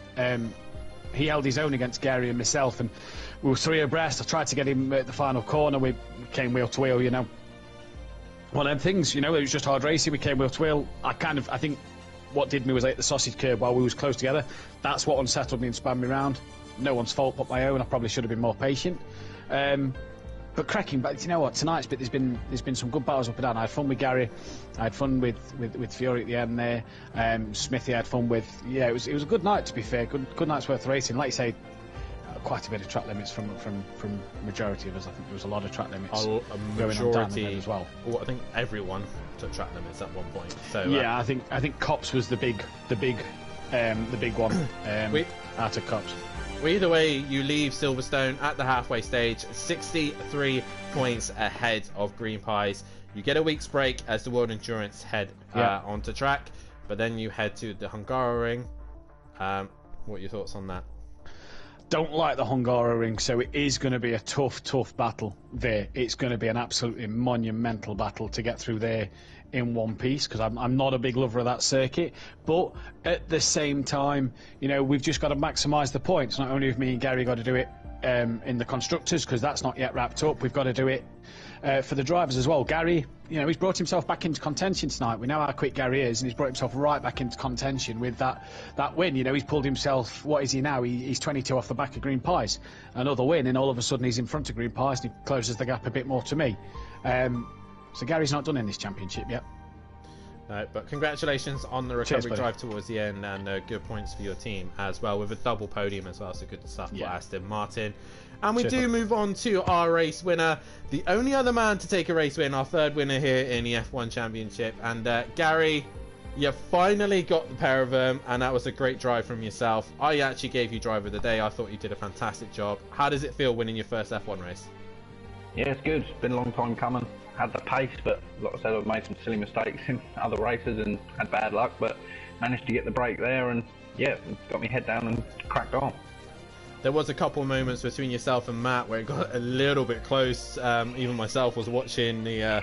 He held his own against Gary and myself, and we were three abreast. I tried to get him at the final corner. We came wheel to wheel, One of them things, it was just hard racing. We came wheel to wheel. I think what did me was I hit the sausage curb while we was close together. That's what unsettled me and spun me round. No one's fault but my own. I probably should have been more patient. But cracking, but you know what? Tonight's bit, there's been some good battles up and down. I had fun with Gary, I had fun with Fury at the end there. Smithy I had fun with. Yeah, it was a good night, to be fair. Good night's worth racing. Like you say, quite a bit of track limits from majority of us. I think there was a lot of track limits A going on down majority there as well. Well, I think everyone took track limits at one point. So Yeah, I think Cops was the big one. Out of Cops. Well, either way, you leave Silverstone at the halfway stage, 63 points ahead of Green Pies. You get a week's break as the World Endurance head onto track, but then you head to the Hungaroring. What are your thoughts on that? Don't like the Hungaroring, so it is going to be a tough battle there. It's going to be an absolutely monumental battle to get through there in one piece, because I'm not a big lover of that circuit, but at the same time, we've just got to maximise the points. Not only have me and Gary got to do it in the constructors, because that's not yet wrapped up, we've got to do it for the drivers as well. Gary you know, he's brought himself back into contention tonight. We know how quick Gary is, and he's brought himself right back into contention with that win. You know, he's pulled himself. What is he now? He's 22 off the back of Green Pies. Another win, and all of a sudden he's in front of Green Pies, and he closes the gap a bit more to me. So Gary's not done in this championship yet. No, but congratulations on the recovery drive towards the end, and good points for your team as well, with a double podium as well, so good stuff for Aston Martin. And we do move on to our race winner, the only other man to take a race win, our third winner here in the F1 Championship. And Gary, you finally got the pair of them, and that was a great drive from yourself. I actually gave you driver of the day. I thought you did a fantastic job. How does it feel winning your first F1 race? Yeah, it's good. It's been a long time coming. Had the pace, but like I said, I've made some silly mistakes in other races and had bad luck, but managed to get the break there, and yeah, got my head down and cracked on. There was a couple of moments between yourself and Matt where it got a little bit close. Even myself was watching the.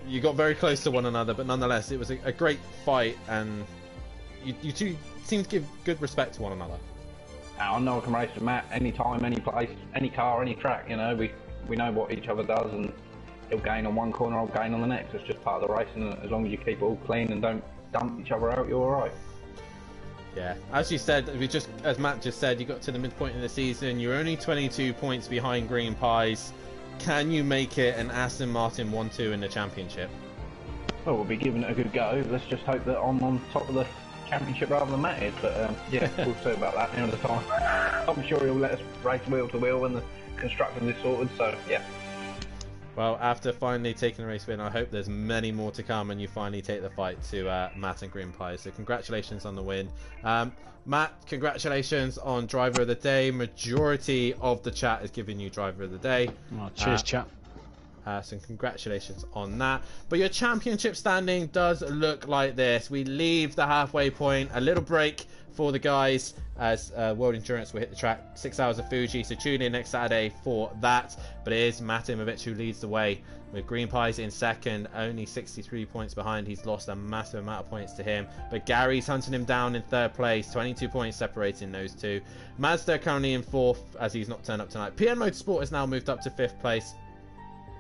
You got very close to one another, but nonetheless, it was a great fight, and you two seem to give good respect to one another. I know I can race with Matt anytime, any place, any car, any track. You know, we know what each other does, and he'll gain on one corner, I'll gain on the next. It's just part of the race, and as long as you keep it all clean and don't dump each other out, you're all right. Yeah, as you said, as Matt just said, you got to the midpoint of the season. You're only 22 points behind Green Pies. Can you make it an Aston Martin 1-2 in the championship? Well, we'll be giving it a good go. Let's just hope that I'm on top of the championship rather than Matt is. But yeah, we'll see about that at the end of the time. I'm sure he'll let us race wheel to wheel when the construction is sorted. So yeah. Well, after finally taking the race win, I hope there's many more to come and you finally take the fight to Matt and Green Pies. So congratulations on the win. Matt, congratulations on driver of the day. Majority of the chat is giving you driver of the day. Oh, cheers, chat. So congratulations on that. But your championship standing does look like this. We leave the halfway point, a little break for the guys as World Endurance will hit the track 6 hours of Fuji, so tune in next Saturday for that. But it is Matt Imovic who leads the way, with Green Pies in second, only 63 points behind. He's lost a massive amount of points to him, but Gary's hunting him down in third place, 22 points separating those two. Mazda currently in fourth as he's not turned up tonight. PN Motorsport has now moved up to fifth place,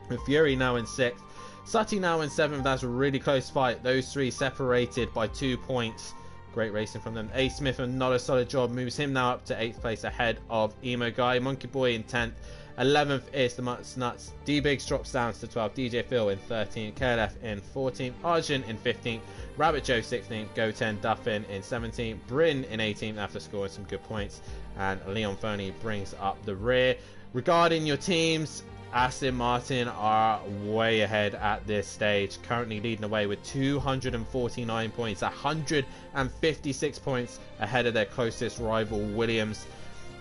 with Fury now in sixth, Sutty now in seventh. That's a really close fight, those three separated by 2 points. Great racing from them. A Smith, another solid job, moves him now up to 8th place ahead of Emo Guy. Monkey Boy in 10th. 11th is the Mutts Nuts. D-Biggs drops down to 12th. DJ Phil in 13th. KLF in 14th. Arjun in 15th. Rabbit Joe 16th. Goten Duffin in 17th. Bryn in 18th after scoring some good points. And Leon Fernie brings up the rear. Regarding your teams, Aston Martin are way ahead at this stage, currently leading away with 249 points, 156 points ahead of their closest rival Williams.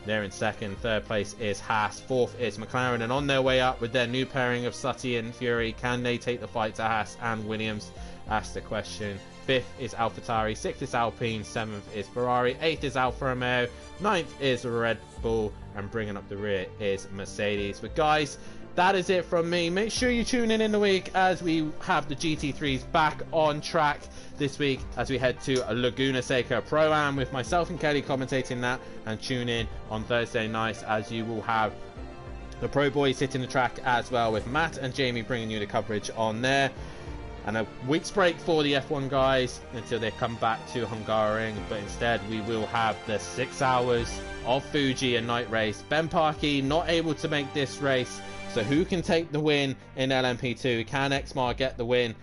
They're in second. Third place is Haas. Fourth is McLaren, and on their way up with their new pairing of Sutty and Fury, can they take the fight to Haas and Williams? That's the question. Fifth is AlphaTauri, sixth is Alpine, seventh is Ferrari, eighth is Alfa Romeo, ninth is Red Bull, and bringing up the rear is Mercedes. But guys, that is it from me. Make sure you tune in the week as we have the GT3s back on track this week as we head to Laguna Seca Pro-Am with myself and Kelly commentating that, and tune in on Thursday nights as you will have the Pro Boys hitting the track as well, with Matt and Jamie bringing you the coverage on there. And a week's break for the F1 guys until they come back to Hungaroring, but instead we will have the 6 hours of Fuji and night race. Ben Parkey not able to make this race, so who can take the win in LMP2? Can Exmar get the win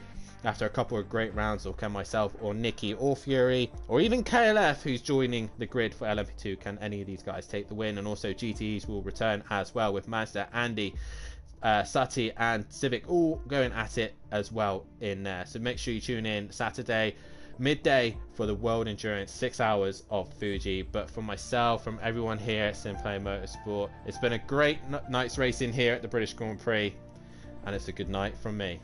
after a couple of great rounds, or can myself or Nikki or Fury or even KLF, who's joining the grid for LMP2, can any of these guys take the win? And also GTEs will return as well, with Mazda, Andy, Sutty and Civic all going at it as well in there. So make sure you tune in Saturday midday for the World Endurance 6 hours of Fuji. But from myself, from everyone here at Simplay Motorsport, it's been a great night's racing here at the British Grand Prix, and it's a good night from me.